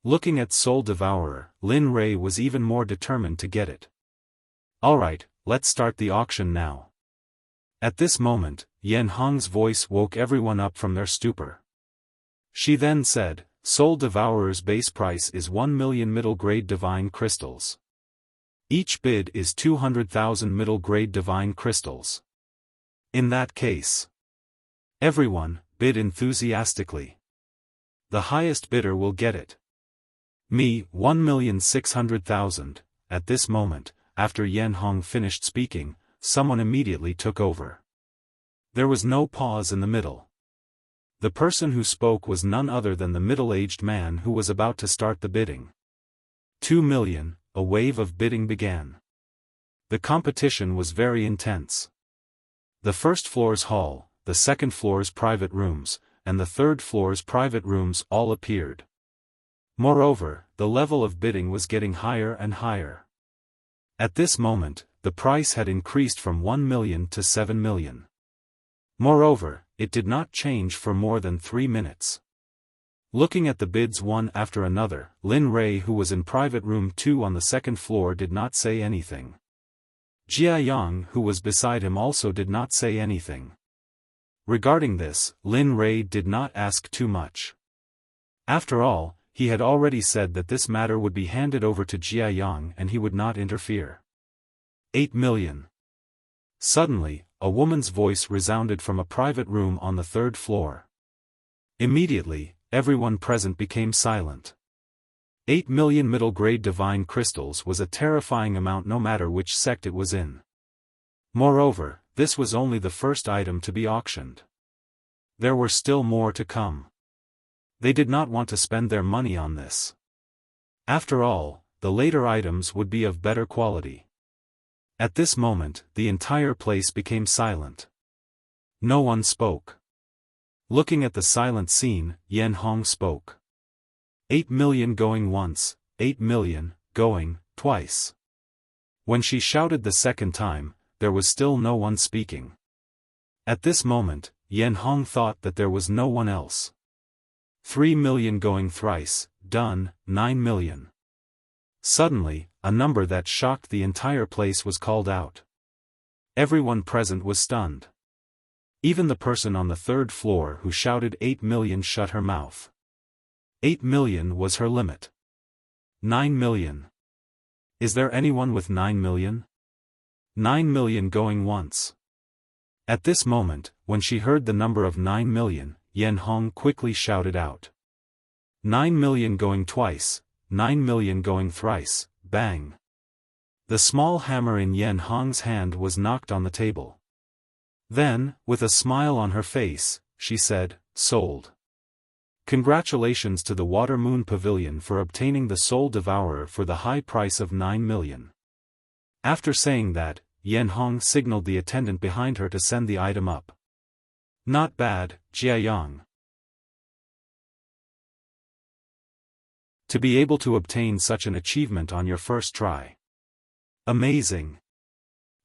Looking at Soul Devourer, Lin Rei was even more determined to get it. Alright, let's start the auction now. At this moment, Yan Hong's voice woke everyone up from their stupor. She then said, Soul Devourer's base price is 1 million middle-grade divine crystals. Each bid is 200,000 middle-grade divine crystals. In that case, everyone bid enthusiastically. The highest bidder will get it. Me, 1,600,000. At this moment, after Yan Hong finished speaking, someone immediately took over. There was no pause in the middle. The person who spoke was none other than the middle-aged man who was about to start the bidding. 2 million, a wave of bidding began. The competition was very intense. The first floor's hall, the second floor's private rooms, and the third floor's private rooms all appeared. Moreover, the level of bidding was getting higher and higher. At this moment, the price had increased from 1 million to 7 million. Moreover, it did not change for more than 3 minutes. Looking at the bids one after another, Lin Rei, who was in private room 2 on the second floor, did not say anything. Jia Yang, who was beside him, also did not say anything. Regarding this, Lin Rei did not ask too much. After all, he had already said that this matter would be handed over to Jia Yang and he would not interfere. 8 million. Suddenly, a woman's voice resounded from a private room on the third floor. Immediately, everyone present became silent. 8 million middle-grade divine crystals was a terrifying amount no matter which sect it was in. Moreover, this was only the first item to be auctioned. There were still more to come. They did not want to spend their money on this. After all, the later items would be of better quality. At this moment, the entire place became silent. No one spoke. Looking at the silent scene, Yan Hong spoke. 8 million going once, 8 million, going, twice. When she shouted the second time, there was still no one speaking. At this moment, Yan Hong thought that there was no one else. 3 million going thrice, done, 9 million. Suddenly, a number that shocked the entire place was called out. Everyone present was stunned. Even the person on the third floor who shouted 8 million shut her mouth. 8 million was her limit. 9 million. Is there anyone with 9 million? 9 million going once. At this moment, when she heard the number of 9 million, Yan Hong quickly shouted out. 9 million going twice, 9 million going thrice, bang. The small hammer in Yan Hong's hand was knocked on the table. Then, with a smile on her face, she said, sold. Congratulations to the Water Moon Pavilion for obtaining the Soul Devourer for the high price of 9 million. After saying that, Yan Hong signaled the attendant behind her to send the item up. Not bad, Jia Yang. To be able to obtain such an achievement on your first try. Amazing.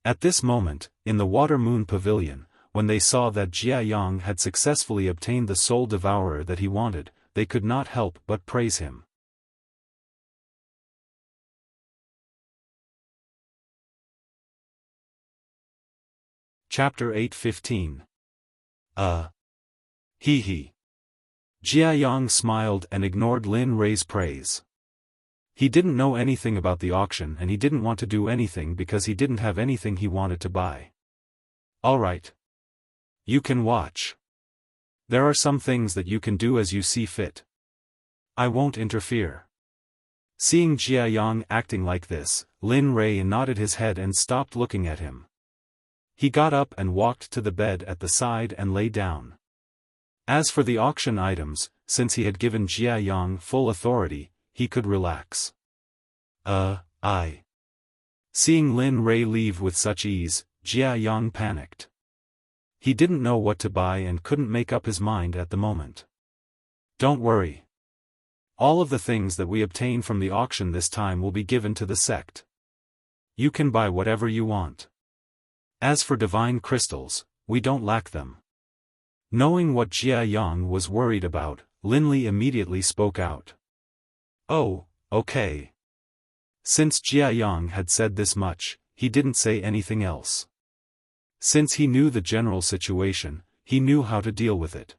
At this moment, in the Water Moon Pavilion, when they saw that Jia Yang had successfully obtained the Soul Devourer that he wanted, they could not help but praise him. Chapter 8:15. Hee. Jia Yang smiled and ignored Lin Rei's praise. He didn't know anything about the auction and he didn't want to do anything because he didn't have anything he wanted to buy. Alright. You can watch. There are some things that you can do as you see fit. I won't interfere. Seeing Jia Yang acting like this, Lin Rei nodded his head and stopped looking at him. He got up and walked to the bed at the side and lay down. As for the auction items, since he had given Jia Yang full authority, he could relax. I. Seeing Lin Rui leave with such ease, Jia Yang panicked. He didn't know what to buy and couldn't make up his mind at the moment. Don't worry. All of the things that we obtain from the auction this time will be given to the sect. You can buy whatever you want. As for divine crystals, we don't lack them. Knowing what Jia Yang was worried about, Lin Li immediately spoke out. Oh, okay. Since Jia Yang had said this much, he didn't say anything else. Since he knew the general situation, he knew how to deal with it.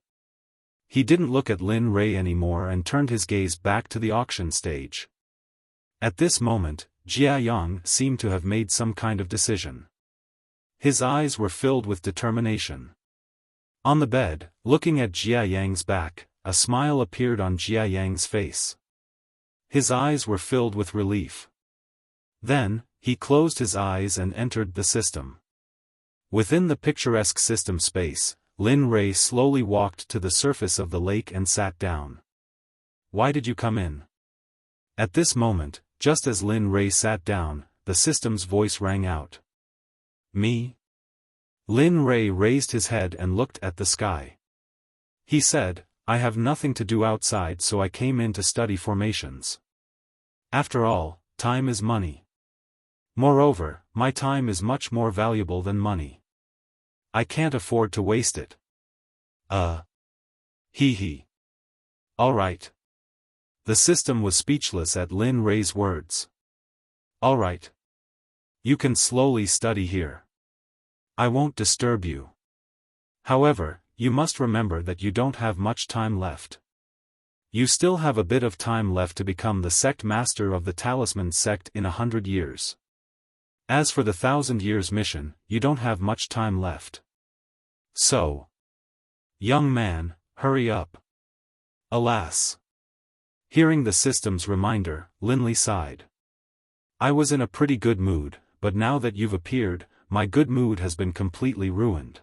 He didn't look at Lin Rui anymore and turned his gaze back to the auction stage. At this moment, Jia Yang seemed to have made some kind of decision. His eyes were filled with determination. On the bed, looking at Jia Yang's back, a smile appeared on Jia Yang's face. His eyes were filled with relief. Then, he closed his eyes and entered the system. Within the picturesque system space, Lin Rui slowly walked to the surface of the lake and sat down. Why did you come in? At this moment, just as Lin Rui sat down, the system's voice rang out. Me? Lin Rui raised his head and looked at the sky. He said, I have nothing to do outside, so I came in to study formations. After all, time is money. Moreover, my time is much more valuable than money. I can't afford to waste it. Hee. All right. The system was speechless at Lin Rui's words. All right. You can slowly study here. I won't disturb you. However, you must remember that you don't have much time left. You still have a bit of time left to become the sect master of the Talisman sect in 100 years. As for the 1,000 years mission, you don't have much time left. So, young man, hurry up. Alas. Hearing the system's reminder, Lin Li sighed. I was in a pretty good mood, but now that you've appeared, my good mood has been completely ruined.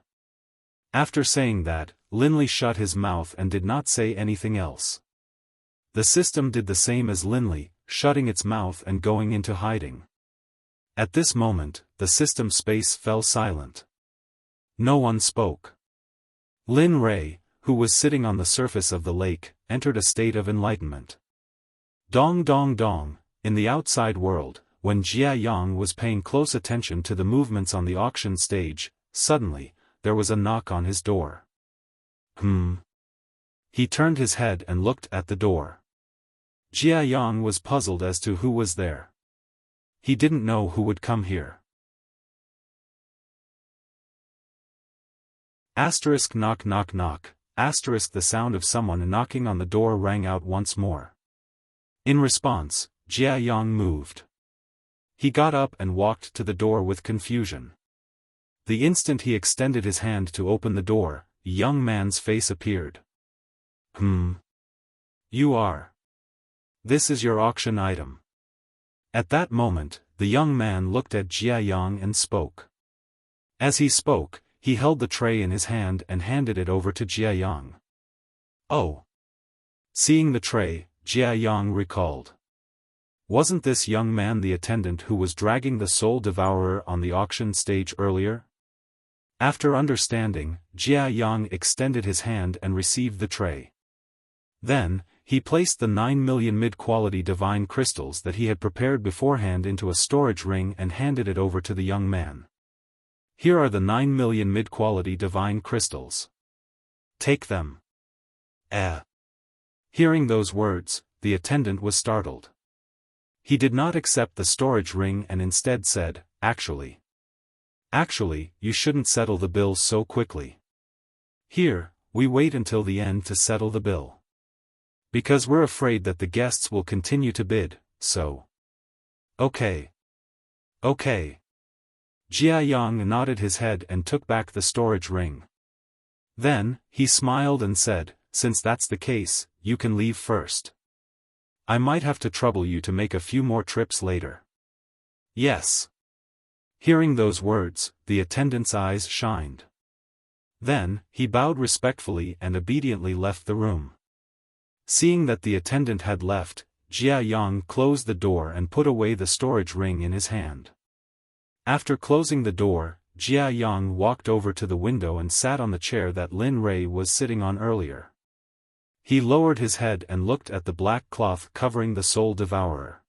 After saying that, Lin Li shut his mouth and did not say anything else. The system did the same as Lin Li, shutting its mouth and going into hiding. At this moment, the system space fell silent. No one spoke. Lin Rui, who was sitting on the surface of the lake, entered a state of enlightenment. Dong dong dong, in the outside world, when Jia Yang was paying close attention to the movements on the auction stage, suddenly, there was a knock on his door. He turned his head and looked at the door. Jia Yang was puzzled as to who was there. He didn't know who would come here. Asterisk knock knock knock, asterisk the sound of someone knocking on the door rang out once more. In response, Jia Yang moved. He got up and walked to the door with confusion. The instant he extended his hand to open the door, the young man's face appeared. You are. This is your auction item. At that moment, the young man looked at Jia Yang and spoke. As he spoke, he held the tray in his hand and handed it over to Jia Yang. Oh. Seeing the tray, Jia Yang recalled. Wasn't this young man the attendant who was dragging the soul devourer on the auction stage earlier? After understanding, Jia Yang extended his hand and received the tray. Then, he placed the 9 million mid-quality divine crystals that he had prepared beforehand into a storage ring and handed it over to the young man. Here are the 9 million mid-quality divine crystals. Take them. Hearing those words, the attendant was startled. He did not accept the storage ring and instead said, Actually, you shouldn't settle the bill so quickly. Here, we wait until the end to settle the bill. Because we're afraid that the guests will continue to bid, so. Okay. Jia Yang nodded his head and took back the storage ring. Then, he smiled and said, Since that's the case, you can leave first. I might have to trouble you to make a few more trips later. Yes. Hearing those words, the attendant's eyes shined. Then, he bowed respectfully and obediently left the room. Seeing that the attendant had left, Jia Yang closed the door and put away the storage ring in his hand. After closing the door, Jia Yang walked over to the window and sat on the chair that Lin Rui was sitting on earlier. He lowered his head and looked at the black cloth covering the soul devourer.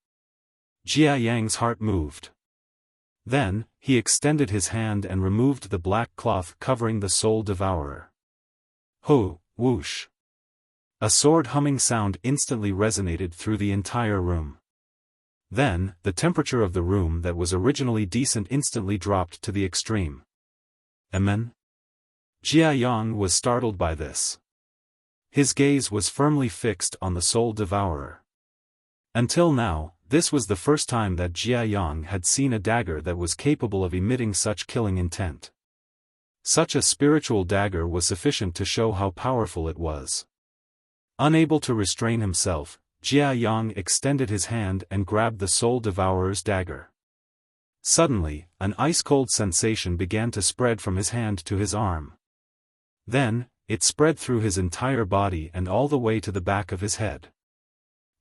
Jia Yang's heart moved. Then, he extended his hand and removed the black cloth covering the soul devourer. Ho, whoosh. A sword-humming sound instantly resonated through the entire room. Then, the temperature of the room that was originally decent instantly dropped to the extreme. Amen? Jia Yang was startled by this. His gaze was firmly fixed on the soul devourer. Until now, this was the first time that Jia Yang had seen a dagger that was capable of emitting such killing intent. Such a spiritual dagger was sufficient to show how powerful it was. Unable to restrain himself, Jia Yang extended his hand and grabbed the soul devourer's dagger. Suddenly, an ice-cold sensation began to spread from his hand to his arm. Then, it spread through his entire body and all the way to the back of his head.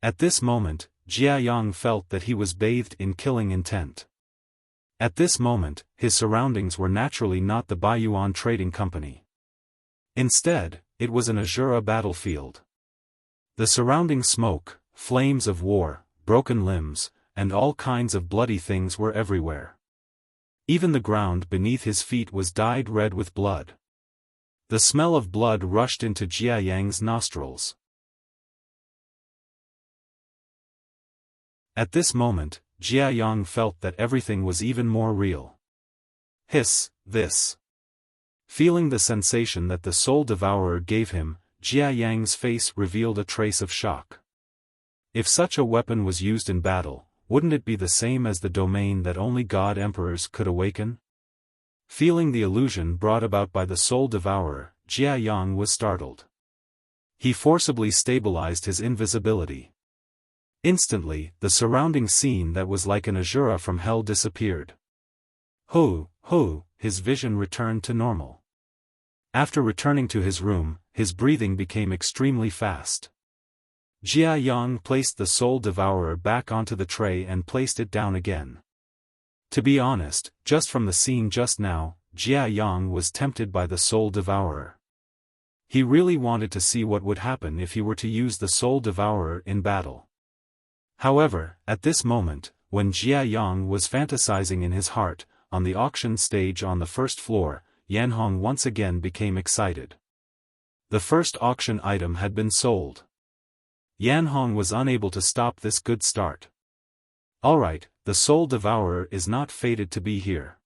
At this moment, Jia Yang felt that he was bathed in killing intent. At this moment, his surroundings were naturally not the Baiyuan Trading Company. Instead, it was an Azura battlefield. The surrounding smoke, flames of war, broken limbs, and all kinds of bloody things were everywhere. Even the ground beneath his feet was dyed red with blood. The smell of blood rushed into Jia Yang's nostrils. At this moment, Jia Yang felt that everything was even more real. Hiss, this. Feeling the sensation that the soul devourer gave him, Jia Yang's face revealed a trace of shock. If such a weapon was used in battle, wouldn't it be the same as the domain that only God Emperors could awaken? Feeling the illusion brought about by the soul devourer, Jia Yang was startled. He forcibly stabilized his invisibility. Instantly, the surrounding scene that was like an Azura from hell disappeared. Ho, his vision returned to normal. After returning to his room, his breathing became extremely fast. Jia Yang placed the soul devourer back onto the tray and placed it down again. To be honest, just from the scene just now, Jia Yang was tempted by the soul devourer. He really wanted to see what would happen if he were to use the soul devourer in battle. However, at this moment, when Jia Yang was fantasizing in his heart, on the auction stage on the first floor, Yanhong once again became excited. The first auction item had been sold. Yanhong was unable to stop this good start. Alright, the soul devourer is not fated to be here.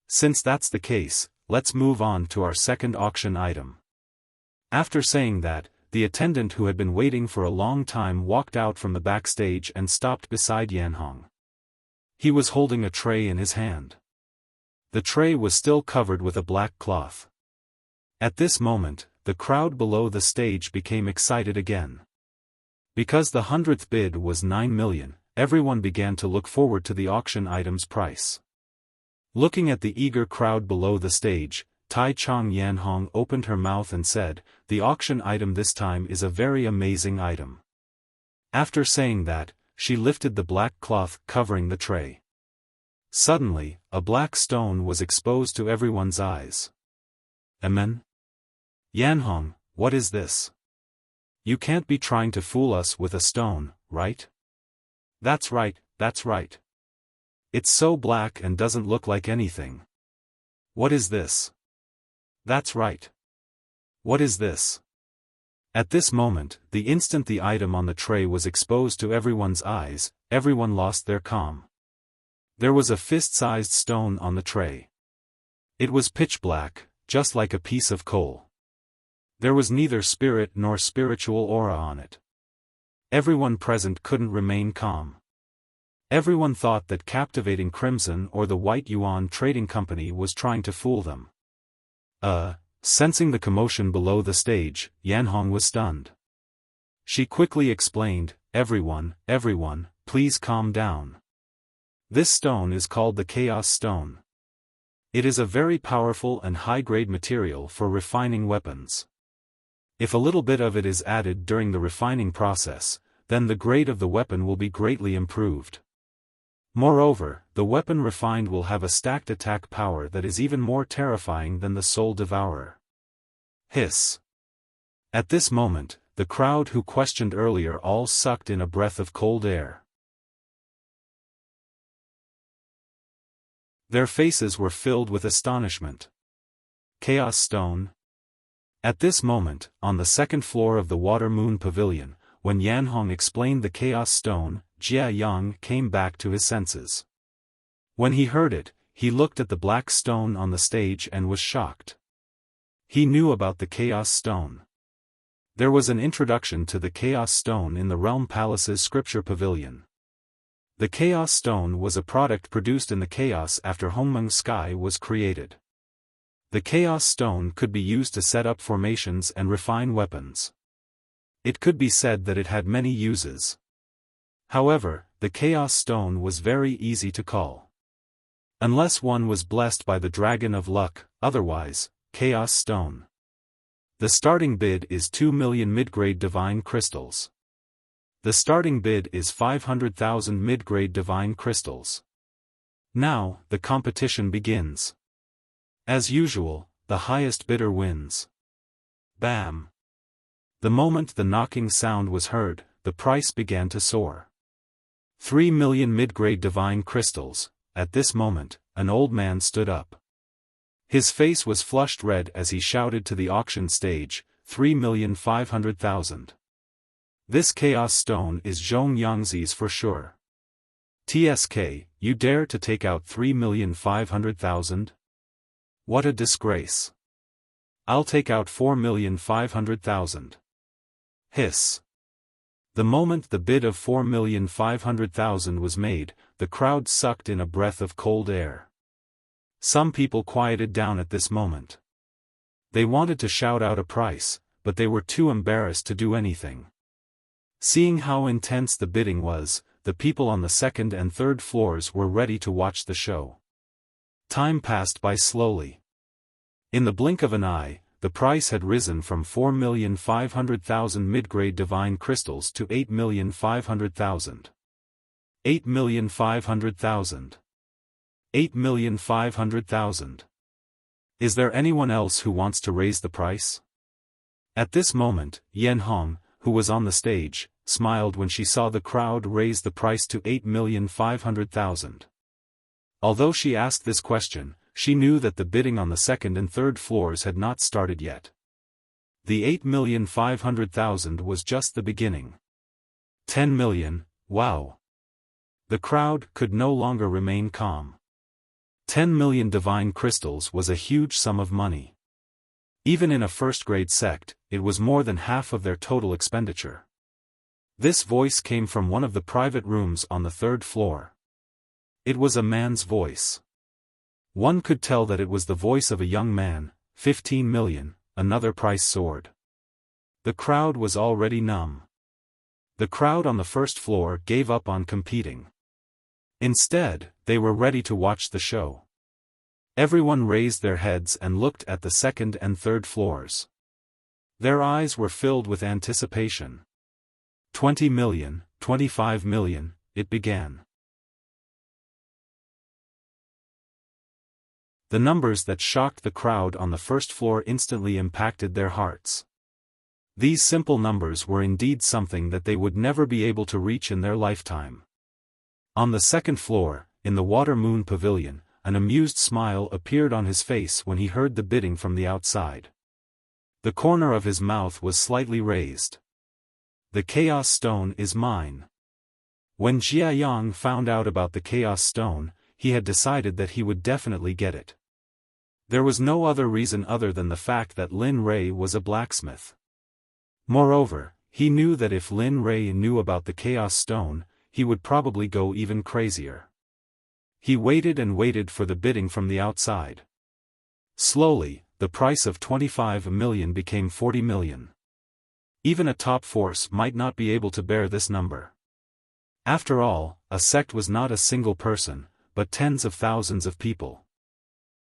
Since that's the case, let's move on to our second auction item. After saying that, the attendant who had been waiting for a long time walked out from the backstage and stopped beside Yanhong. He was holding a tray in his hand. The tray was still covered with a black cloth. At this moment, the crowd below the stage became excited again. Because the 100th bid was 9 million, everyone began to look forward to the auction item's price. Looking at the eager crowd below the stage, Tai Chong Yanhong opened her mouth and said, "The auction item this time is a very amazing item." After saying that, she lifted the black cloth covering the tray. Suddenly, a black stone was exposed to everyone's eyes. Amen? Yanhong, what is this? You can't be trying to fool us with a stone, right? That's right, that's right. It's so black and doesn't look like anything. What is this? That's right. What is this? At this moment, the instant the item on the tray was exposed to everyone's eyes, everyone lost their calm. There was a fist-sized stone on the tray. It was pitch black, just like a piece of coal. There was neither spirit nor spiritual aura on it. Everyone present couldn't remain calm. Everyone thought that Captivating Crimson or the White Yuan Trading Company was trying to fool them. Sensing the commotion below the stage, Yanhong was stunned. She quickly explained, everyone, please calm down. This stone is called the Chaos Stone. It is a very powerful and high-grade material for refining weapons. If a little bit of it is added during the refining process, then the grade of the weapon will be greatly improved. Moreover, the weapon refined will have a stacked attack power that is even more terrifying than the Soul Devourer. Hiss. At this moment, the crowd who questioned earlier all sucked in a breath of cold air. Their faces were filled with astonishment. Chaos Stone? At this moment, on the second floor of the Water Moon Pavilion, when Yanhong explained the Chaos Stone, Jia Yang came back to his senses. When he heard it, he looked at the black stone on the stage and was shocked. He knew about the Chaos Stone. There was an introduction to the Chaos Stone in the Realm Palace's Scripture Pavilion. The Chaos Stone was a product produced in the chaos after Hongmeng Sky was created. The Chaos Stone could be used to set up formations and refine weapons. It could be said that it had many uses. However, the Chaos Stone was very easy to call. Unless one was blessed by the Dragon of Luck, otherwise, Chaos Stone. The starting bid is 2 million mid-grade divine crystals. The starting bid is 500,000 mid-grade divine crystals. Now, the competition begins. As usual, the highest bidder wins. Bam! The moment the knocking sound was heard, the price began to soar. 3 million mid-grade divine crystals. At this moment, an old man stood up. His face was flushed red as he shouted to the auction stage, 3,500,000. This Chaos Stone is Zhong Yangzi's for sure. TSK, you dare to take out 3,500,000? What a disgrace. I'll take out 4,500,000. Hiss. The moment the bid of 4,500,000 was made, the crowd sucked in a breath of cold air. Some people quieted down at this moment. They wanted to shout out a price, but they were too embarrassed to do anything. Seeing how intense the bidding was, the people on the second and third floors were ready to watch the show. Time passed by slowly. In the blink of an eye, the price had risen from 4,500,000 mid-grade divine crystals to 8,500,000. 8,500,000. 8,500,000. Is there anyone else who wants to raise the price? At this moment, Yanhong, who was on the stage, smiled when she saw the crowd raise the price to 8,500,000. Although she asked this question, she knew that the bidding on the second and third floors had not started yet. The 8,500,000 was just the beginning. 10 million, wow! The crowd could no longer remain calm. 10 million divine crystals was a huge sum of money. Even in a first-grade sect, it was more than half of their total expenditure. This voice came from one of the private rooms on the third floor. It was a man's voice. One could tell that it was the voice of a young man. 15 million, another price soared. The crowd was already numb. The crowd on the first floor gave up on competing. Instead, they were ready to watch the show. Everyone raised their heads and looked at the second and third floors. Their eyes were filled with anticipation. 20 million, 25 million, it began. The numbers that shocked the crowd on the first floor instantly impacted their hearts. These simple numbers were indeed something that they would never be able to reach in their lifetime. On the second floor, in the Water Moon Pavilion, an amused smile appeared on his face when he heard the bidding from the outside. The corner of his mouth was slightly raised. The Chaos Stone is mine. When Jia Yang found out about the Chaos Stone, he had decided that he would definitely get it. There was no other reason other than the fact that Lin Rei was a blacksmith. Moreover, he knew that if Lin Rei knew about the Chaos Stone, he would probably go even crazier. He waited and waited for the bidding from the outside. Slowly, the price of 25 million became 40 million. Even a top force might not be able to bear this number. After all, a sect was not a single person, but tens of thousands of people.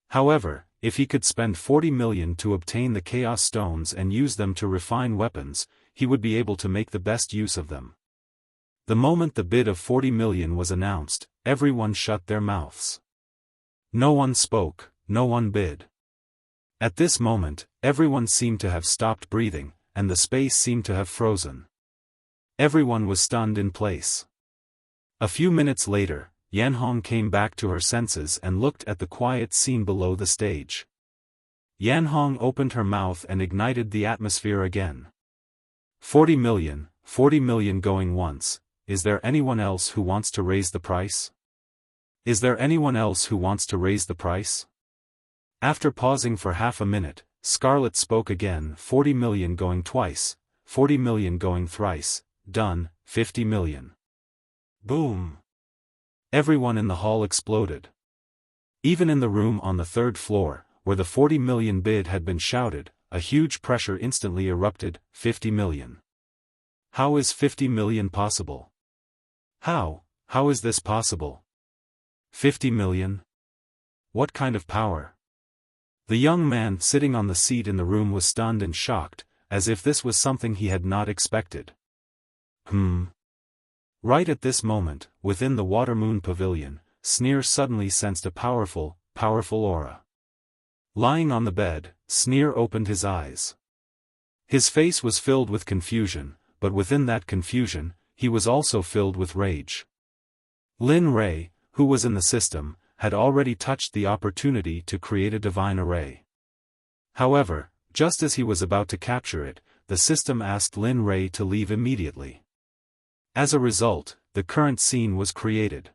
However, if he could spend 40 million to obtain the Chaos Stones and use them to refine weapons, he would be able to make the best use of them. The moment the bid of 40 million was announced, everyone shut their mouths. No one spoke, no one bid. At this moment, everyone seemed to have stopped breathing, and the space seemed to have frozen. Everyone was stunned in place. A few minutes later, Yanhong came back to her senses and looked at the quiet scene below the stage. Yanhong opened her mouth and ignited the atmosphere again. 40 million going once. Is there anyone else who wants to raise the price? Is there anyone else who wants to raise the price? After pausing for half a minute, Scarlet spoke again. 40 million going twice, 40 million going thrice, done, 50 million. Boom! Everyone in the hall exploded. Even in the room on the third floor, where the 40 million bid had been shouted, a huge pressure instantly erupted. 50 million. How is 50 million possible? How is this possible? 50 million? What kind of power? The young man sitting on the seat in the room was stunned and shocked, as if this was something he had not expected. Right at this moment, within the Watermoon Pavilion, Sneer suddenly sensed a powerful aura. Lying on the bed, Sneer opened his eyes. His face was filled with confusion, but within that confusion, he was also filled with rage. Lin Ray, who was in the system, had already touched the opportunity to create a divine array. However, just as he was about to capture it, the system asked Lin Ray to leave immediately. As a result, the current scene was created.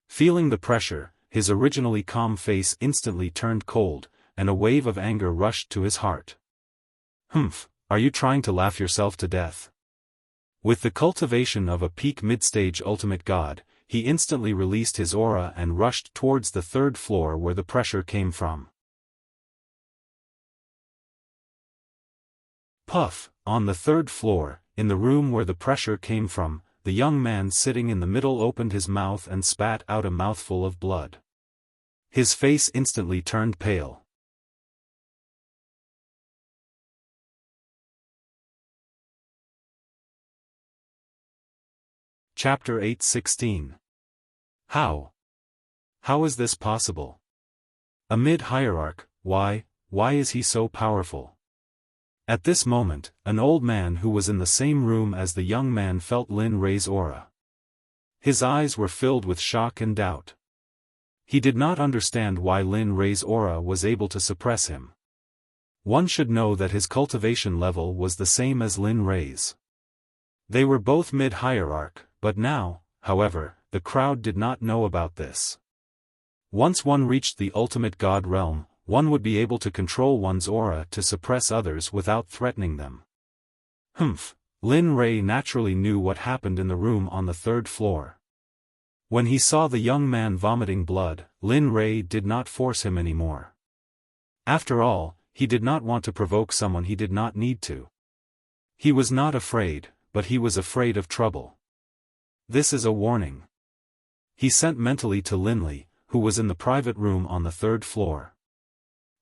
Feeling the pressure, his originally calm face instantly turned cold, and a wave of anger rushed to his heart. Are you trying to laugh yourself to death? With the cultivation of a peak mid-stage ultimate god, he instantly released his aura and rushed towards the third floor where the pressure came from. Puff! On the third floor, in the room where the pressure came from, the young man sitting in the middle opened his mouth and spat out a mouthful of blood. His face instantly turned pale. Chapter 8:16. How is this possible? A mid-hierarch, why is he so powerful? At this moment, an old man who was in the same room as the young man felt Lin Ray's aura. His eyes were filled with shock and doubt. He did not understand why Lin Ray's aura was able to suppress him. One should know that his cultivation level was the same as Lin Ray's. They were both mid-hierarch, but now, however, the crowd did not know about this. Once one reached the ultimate god realm, one would be able to control one's aura to suppress others without threatening them. Lin Ray naturally knew what happened in the room on the third floor. When he saw the young man vomiting blood, Lin Ray did not force him anymore. After all, he did not want to provoke someone he did not need to. He was not afraid, but he was afraid of trouble. This is a warning. He sent mentally to Linley, who was in the private room on the third floor.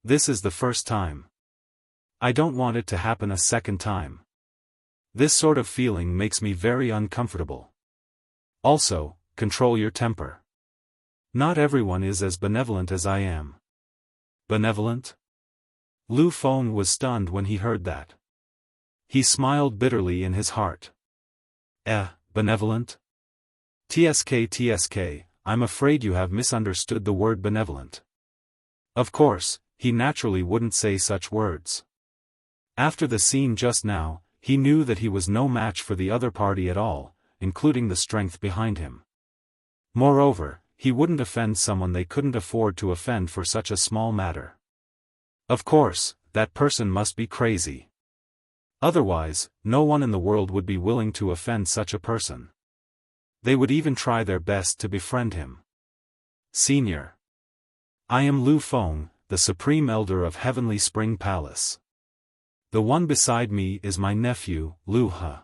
This is the first time. I don't want it to happen a second time. This sort of feeling makes me very uncomfortable. Also, control your temper. Not everyone is as benevolent as I am. Benevolent? Lu Feng was stunned when he heard that. He smiled bitterly in his heart. Benevolent? TSK, I'm afraid you have misunderstood the word benevolent. Of course, he naturally wouldn't say such words. After the scene just now, he knew that he was no match for the other party at all, including the strength behind him. Moreover, he wouldn't offend someone they couldn't afford to offend for such a small matter. Of course, that person must be crazy. Otherwise, no one in the world would be willing to offend such a person. They would even try their best to befriend him. Senior. I am Lu Feng, the Supreme Elder of Heavenly Spring Palace. The one beside me is my nephew, Lu He.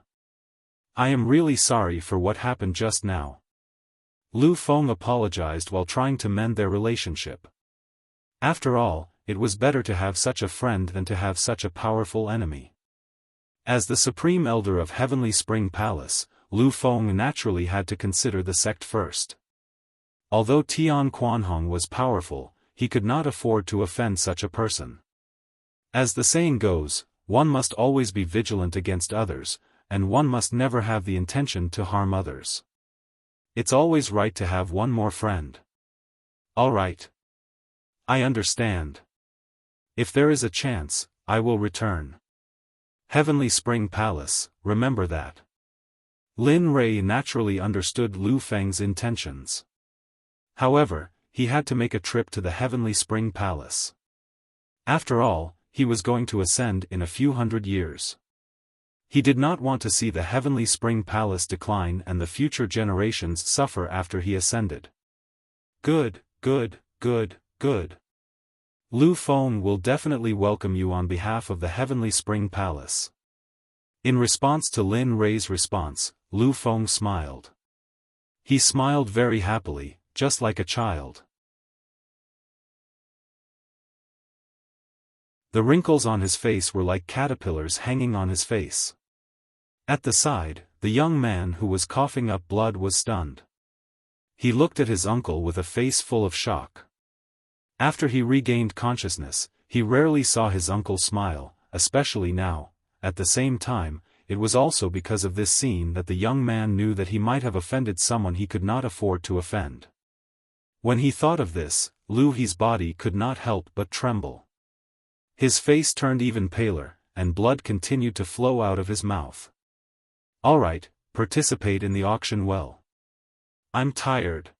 I am really sorry for what happened just now. Lu Feng apologized while trying to mend their relationship. After all, it was better to have such a friend than to have such a powerful enemy. As the Supreme Elder of Heavenly Spring Palace, Lu Feng naturally had to consider the sect first. Although Tian Quanhong was powerful, he could not afford to offend such a person. As the saying goes, one must always be vigilant against others, and one must never have the intention to harm others. It's always right to have one more friend. All right. I understand. If there is a chance, I will return. Heavenly Spring Palace, remember that. Lin Rei naturally understood Lu Feng's intentions. However, he had to make a trip to the Heavenly Spring Palace. After all, he was going to ascend in a few hundred years. He did not want to see the Heavenly Spring Palace decline and the future generations suffer after he ascended. Good, good, good, good. Lu Feng will definitely welcome you on behalf of the Heavenly Spring Palace. In response to Lin Rei's response, Lu Feng smiled. He smiled very happily, just like a child. The wrinkles on his face were like caterpillars hanging on his face. At the side, the young man who was coughing up blood was stunned. He looked at his uncle with a face full of shock. After he regained consciousness, he rarely saw his uncle smile, especially now. At the same time, it was also because of this scene that the young man knew that he might have offended someone he could not afford to offend. When he thought of this, Lu He's body could not help but tremble. His face turned even paler, and blood continued to flow out of his mouth. All right, participate in the auction well. I'm tired.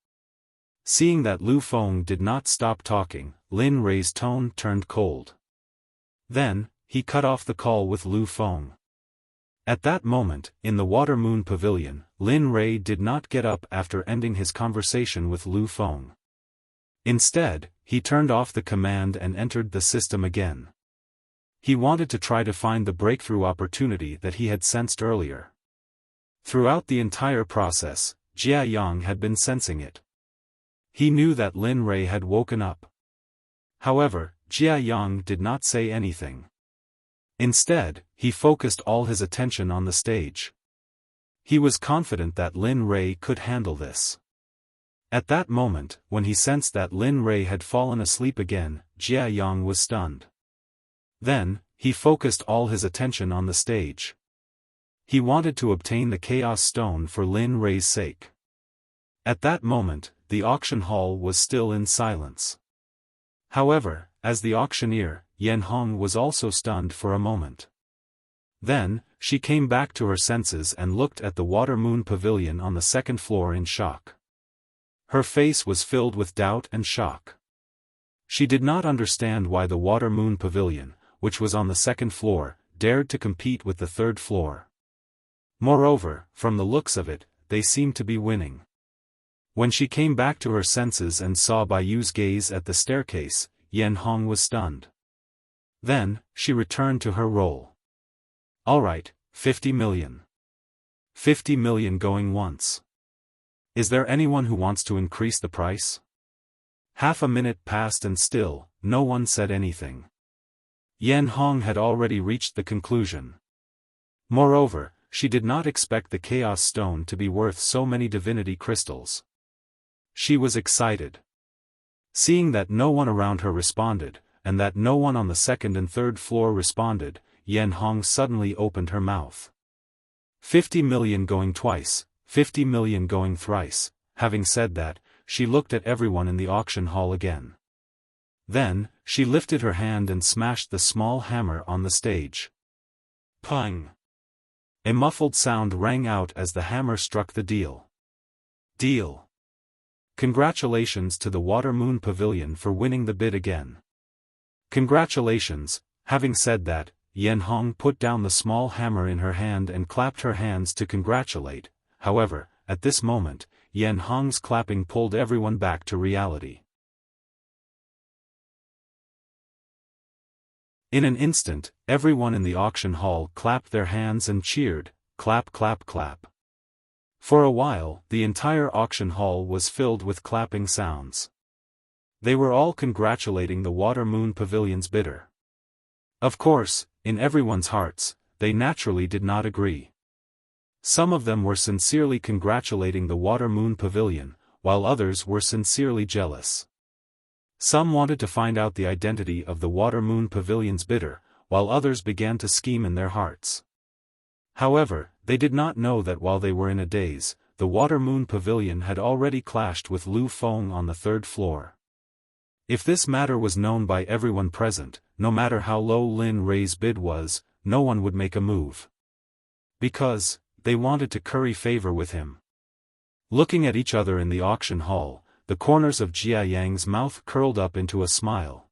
Seeing that Lu Feng did not stop talking, Lin Rei's tone turned cold. Then, he cut off the call with Lu Feng. At that moment, in the Water Moon Pavilion, Lin Rei did not get up after ending his conversation with Lu Feng. Instead, he turned off the command and entered the system again. He wanted to try to find the breakthrough opportunity that he had sensed earlier. Throughout the entire process, Jia Yang had been sensing it. He knew that Lin Rei had woken up. However, Jia Yang did not say anything. Instead, he focused all his attention on the stage. He was confident that Lin Rei could handle this. At that moment, when he sensed that Lin Rei had fallen asleep again, Jia Yang was stunned. Then, he focused all his attention on the stage. He wanted to obtain the Chaos Stone for Lin Rei's sake. At that moment, the auction hall was still in silence. However, as the auctioneer, Yan Hong was also stunned for a moment. Then, she came back to her senses and looked at the Water Moon Pavilion on the second floor in shock. Her face was filled with doubt and shock. She did not understand why the Water Moon Pavilion, which was on the second floor, dared to compete with the third floor. Moreover, from the looks of it, they seemed to be winning. When she came back to her senses and saw Bai Yu's gaze at the staircase, Yan Hong was stunned. Then, she returned to her role. All right, 50 million. 50 million going once. Is there anyone who wants to increase the price? Half a minute passed and still, no one said anything. Yan Hong had already reached the conclusion. Moreover, she did not expect the Chaos Stone to be worth so many divinity crystals. She was excited. Seeing that no one around her responded, and that no one on the second and third floor responded, Yan Hong suddenly opened her mouth. 50 million going twice, 50 million going thrice. Having said that, she looked at everyone in the auction hall again. Then, she lifted her hand and smashed the small hammer on the stage. Pang! A muffled sound rang out as the hammer struck the deal. Deal! Congratulations to the Water Moon Pavilion for winning the bid again. Congratulations. Having said that, Yan Hong put down the small hammer in her hand and clapped her hands to congratulate. However, at this moment, Yan Hong's clapping pulled everyone back to reality. In an instant, everyone in the auction hall clapped their hands and cheered, clap clap clap. For a while, the entire auction hall was filled with clapping sounds. They were all congratulating the Water Moon Pavilion's bidder. Of course, in everyone's hearts, they naturally did not agree. Some of them were sincerely congratulating the Water Moon Pavilion, while others were sincerely jealous. Some wanted to find out the identity of the Water Moon Pavilion's bidder, while others began to scheme in their hearts. However, they did not know that while they were in a daze, the Water Moon Pavilion had already clashed with Lu Feng on the 3rd floor. If this matter was known by everyone present, no matter how low Lin Rei's bid was, no one would make a move. Because, they wanted to curry favor with him. Looking at each other in the auction hall, the corners of Jia Yang's mouth curled up into a smile.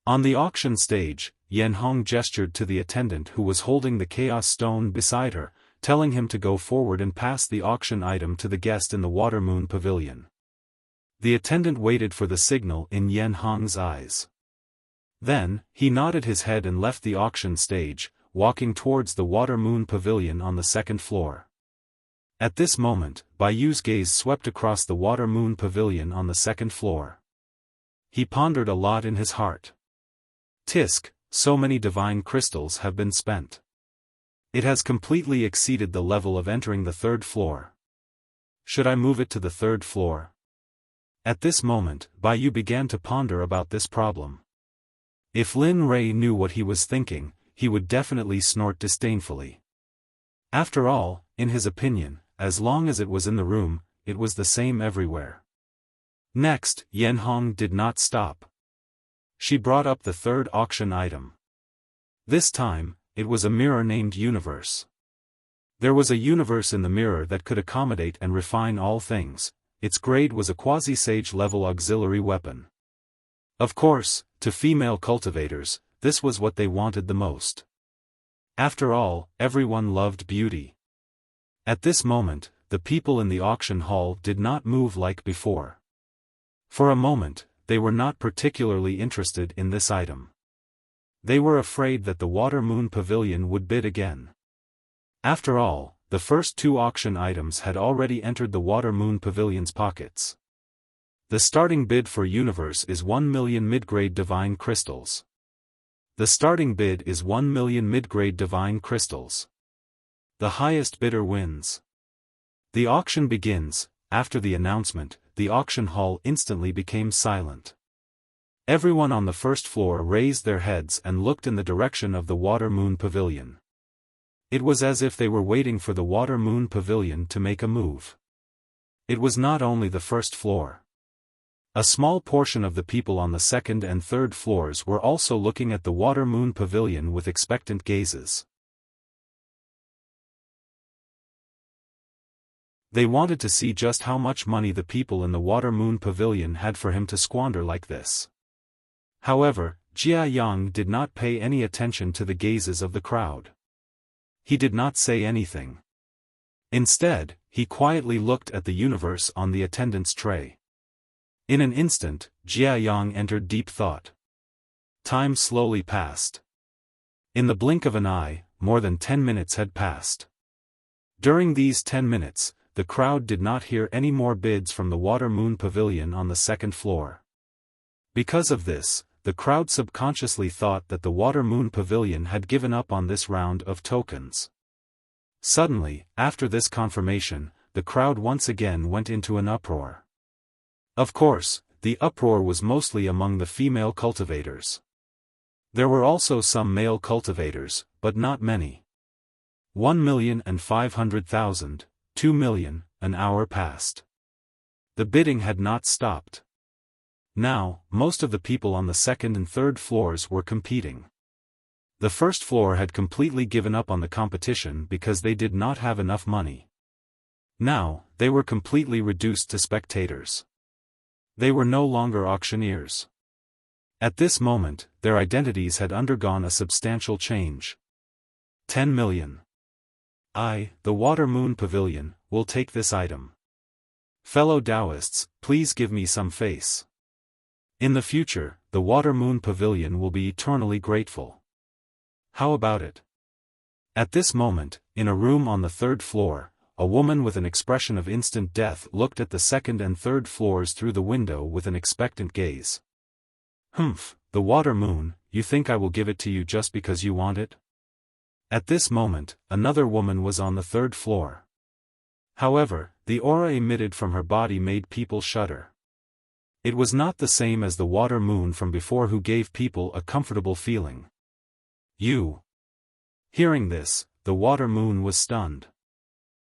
On the auction stage, Yan Hong gestured to the attendant who was holding the chaos stone beside her, telling him to go forward and pass the auction item to the guest in the Water Moon Pavilion. The attendant waited for the signal in Yan Hong's eyes. Then, he nodded his head and left the auction stage, walking towards the Water Moon Pavilion on the 2nd floor. At this moment, Baiyu's gaze swept across the Water Moon Pavilion on the 2nd floor. He pondered a lot in his heart. Tisk, so many divine crystals have been spent. It has completely exceeded the level of entering the 3rd floor. Should I move it to the 3rd floor? At this moment, Baiyu began to ponder about this problem. If Lin Rei knew what he was thinking, he would definitely snort disdainfully. After all, in his opinion, as long as it was in the room, it was the same everywhere. Next, Yan Hong did not stop. She brought up the 3rd auction item. This time, it was a mirror named Universe. There was a universe in the mirror that could accommodate and refine all things. Its grade was a quasi-sage level auxiliary weapon. Of course, to female cultivators, this was what they wanted the most. After all, everyone loved beauty. At this moment, the people in the auction hall did not move like before. For a moment, they were not particularly interested in this item. They were afraid that the Water Moon Pavilion would bid again. After all, the first 2 auction items had already entered the Water Moon Pavilion's pockets. The starting bid for Universe is 1 million mid-grade divine crystals. The starting bid is 1 million mid-grade divine crystals. The highest bidder wins. The auction begins. After the announcement, the auction hall instantly became silent. Everyone on the 1st floor raised their heads and looked in the direction of the Water Moon Pavilion. It was as if they were waiting for the Water Moon Pavilion to make a move. It was not only the 1st floor. A small portion of the people on the 2nd and 3rd floors were also looking at the Water Moon Pavilion with expectant gazes. They wanted to see just how much money the people in the Water Moon Pavilion had for him to squander like this. However, Jia Yang did not pay any attention to the gazes of the crowd. He did not say anything. Instead, he quietly looked at the universe on the attendant's tray. In an instant, Jia Yang entered deep thought. Time slowly passed. In the blink of an eye, more than 10 minutes had passed. During these 10 minutes, the crowd did not hear any more bids from the Water Moon Pavilion on the 2nd floor. Because of this, the crowd subconsciously thought that the Water Moon Pavilion had given up on this round of tokens. Suddenly, after this confirmation, the crowd once again went into an uproar. Of course, the uproar was mostly among the female cultivators. There were also some male cultivators, but not many. 1,500,000, 2 million, an hour passed. The bidding had not stopped. Now, most of the people on the 2nd and 3rd floors were competing. The 1st floor had completely given up on the competition because they did not have enough money. Now, they were completely reduced to spectators. They were no longer auctioneers. At this moment, their identities had undergone a substantial change. 10 million. I, the Water Moon Pavilion, will take this item. Fellow Taoists, please give me some face. In the future, the Water Moon Pavilion will be eternally grateful. How about it? At this moment, in a room on the third floor, a woman with an expression of instant death looked at the second and third floors through the window with an expectant gaze. "Humph, the water moon, you think I will give it to you just because you want it?" At this moment, another woman was on the third floor. However, the aura emitted from her body made people shudder. It was not the same as the water moon from before who gave people a comfortable feeling. "You." Hearing this, the water moon was stunned.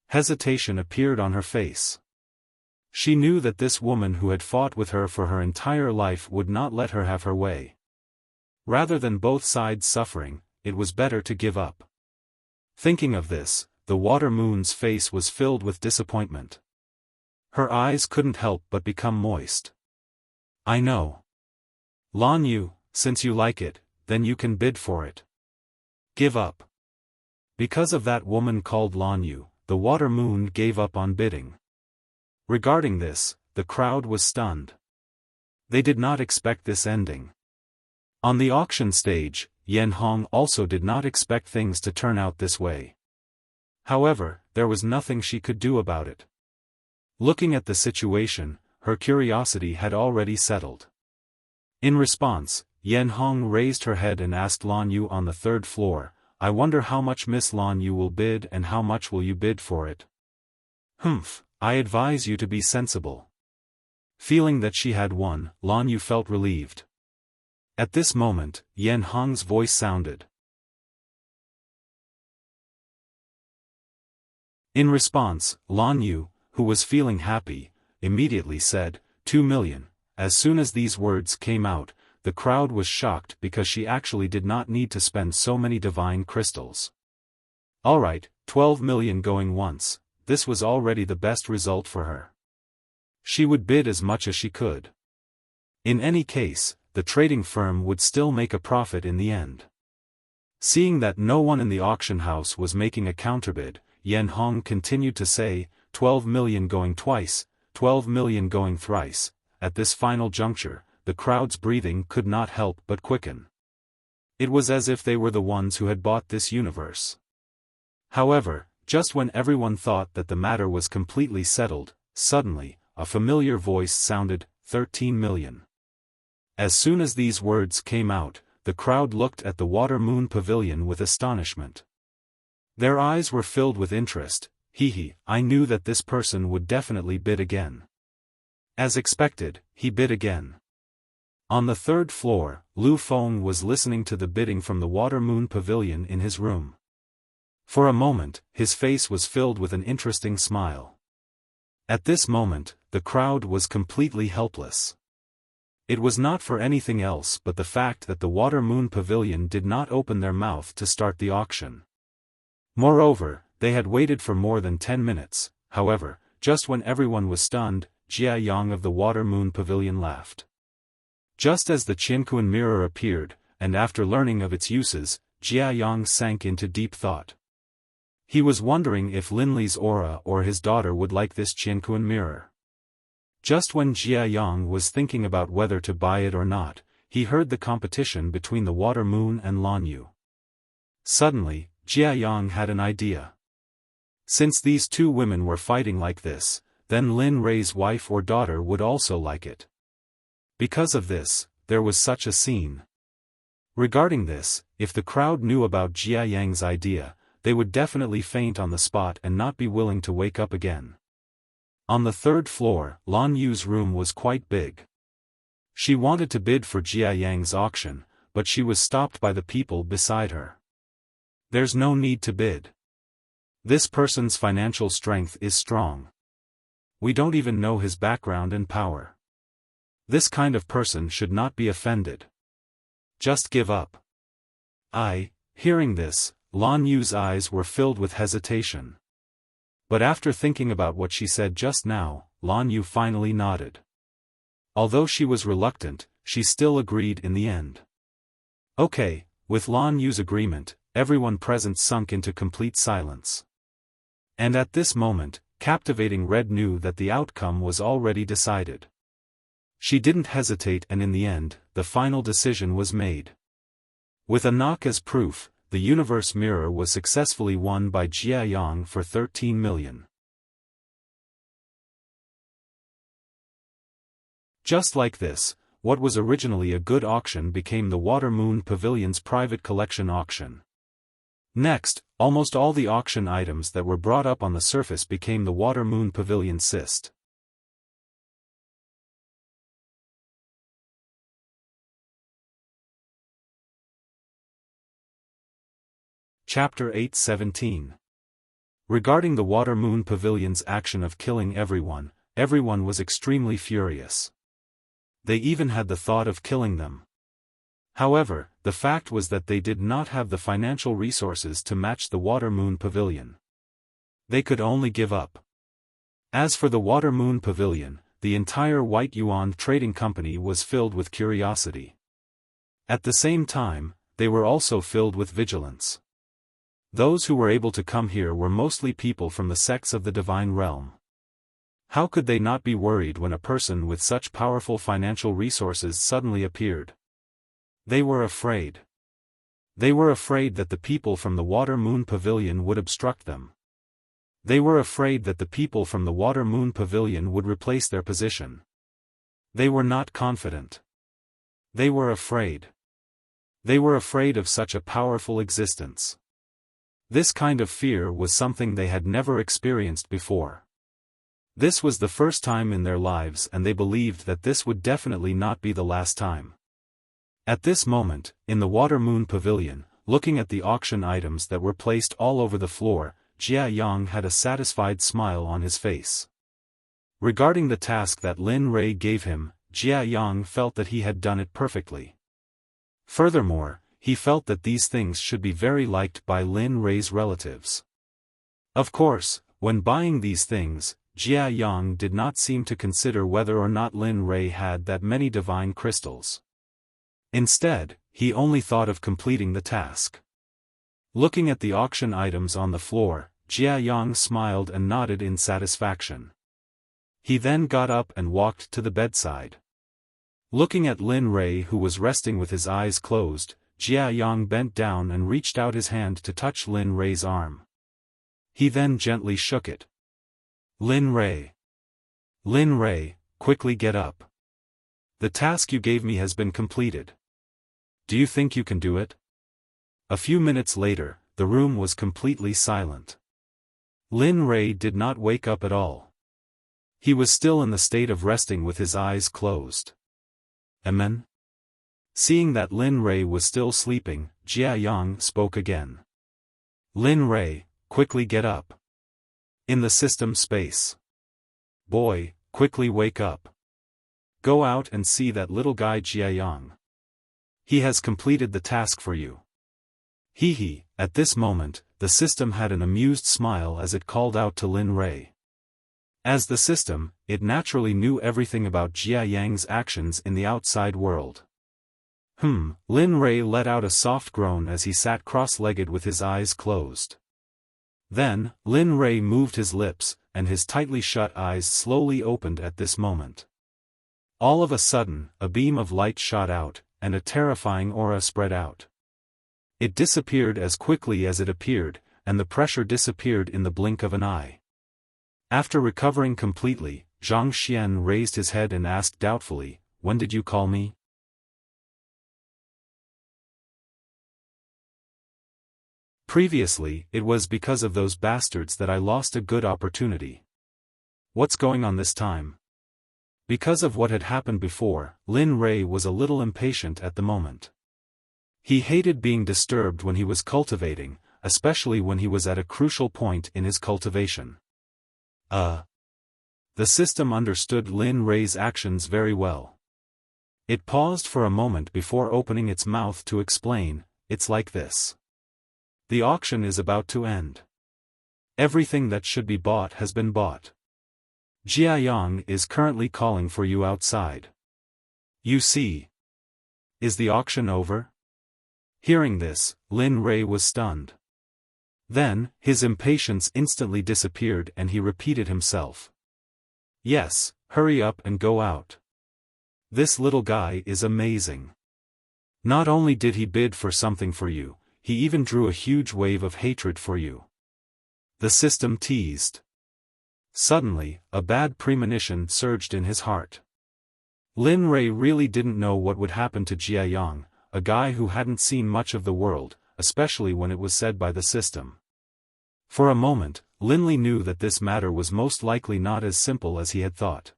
Hesitation appeared on her face. She knew that this woman who had fought with her for her entire life would not let her have her way. Rather than both sides suffering, it was better to give up. Thinking of this, the water moon's face was filled with disappointment. Her eyes couldn't help but become moist. "I know. Lan Yu, since you like it, then you can bid for it. Give up." Because of that woman called Lan Yu, the water moon gave up on bidding. Regarding this, the crowd was stunned. They did not expect this ending. On the auction stage, Yan Hong also did not expect things to turn out this way. However, there was nothing she could do about it. Looking at the situation, her curiosity had already settled. In response, Yan Hong raised her head and asked Lan Yu on the third floor, "I wonder how much Miss Lan Yu will bid and how much will you bid for it?" "Humph, I advise you to be sensible." Feeling that she had won, Lan Yu felt relieved. At this moment, Yan Hong's voice sounded. In response, Lan Yu, who was feeling happy, immediately said, 2 million. As soon as these words came out, the crowd was shocked because she actually did not need to spend so many divine crystals. Alright, 12 million going once, this was already the best result for her. She would bid as much as she could. In any case, the trading firm would still make a profit in the end. Seeing that no one in the auction house was making a counterbid, Yan Hong continued to say, 12 million going twice, 12 million going thrice. At this final juncture, the crowd's breathing could not help but quicken. It was as if they were the ones who had bought this universe. However, just when everyone thought that the matter was completely settled, suddenly, a familiar voice sounded, 13 million. As soon as these words came out, the crowd looked at the Water Moon Pavilion with astonishment. Their eyes were filled with interest. I knew that this person would definitely bid again. As expected, he bid again. On the third floor, Lu Feng was listening to the bidding from the Water Moon Pavilion in his room. For a moment, his face was filled with an interesting smile. At this moment, the crowd was completely helpless. It was not for anything else but the fact that the Water Moon Pavilion did not open their mouth to start the auction. Moreover, they had waited for more than 10 minutes, however, just when everyone was stunned, Jia Yang of the Water Moon Pavilion laughed. Just as the Qianquan mirror appeared, and after learning of its uses, Jia Yang sank into deep thought. He was wondering if Linli's aura or his daughter would like this Qianquan mirror. Just when Jia Yang was thinking about whether to buy it or not, he heard the competition between the Water Moon and Lan Yu. Suddenly, Jia Yang had an idea. Since these two women were fighting like this, then Lin Rei's wife or daughter would also like it. Because of this, there was such a scene. Regarding this, if the crowd knew about Jia Yang's idea, they would definitely faint on the spot and not be willing to wake up again. On the third floor, Lan Yu's room was quite big. She wanted to bid for Jia Yang's auction, but she was stopped by the people beside her. There's no need to bid. This person's financial strength is strong. We don't even know his background and power. This kind of person should not be offended. Just give up. Hearing this, Lan Yu's eyes were filled with hesitation. But after thinking about what she said just now, Lan Yu finally nodded. Although she was reluctant, she still agreed in the end. Okay, with Lan Yu's agreement, everyone present sunk into complete silence. And at this moment, Captivating Red knew that the outcome was already decided. She didn't hesitate and in the end, the final decision was made. With a knock as proof, the universe mirror was successfully won by Jia Yang for 13 million. Just like this, what was originally a good auction became the Water Moon Pavilion's private collection auction. Next, almost all the auction items that were brought up on the surface became the Water Moon Pavilion cyst. Chapter 8:17. Regarding the Water Moon Pavilion's action of killing everyone was extremely furious. They even had the thought of killing them. However, the fact was that they did not have the financial resources to match the Water Moon Pavilion. They could only give up. As for the Water Moon Pavilion, the entire White Yuan Trading Company was filled with curiosity. At the same time, they were also filled with vigilance. Those who were able to come here were mostly people from the sects of the Divine Realm. How could they not be worried when a person with such powerful financial resources suddenly appeared? They were afraid. They were afraid that the people from the Water Moon Pavilion would obstruct them. They were afraid that the people from the Water Moon Pavilion would replace their position. They were not confident. They were afraid. They were afraid of such a powerful existence. This kind of fear was something they had never experienced before. This was the first time in their lives, and they believed that this would definitely not be the last time. At this moment, in the Water Moon Pavilion, looking at the auction items that were placed all over the floor, Jia Yang had a satisfied smile on his face. Regarding the task that Lin Rei gave him, Jia Yang felt that he had done it perfectly. Furthermore, he felt that these things should be very liked by Lin Rei's relatives. Of course, when buying these things, Jia Yang did not seem to consider whether or not Lin Rei had that many divine crystals. Instead, he only thought of completing the task. Looking at the auction items on the floor, Jia Yang smiled and nodded in satisfaction. He then got up and walked to the bedside. Looking at Lin Rei, who was resting with his eyes closed, Jia Yang bent down and reached out his hand to touch Lin Rei's arm. He then gently shook it. Lin Rei. Lin Rei, quickly get up. The task you gave me has been completed. Do you think you can do it? A few minutes later, the room was completely silent. Lin Rei did not wake up at all. He was still in the state of resting with his eyes closed. Amen? Seeing that Lin Rei was still sleeping, Jia Yang spoke again. Lin Rei, quickly get up. In the system space. Boy, quickly wake up. Go out and see that little guy Jia Yang. He has completed the task for you. Hee. At this moment, the system had an amused smile as it called out to Lin Rei. As the system, it naturally knew everything about Jia Yang's actions in the outside world. Lin Rei let out a soft groan as he sat cross-legged with his eyes closed. Then, Lin Rei moved his lips, and his tightly shut eyes slowly opened at this moment. All of a sudden, a beam of light shot out, and a terrifying aura spread out. It disappeared as quickly as it appeared, and the pressure disappeared in the blink of an eye. After recovering completely, Zhang Xian raised his head and asked doubtfully, "When did you call me?" Previously, it was because of those bastards that I lost a good opportunity. What's going on this time? Because of what had happened before, Lin Rei was a little impatient at the moment. He hated being disturbed when he was cultivating, especially when he was at a crucial point in his cultivation. The system understood Lin Rei's actions very well. It paused for a moment before opening its mouth to explain, "It's like this. The auction is about to end. Everything that should be bought has been bought. Jia Yang is currently calling for you outside. You see. Is the auction over?" Hearing this, Lin Rei was stunned. Then, his impatience instantly disappeared and he repeated himself. "Yes, hurry up and go out. This little guy is amazing. Not only did he bid for something for you, he even drew a huge wave of hatred for you. The system teased. Suddenly, a bad premonition surged in his heart. Lin Rei really didn't know what would happen to Jia Yang, a guy who hadn't seen much of the world, especially when it was said by the system. For a moment, Lin Li knew that this matter was most likely not as simple as he had thought.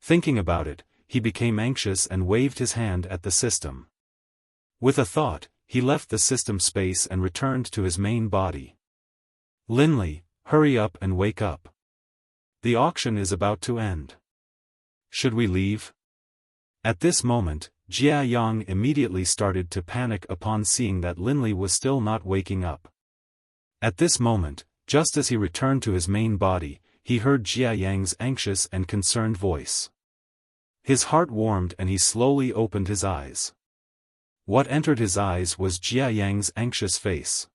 Thinking about it, he became anxious and waved his hand at the system. With a thought, he left the system space and returned to his main body. Lin Li, hurry up and wake up. The auction is about to end. Should we leave? At this moment, Jia Yang immediately started to panic upon seeing that Lin Li was still not waking up. At this moment, just as he returned to his main body, he heard Jia Yang's anxious and concerned voice. His heart warmed and he slowly opened his eyes. What entered his eyes was Jia Yang's anxious face.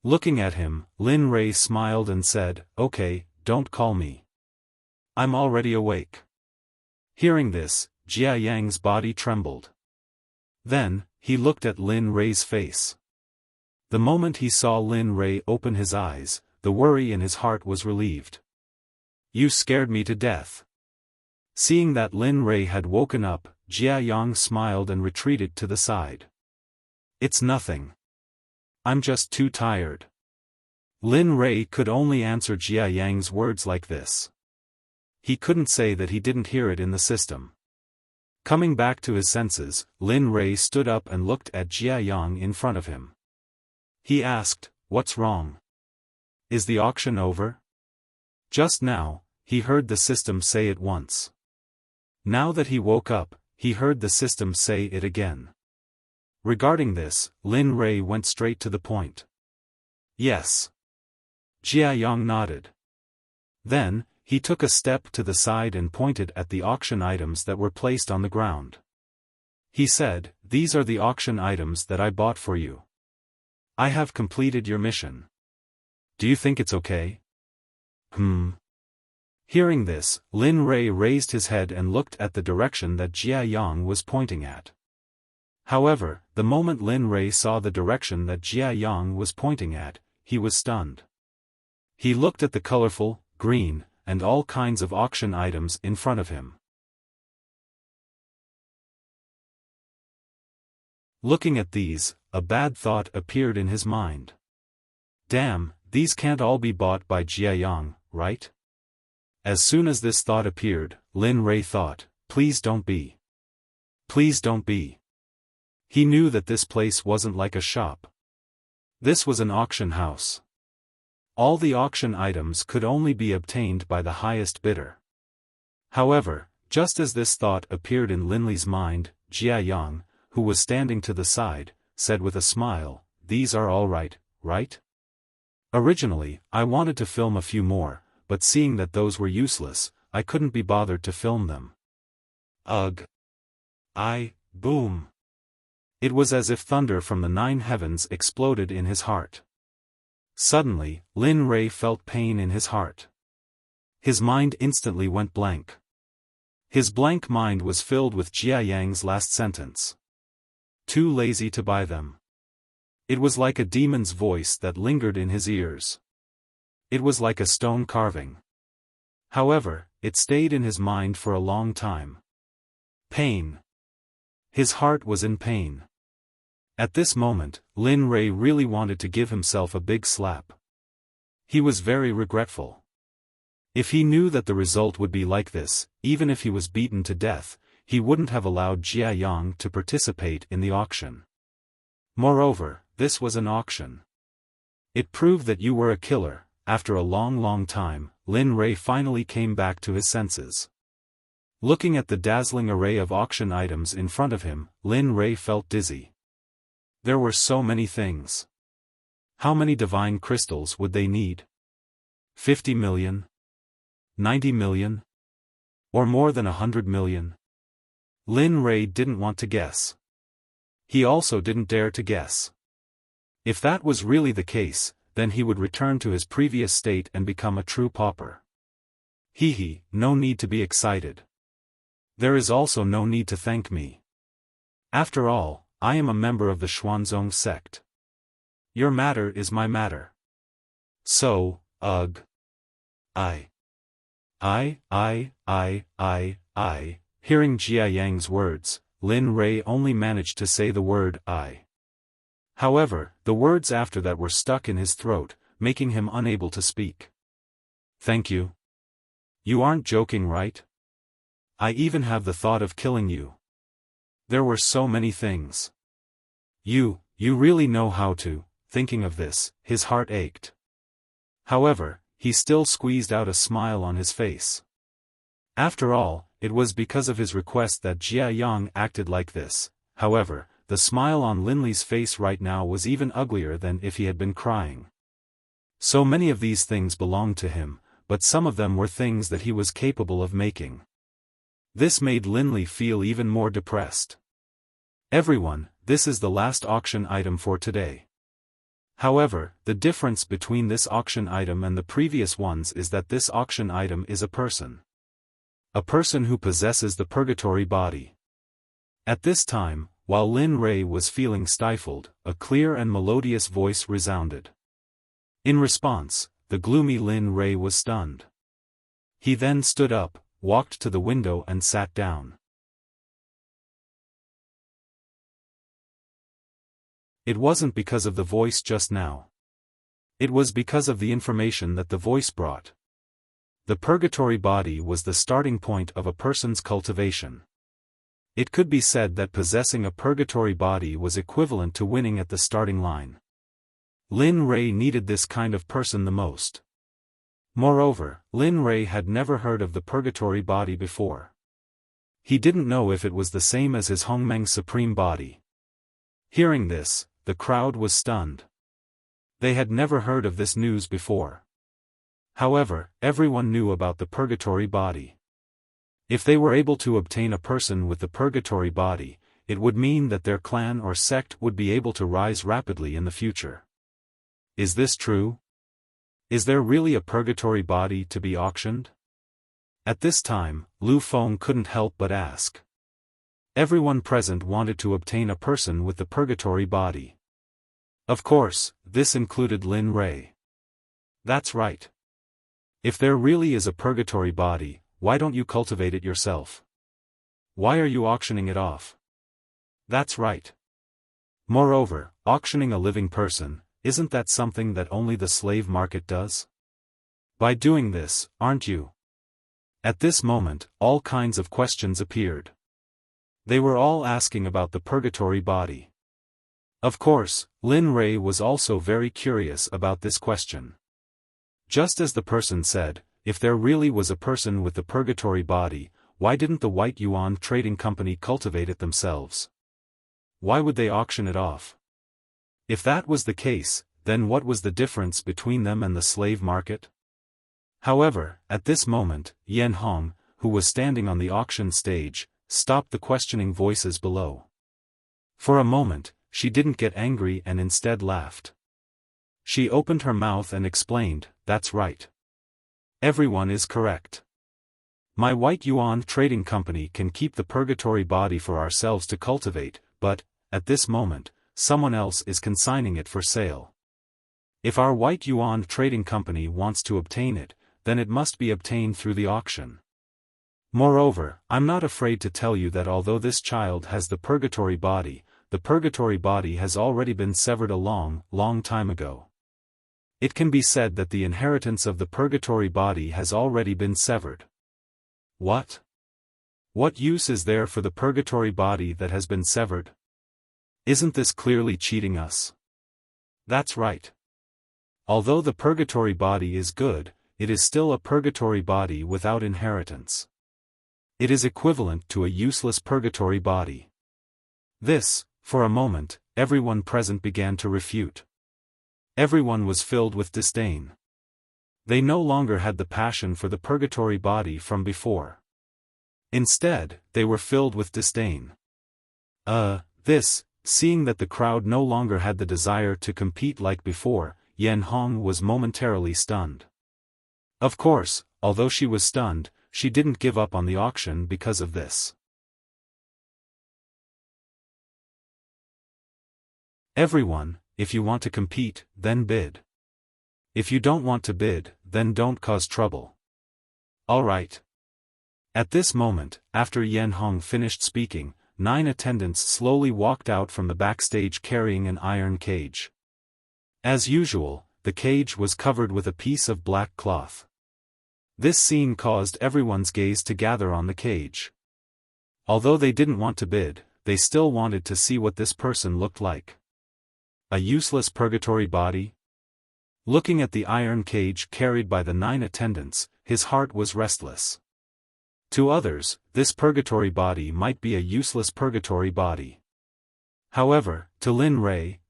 Looking at him, Lin Rei smiled and said, "Okay, don't call me. I'm already awake." Hearing this, Jia Yang's body trembled. Then, he looked at Lin Rei's face. The moment he saw Lin Rei open his eyes, the worry in his heart was relieved. "You scared me to death." Seeing that Lin Rei had woken up, Jia Yang smiled and retreated to the side. "It's nothing. I'm just too tired." Lin Rei could only answer Jia Yang's words like this. He couldn't say that he didn't hear it in the system. Coming back to his senses, Lin Rei stood up and looked at Jia Yang in front of him. He asked, "What's wrong? Is the auction over?" Just now, he heard the system say it once. Now that he woke up, he heard the system say it again. Regarding this, Lin Rei went straight to the point. "Yes." Jia Yang nodded. Then, he took a step to the side and pointed at the auction items that were placed on the ground. He said, "These are the auction items that I bought for you. I have completed your mission. Do you think it's okay?" Hearing this, Lin Rei raised his head and looked at the direction that Jia Yang was pointing at. However, the moment Lin Rei saw the direction that Jia Yang was pointing at, he was stunned. He looked at the colorful, green, and all kinds of auction items in front of him. Looking at these, a bad thought appeared in his mind. Damn, these can't all be bought by Jia Yang, right? As soon as this thought appeared, Lin Rei thought, "Please don't be. Please don't be." He knew that this place wasn't like a shop. This was an auction house. All the auction items could only be obtained by the highest bidder. However, just as this thought appeared in Lin Li's mind, Jia Yang, who was standing to the side, said with a smile, "These are all right, right? Originally, I wanted to film a few more, but seeing that those were useless, I couldn't be bothered to film them." Ugh! Boom! It was as if thunder from the 9 heavens exploded in his heart. Suddenly, Lin Rei felt pain in his heart. His mind instantly went blank. His blank mind was filled with Jia Yang's last sentence. "Too lazy to buy them." It was like a demon's voice that lingered in his ears. It was like a stone carving. However, it stayed in his mind for a long time. Pain. His heart was in pain. At this moment, Lin Rei really wanted to give himself a big slap. He was very regretful. If he knew that the result would be like this, even if he was beaten to death, he wouldn't have allowed Jia Yang to participate in the auction. Moreover, this was an auction. It proved that you were a killer. After a long time, Lin Rei finally came back to his senses. Looking at the dazzling array of auction items in front of him, Lin Rei felt dizzy. There were so many things. How many divine crystals would they need? 50 million? 90 million? Or more than 100 million? Lin Rei didn't want to guess. He also didn't dare to guess. If that was really the case, then he would return to his previous state and become a true pauper. No need to be excited. There is also no need to thank me. After all, I am a member of the Xuanzong Sect. Your matter is my matter. So, ugh. I. Hearing Jia Yang's words, Lin Rei only managed to say the word I. However, the words after that were stuck in his throat, making him unable to speak. Thank you. You aren't joking, right? I even have the thought of killing you. There were so many things. You really know how to. Thinking of this, his heart ached. However, he still squeezed out a smile on his face. After all, it was because of his request that Jia Yang acted like this. However, the smile on Linley's face right now was even uglier than if he had been crying. So many of these things belonged to him, but some of them were things that he was capable of making. This made Linley feel even more depressed. Everyone, this is the last auction item for today. However, the difference between this auction item and the previous ones is that this auction item is a person. A person who possesses the purgatory body. At this time, while Lin Rei was feeling stifled, a clear and melodious voice resounded. In response, the gloomy Lin Rei was stunned. He then stood up, walked to the window and sat down. It wasn't because of the voice just now. It was because of the information that the voice brought. The purgatory body was the starting point of a person's cultivation. It could be said that possessing a purgatory body was equivalent to winning at the starting line. Lin Rei needed this kind of person the most. Moreover, Lin Rei had never heard of the purgatory body before. He didn't know if it was the same as his Hongmeng supreme body. Hearing this, the crowd was stunned. They had never heard of this news before. However, everyone knew about the purgatory body. If they were able to obtain a person with the purgatory body, it would mean that their clan or sect would be able to rise rapidly in the future. Is this true? Is there really a purgatory body to be auctioned? At this time, Lu Feng couldn't help but ask. Everyone present wanted to obtain a person with the purgatory body. Of course, this included Lin Rei. That's right. If there really is a purgatory body, why don't you cultivate it yourself? Why are you auctioning it off? That's right. Moreover, auctioning a living person, isn't that something that only the slave market does? By doing this, aren't you? At this moment, all kinds of questions appeared. They were all asking about the purgatory body. Of course, Lin Rei was also very curious about this question. Just as the person said, if there really was a person with the purgatory body, why didn't the White Yuan Trading Company cultivate it themselves? Why would they auction it off? If that was the case, then what was the difference between them and the slave market? However, at this moment, Yan Hong, who was standing on the auction stage, stopped the questioning voices below. For a moment, she didn't get angry and instead laughed. She opened her mouth and explained, that's right. Everyone is correct. My White Yuan Trading Company can keep the purgatory body for ourselves to cultivate, but, at this moment, someone else is consigning it for sale. If our White Yuan Trading Company wants to obtain it, then it must be obtained through the auction. Moreover, I'm not afraid to tell you that although this child has the purgatory body has already been severed a long, long time ago. It can be said that the inheritance of the purgatory body has already been severed. What? What use is there for the purgatory body that has been severed? Isn't this clearly cheating us? That's right. Although the purgatory body is good, it is still a purgatory body without inheritance. It is equivalent to a useless purgatory body. This, for a moment, everyone present began to refute. Everyone was filled with disdain. They no longer had the passion for the purgatory body from before. Instead, they were filled with disdain. Seeing that the crowd no longer had the desire to compete like before, Yan Hong was momentarily stunned. Of course, although she was stunned, she didn't give up on the auction because of this. Everyone, if you want to compete, then bid. If you don't want to bid, then don't cause trouble. Alright. At this moment, after Yan Hong finished speaking, 9 attendants slowly walked out from the backstage carrying an iron cage. As usual, the cage was covered with a piece of black cloth. This scene caused everyone's gaze to gather on the cage. Although they didn't want to bid, they still wanted to see what this person looked like. A useless purgatory body? Looking at the iron cage carried by the 9 attendants, his heart was restless. To others, this purgatory body might be a useless purgatory body. However, to Lin Rei,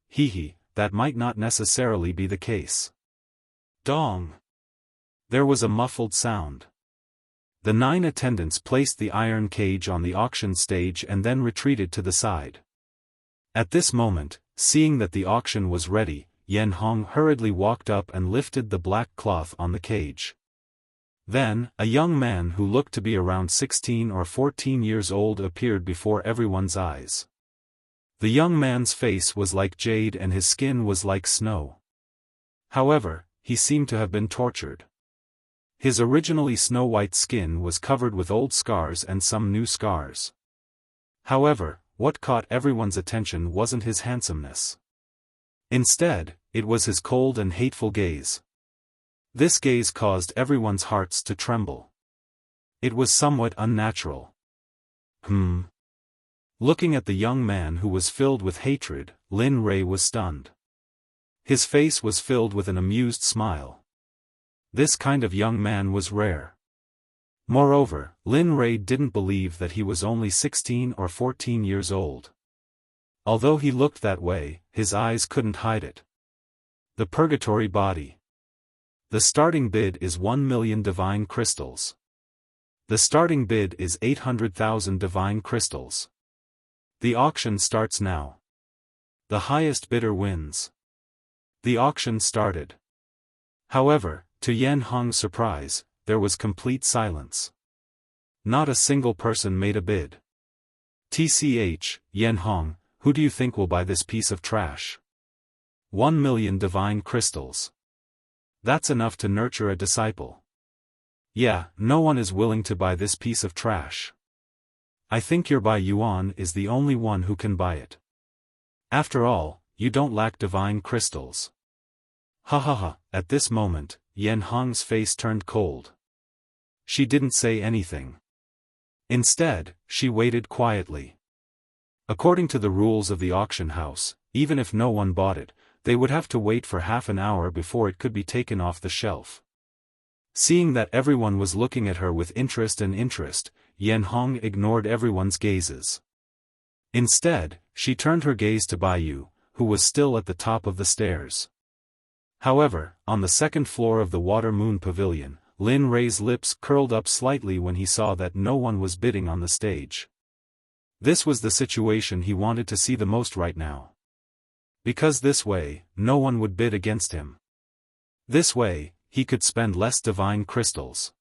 that might not necessarily be the case. Dong! There was a muffled sound. The 9 attendants placed the iron cage on the auction stage and then retreated to the side. At this moment, seeing that the auction was ready, Yan Hong hurriedly walked up and lifted the black cloth on the cage. Then, a young man who looked to be around 16 or 14 years old appeared before everyone's eyes. The young man's face was like jade and his skin was like snow. However, he seemed to have been tortured. His originally snow-white skin was covered with old scars and some new scars. However, what caught everyone's attention wasn't his handsomeness. Instead, it was his cold and hateful gaze. This gaze caused everyone's hearts to tremble. It was somewhat unnatural. Looking at the young man who was filled with hatred, Lin Rei was stunned. His face was filled with an amused smile. This kind of young man was rare. Moreover, Lin Rei didn't believe that he was only 16 or 14 years old. Although he looked that way, his eyes couldn't hide it. The purgatory body. The starting bid is 1 million divine crystals. The starting bid is 800,000 divine crystals. The auction starts now. The highest bidder wins. The auction started. However, to Yan Hong's surprise, there was complete silence. Not a single person made a bid. TCH, Yan Hong, who do you think will buy this piece of trash? 1 million divine crystals. That's enough to nurture a disciple. Yeah, no one is willing to buy this piece of trash. I think your Bai Yuan is the only one who can buy it. After all, you don't lack divine crystals. At this moment, Yan Hong's face turned cold. She didn't say anything. Instead, she waited quietly. According to the rules of the auction house, even if no one bought it, they would have to wait for half an hour before it could be taken off the shelf. Seeing that everyone was looking at her with interest, Yan Hong ignored everyone's gazes. Instead, she turned her gaze to Bai Yu, who was still at the top of the stairs. However, on the second floor of the Water Moon Pavilion, Lin Rei's lips curled up slightly when he saw that no one was bidding on the stage. This was the situation he wanted to see the most right now. Because this way, no one would bid against him. This way, he could spend less divine crystals.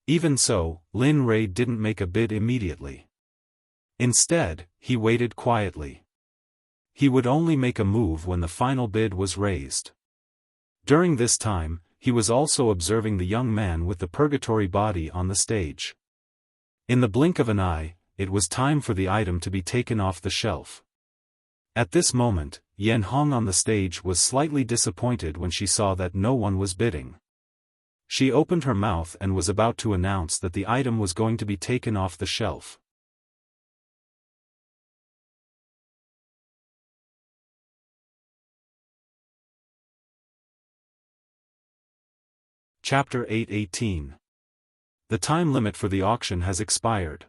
Even so, Lin Rei didn't make a bid immediately. Instead, he waited quietly. He would only make a move when the final bid was raised. During this time, he was also observing the young man with the purgatory body on the stage. In the blink of an eye, it was time for the item to be taken off the shelf. At this moment, Yan Hong on the stage was slightly disappointed when she saw that no one was bidding. She opened her mouth and was about to announce that the item was going to be taken off the shelf. Chapter 8:18. The time limit for the auction has expired.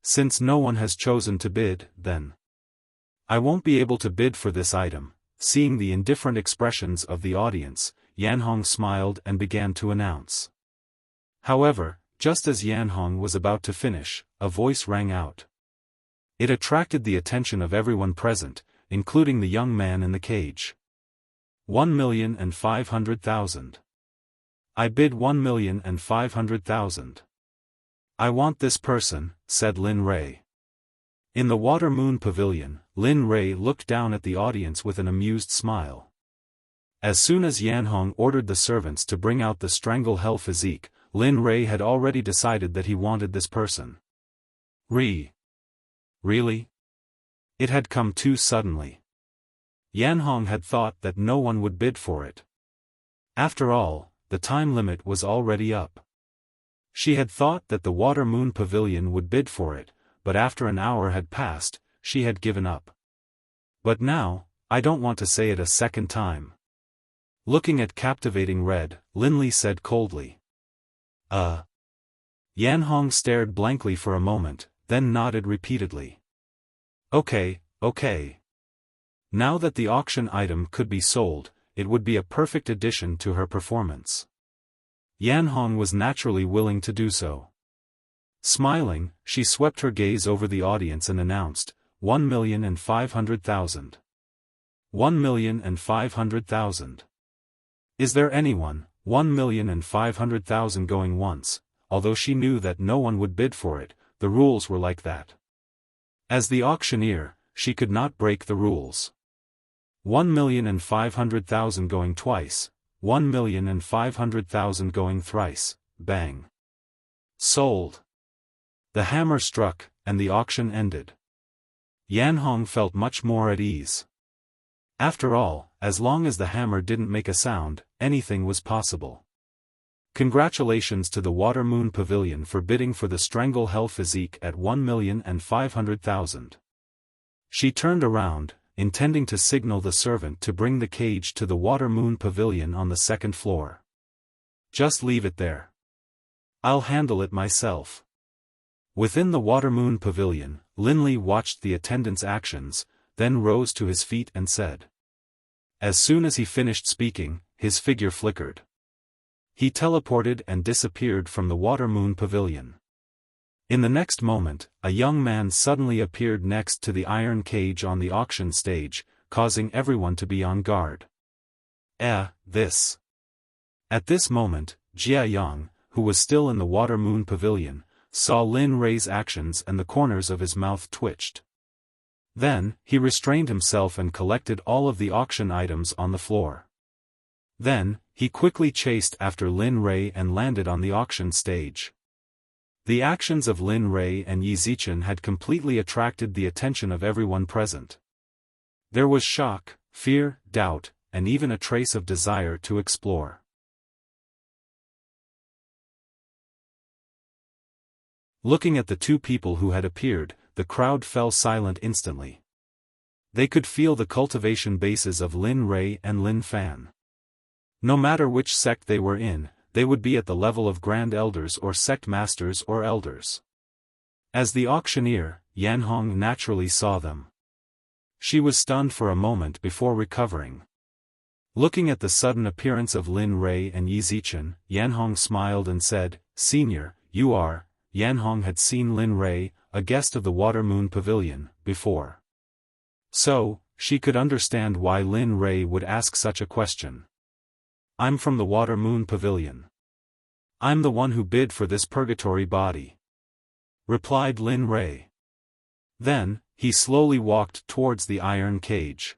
Since no one has chosen to bid, then I won't be able to bid for this item. Seeing the indifferent expressions of the audience, Yan Hong smiled and began to announce. However, just as Yan Hong was about to finish, a voice rang out. It attracted the attention of everyone present, including the young man in the cage. 1,500,000. I bid 1,500,000. I want this person, said Lin Rei. In the Water Moon Pavilion, Lin Rei looked down at the audience with an amused smile. As soon as Yan Hong ordered the servants to bring out the Strangle Hell physique, Lin Rei had already decided that he wanted this person. Really? It had come too suddenly. Yan Hong had thought that no one would bid for it. After all, the time limit was already up. She had thought that the Water Moon Pavilion would bid for it, but after an hour had passed, she had given up. But now, I don't want to say it a second time. Looking at captivating red, Linley said coldly. Yan Hong stared blankly for a moment, then nodded repeatedly. Okay. Now that the auction item could be sold, it would be a perfect addition to her performance. Yan Hong was naturally willing to do so. Smiling, she swept her gaze over the audience and announced, 1,500,000. 1,500,000. Is there anyone, 1,500,000 going once? Although she knew that no one would bid for it, the rules were like that. As the auctioneer, she could not break the rules. 1,500,000 going twice, 1,500,000 going thrice, bang. Sold. The hammer struck, and the auction ended. Yan Hong felt much more at ease. After all, as long as the hammer didn't make a sound, anything was possible. Congratulations to the Water Moon Pavilion for bidding for the Strangle Hell physique at 1,500,000. She turned around, intending to signal the servant to bring the cage to the Water Moon Pavilion on the second floor. Just leave it there. I'll handle it myself. Within the Water Moon Pavilion, Linley watched the attendant's actions, then rose to his feet and said. As soon as he finished speaking, his figure flickered. He teleported and disappeared from the Water Moon Pavilion. In the next moment, a young man suddenly appeared next to the iron cage on the auction stage, causing everyone to be on guard. This. At this moment, Jia Yang, who was still in the Water Moon Pavilion, saw Lin Rei's actions and the corners of his mouth twitched. Then, he restrained himself and collected all of the auction items on the floor. Then, he quickly chased after Lin Rei and landed on the auction stage. The actions of Lin Rei and Yi Zichen had completely attracted the attention of everyone present. There was shock, fear, doubt, and even a trace of desire to explore. Looking at the two people who had appeared, the crowd fell silent instantly. They could feel the cultivation bases of Lin Rei and Lin Fan. No matter which sect they were in, they would be at the level of Grand Elders or Sect Masters or Elders. As the auctioneer, Yan Hong naturally saw them. She was stunned for a moment before recovering. Looking at the sudden appearance of Lin Rei and Yi Zichen, Yan Hong smiled and said, "Senior, you are." Yan Hong had seen Lin Rei, a guest of the Water Moon Pavilion, before. So, she could understand why Lin Rei would ask such a question. "I'm from the Water Moon Pavilion. I'm the one who bid for this purgatory body," replied Lin Rei. Then, he slowly walked towards the iron cage.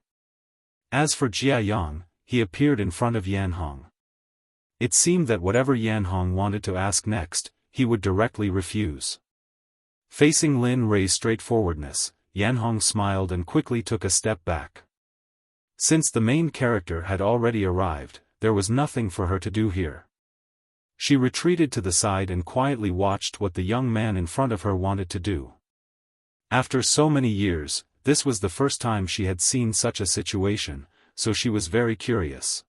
As for Jia Yang, he appeared in front of Yan Hong. It seemed that whatever Yan Hong wanted to ask next, he would directly refuse. Facing Lin Rei's straightforwardness, Yan Hong smiled and quickly took a step back. Since the main character had already arrived, there was nothing for her to do here. She retreated to the side and quietly watched what the young man in front of her wanted to do. After so many years, this was the first time she had seen such a situation, so she was very curious.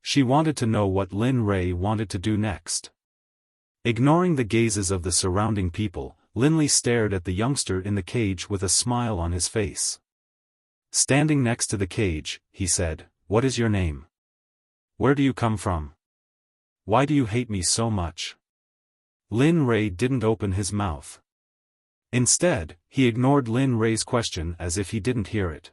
She wanted to know what Lin Rei wanted to do next. Ignoring the gazes of the surrounding people, Linley stared at the youngster in the cage with a smile on his face. Standing next to the cage, he said, "What is your name? Where do you come from? Why do you hate me so much?" Lin Rei didn't open his mouth. Instead, he ignored Lin Rei's question as if he didn't hear it.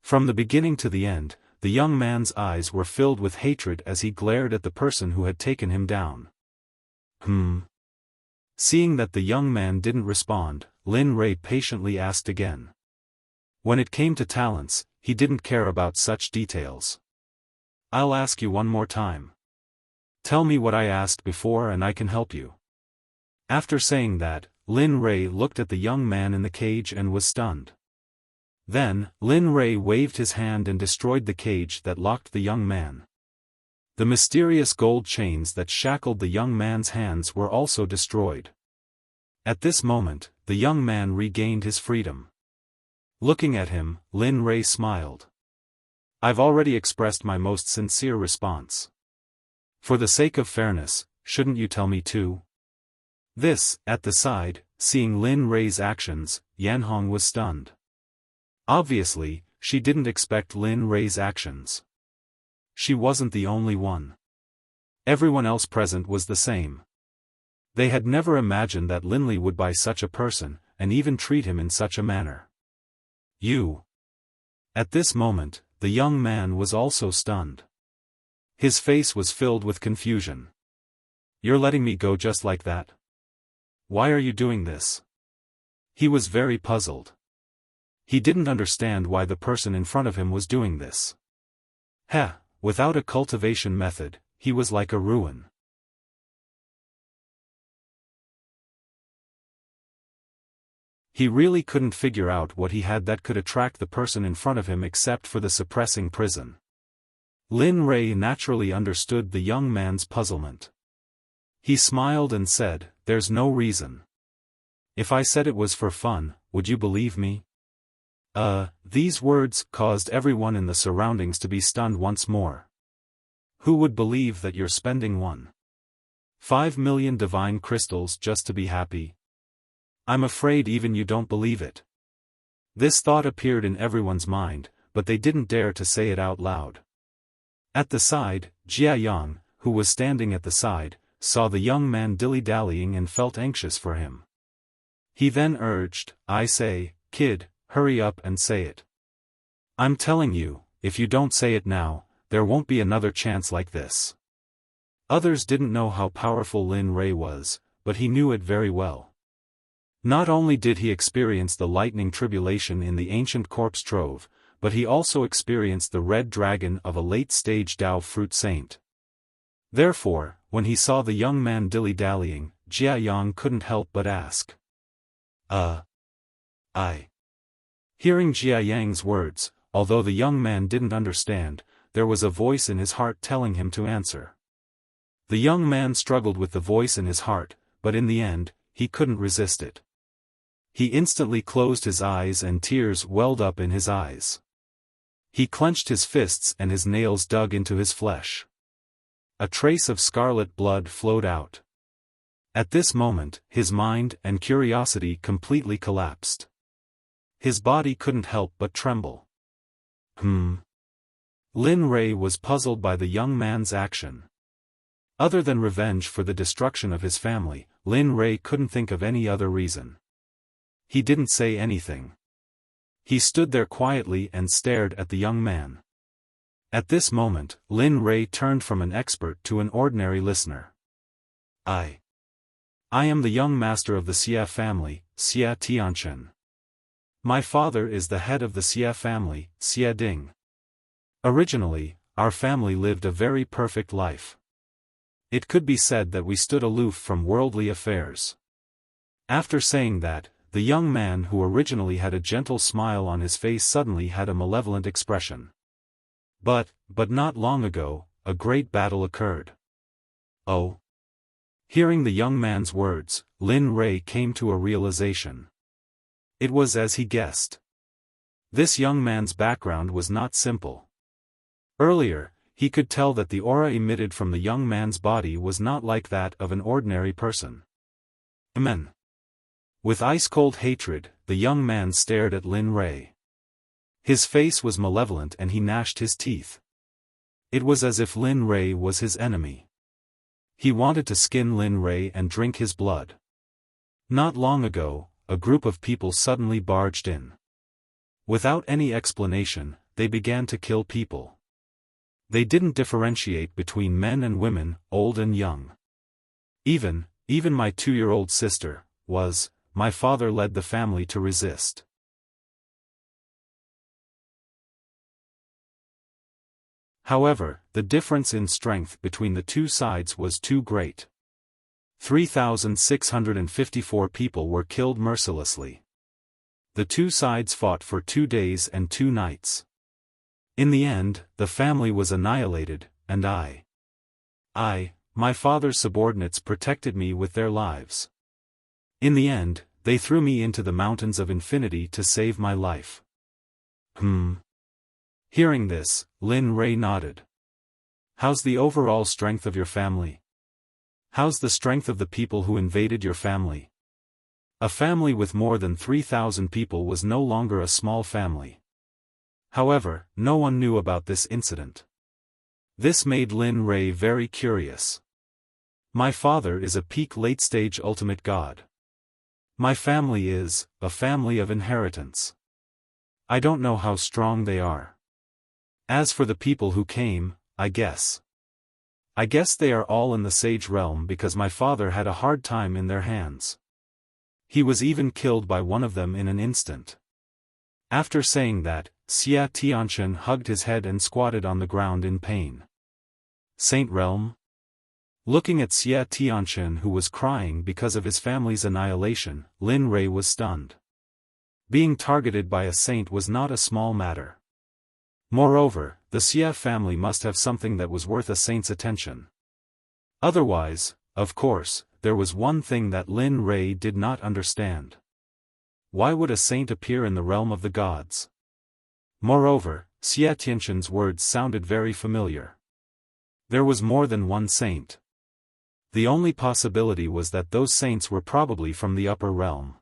From the beginning to the end, the young man's eyes were filled with hatred as he glared at the person who had taken him down. Seeing that the young man didn't respond, Lin Rei patiently asked again. When it came to talents, he didn't care about such details. I'll ask you one more time. Tell me what I asked before and I can help you. After saying that, Lin Rei looked at the young man in the cage and was stunned. Then, Lin Rei waved his hand and destroyed the cage that locked the young man. The mysterious gold chains that shackled the young man's hands were also destroyed. At this moment, the young man regained his freedom. Looking at him, Lin Rei smiled. I've already expressed my most sincere response. For the sake of fairness, shouldn't you tell me too? This, at the side, seeing Lin Rei's actions, Yanhong was stunned. Obviously, she didn't expect Lin Rei's actions. She wasn't the only one. Everyone else present was the same. They had never imagined that Linley would buy such a person, and even treat him in such a manner. You. At this moment, the young man was also stunned. His face was filled with confusion. You're letting me go just like that? Why are you doing this? He was very puzzled. He didn't understand why the person in front of him was doing this. Without a cultivation method, he was like a ruin. He really couldn't figure out what he had that could attract the person in front of him except for the suppressing prison. Lin Rei naturally understood the young man's puzzlement. He smiled and said, "There's no reason. If I said it was for fun, would you believe me?" These words caused everyone in the surroundings to be stunned once more. Who would believe that you're spending 1.5 million divine crystals just to be happy? I'm afraid even you don't believe it. This thought appeared in everyone's mind, but they didn't dare to say it out loud. At the side, Jia Yang, who was standing at the side, saw the young man dilly-dallying and felt anxious for him. He then urged, "I say, kid, hurry up and say it. I'm telling you, if you don't say it now, there won't be another chance like this." Others didn't know how powerful Lin Rei was, but he knew it very well. Not only did he experience the lightning tribulation in the ancient corpse trove, but he also experienced the red dragon of a late-stage Dao fruit saint. Therefore, when he saw the young man dilly-dallying, Jia Yang couldn't help but ask. Hearing Jia Yang's words, although the young man didn't understand, there was a voice in his heart telling him to answer. The young man struggled with the voice in his heart, but in the end, he couldn't resist it. He instantly closed his eyes and tears welled up in his eyes. He clenched his fists and his nails dug into his flesh. A trace of scarlet blood flowed out. At this moment, his mind and curiosity completely collapsed. His body couldn't help but tremble. Lin Rei was puzzled by the young man's action. Other than revenge for the destruction of his family, Lin Rei couldn't think of any other reason. He didn't say anything. He stood there quietly and stared at the young man. At this moment, Lin Rei turned from an expert to an ordinary listener. I am the young master of the Xia family, Xia Tianchen. My father is the head of the Xia family, Xia Ding. Originally, our family lived a very perfect life. It could be said that we stood aloof from worldly affairs. After saying that, the young man who originally had a gentle smile on his face suddenly had a malevolent expression. But not long ago, a great battle occurred. Oh. Hearing the young man's words, Lin Rei came to a realization. It was as he guessed. This young man's background was not simple. Earlier, he could tell that the aura emitted from the young man's body was not like that of an ordinary person. Amen. With ice-cold hatred, the young man stared at Lin Rei. His face was malevolent and he gnashed his teeth. It was as if Lin Rei was his enemy. He wanted to skin Lin Rei and drink his blood. Not long ago, a group of people suddenly barged in. Without any explanation, they began to kill people. They didn't differentiate between men and women, old and young. Even my 2-year-old sister was my father led the family to resist. However, the difference in strength between the two sides was too great. 3,654 people were killed mercilessly. The two sides fought for 2 days and 2 nights. In the end, the family was annihilated, and my father's subordinates protected me with their lives. In the end, they threw me into the mountains of infinity to save my life. Hearing this, Lin Rei nodded. How's the overall strength of your family? How's the strength of the people who invaded your family? A family with more than 3,000 people was no longer a small family. However, no one knew about this incident. This made Lin Rei very curious. My father is a peak late-stage ultimate god. My family is a family of inheritance. I don't know how strong they are. As for the people who came, I guess they are all in the sage realm because my father had a hard time in their hands. He was even killed by one of them in an instant. After saying that, Xia Tianchen hugged his head and squatted on the ground in pain. Saint realm? Looking at Xia Tianchen, who was crying because of his family's annihilation, Lin Rei was stunned. Being targeted by a saint was not a small matter. Moreover, the Xia family must have something that was worth a saint's attention. Otherwise, of course, there was one thing that Lin Rei did not understand. Why would a saint appear in the realm of the gods? Moreover, Xia Tianchen's words sounded very familiar. There was more than one saint. The only possibility was that those saints were probably from the upper realm.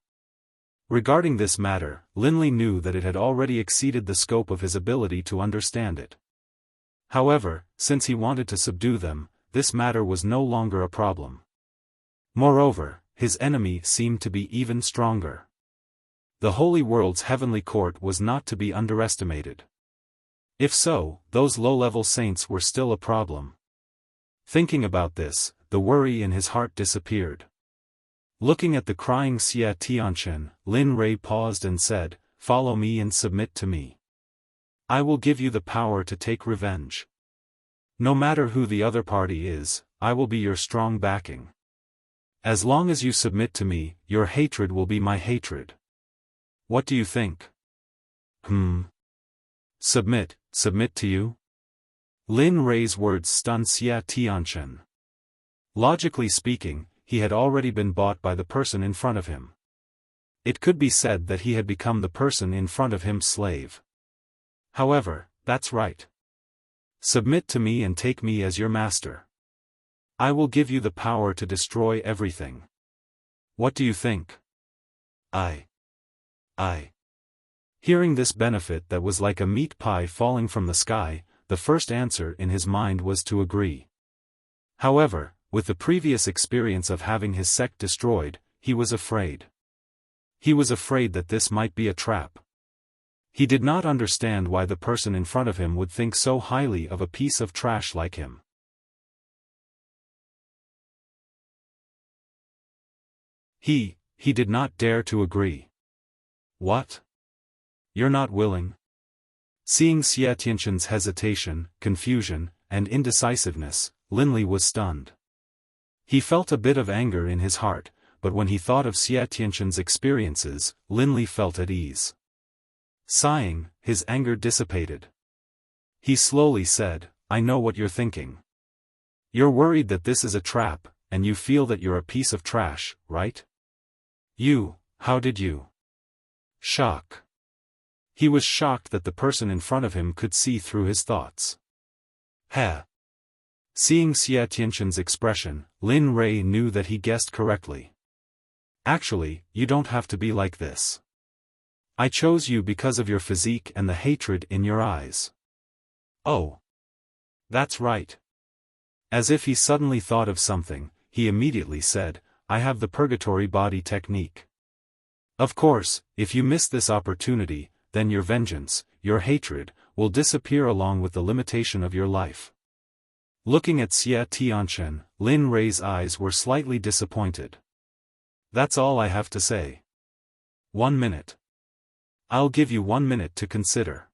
Regarding this matter, Linley knew that it had already exceeded the scope of his ability to understand it. However, since he wanted to subdue them, this matter was no longer a problem. Moreover, his enemy seemed to be even stronger. The Holy World's heavenly court was not to be underestimated. If so, those low-level saints were still a problem. Thinking about this, the worry in his heart disappeared. Looking at the crying Xia Tianchen, Lin Rei paused and said, "Follow me and submit to me. I will give you the power to take revenge. No matter who the other party is, I will be your strong backing. As long as you submit to me, your hatred will be my hatred. What do you think?" Submit to you? Lin Rei's words stunned Xia Tianchen. Logically speaking, he had already been bought by the person in front of him. It could be said that he had become the person in front of him's slave. However, that's right. Submit to me and take me as your master. I will give you the power to destroy everything. What do you think? I. Hearing this benefit that was like a meat pie falling from the sky, the first answer in his mind was to agree. However, with the previous experience of having his sect destroyed, he was afraid. He was afraid that this might be a trap. He did not understand why the person in front of him would think so highly of a piece of trash like him. He did not dare to agree. What? You're not willing? Seeing Xia Tianchen's hesitation, confusion, and indecisiveness, Linley was stunned. He felt a bit of anger in his heart, but when he thought of Xia Tianchen's experiences, Linley felt at ease. Sighing, his anger dissipated. He slowly said, "I know what you're thinking. You're worried that this is a trap, and you feel that you're a piece of trash, right? How did you?" Shock. He was shocked that the person in front of him could see through his thoughts. Seeing Xia Tianchen's expression, Lin Rei knew that he guessed correctly. Actually, you don't have to be like this. I chose you because of your physique and the hatred in your eyes. Oh. That's right. As if he suddenly thought of something, he immediately said, "I have the purgatory body technique. Of course, if you miss this opportunity, then your vengeance, your hatred, will disappear along with the limitation of your life." Looking at Xia Tianchen, Lin Rei's eyes were slightly disappointed. That's all I have to say. 1 minute. I'll give you 1 minute to consider.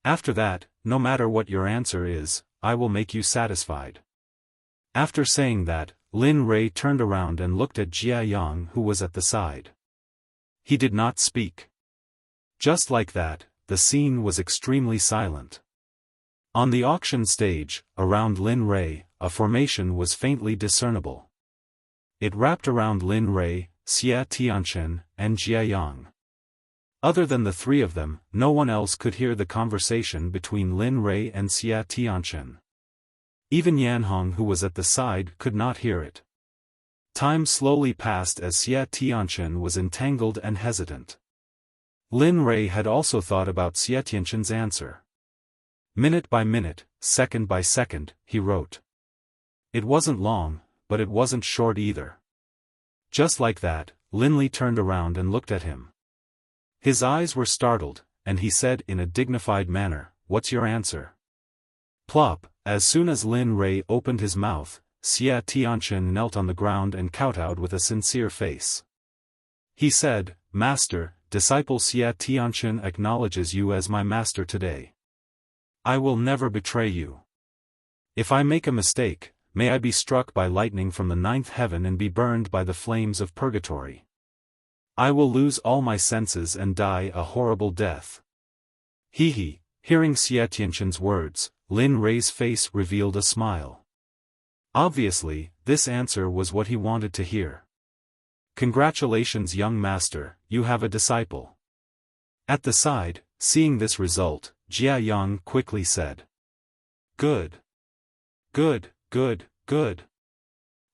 After that, no matter what your answer is, I will make you satisfied. After saying that, Lin Rei turned around and looked at Jia Yang, who was at the side. He did not speak. Just like that, the scene was extremely silent. On the auction stage, around Lin Rei, a formation was faintly discernible. It wrapped around Lin Rei, Xia Tianchen, and Jia Yang. Other than the three of them, no one else could hear the conversation between Lin Rei and Xia Tianchen. Even Yan Hong, who was at the side, could not hear it. Time slowly passed as Xia Tianchen was entangled and hesitant. Lin Rei had also thought about Xia Tianchen's answer. Minute by minute, second by second, he wrote. It wasn't long, but it wasn't short either. Just like that, Lin Li turned around and looked at him. His eyes were startled, and he said in a dignified manner, "What's your answer?" Plop, as soon as Lin Rei opened his mouth, Xia Tianchen knelt on the ground and kowtowed with a sincere face. He said, "Master, disciple Xia Tianchen acknowledges you as my master today. I will never betray you. If I make a mistake, may I be struck by lightning from the 9th heaven and be burned by the flames of purgatory. I will lose all my senses and die a horrible death." Hearing Xia Tianchen's words, Lin Rei's face revealed a smile. Obviously, this answer was what he wanted to hear. "Congratulations, young master, you have a disciple." At the side, seeing this result, Jia Yang quickly said, "Good. Good, good, good."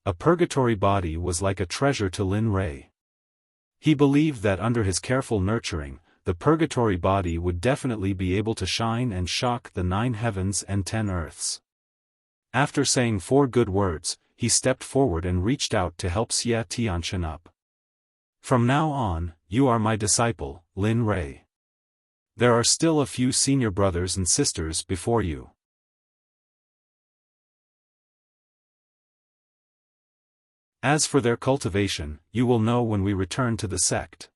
A purgatory body was like a treasure to Lin Rei. He believed that under his careful nurturing, the purgatory body would definitely be able to shine and shock the 9 heavens and 10 earths. After saying 4 good words, he stepped forward and reached out to help Xia Tianchen up. "From now on, you are my disciple, Lin Rei. There are still a few senior brothers and sisters before you. As for their cultivation, you will know when we return to the sect."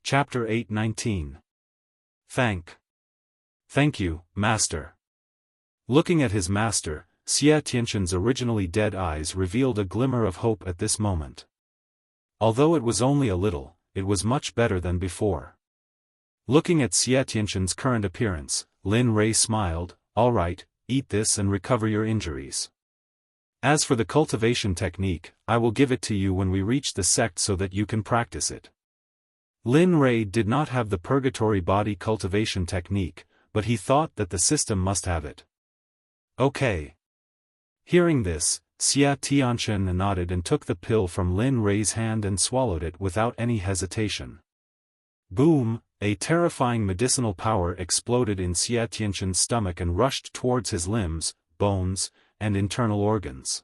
Chapter 8:19. Thank you, Master. Looking at his master, Xia Tianchen's originally dead eyes revealed a glimmer of hope at this moment. Although it was only a little, it was much better than before. Looking at Xia Tianchen's current appearance, Lin Rei smiled, "All right, eat this and recover your injuries. As for the cultivation technique, I will give it to you when we reach the sect so that you can practice it." Lin Rei did not have the purgatory body cultivation technique, but he thought that the system must have it. "Okay." Hearing this, Xia Tianchen nodded and took the pill from Lin Rei's hand and swallowed it without any hesitation. Boom! A terrifying medicinal power exploded in Xia Tianchen's stomach and rushed towards his limbs, bones, and internal organs.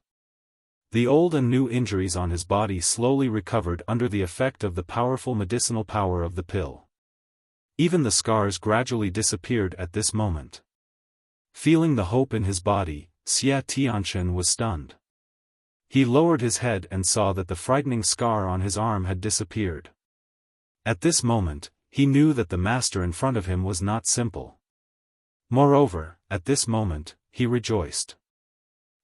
The old and new injuries on his body slowly recovered under the effect of the powerful medicinal power of the pill. Even the scars gradually disappeared at this moment. Feeling the hope in his body, Xia Tianchen was stunned. He lowered his head and saw that the frightening scar on his arm had disappeared. At this moment, he knew that the master in front of him was not simple. Moreover, at this moment, he rejoiced.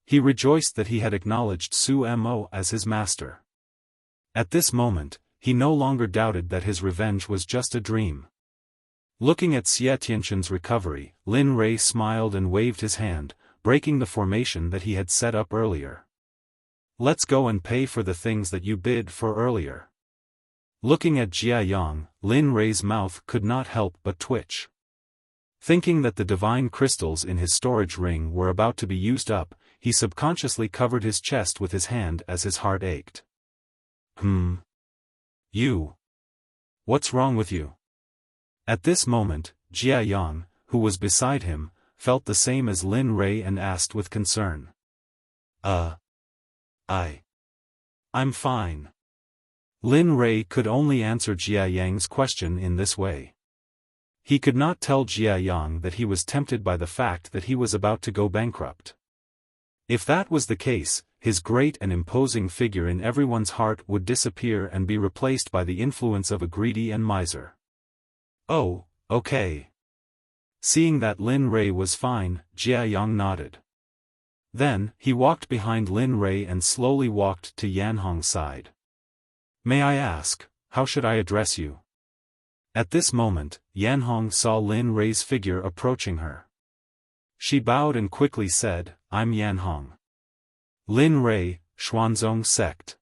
He rejoiced that he had acknowledged Su Mo as his master. At this moment, he no longer doubted that his revenge was just a dream. Looking at Xia Tianchen's recovery, Lin Rei smiled and waved his hand, breaking the formation that he had set up earlier. "Let's go and pay for the things that you bid for earlier." Looking at Jia Yang, Lin Rei's mouth could not help but twitch. Thinking that the divine crystals in his storage ring were about to be used up, he subconsciously covered his chest with his hand as his heart ached. You. What's wrong with you?" At this moment, Jia Yang, who was beside him, felt the same as Lin Rei and asked with concern. I'm fine." Lin Rei could only answer Jia Yang's question in this way. He could not tell Jia Yang that he was tempted by the fact that he was about to go bankrupt. If that was the case, his great and imposing figure in everyone's heart would disappear and be replaced by the influence of a greedy and miser. Oh, okay. Seeing that Lin Rei was fine, Jia Yang nodded. Then, he walked behind Lin Rei and slowly walked to Yan Hong's side. May I ask, how should I address you? At this moment, Yan Hong saw Lin Rei's figure approaching her. She bowed and quickly said, I'm Yan Hong. Lin Rei, Xuanzong Sect.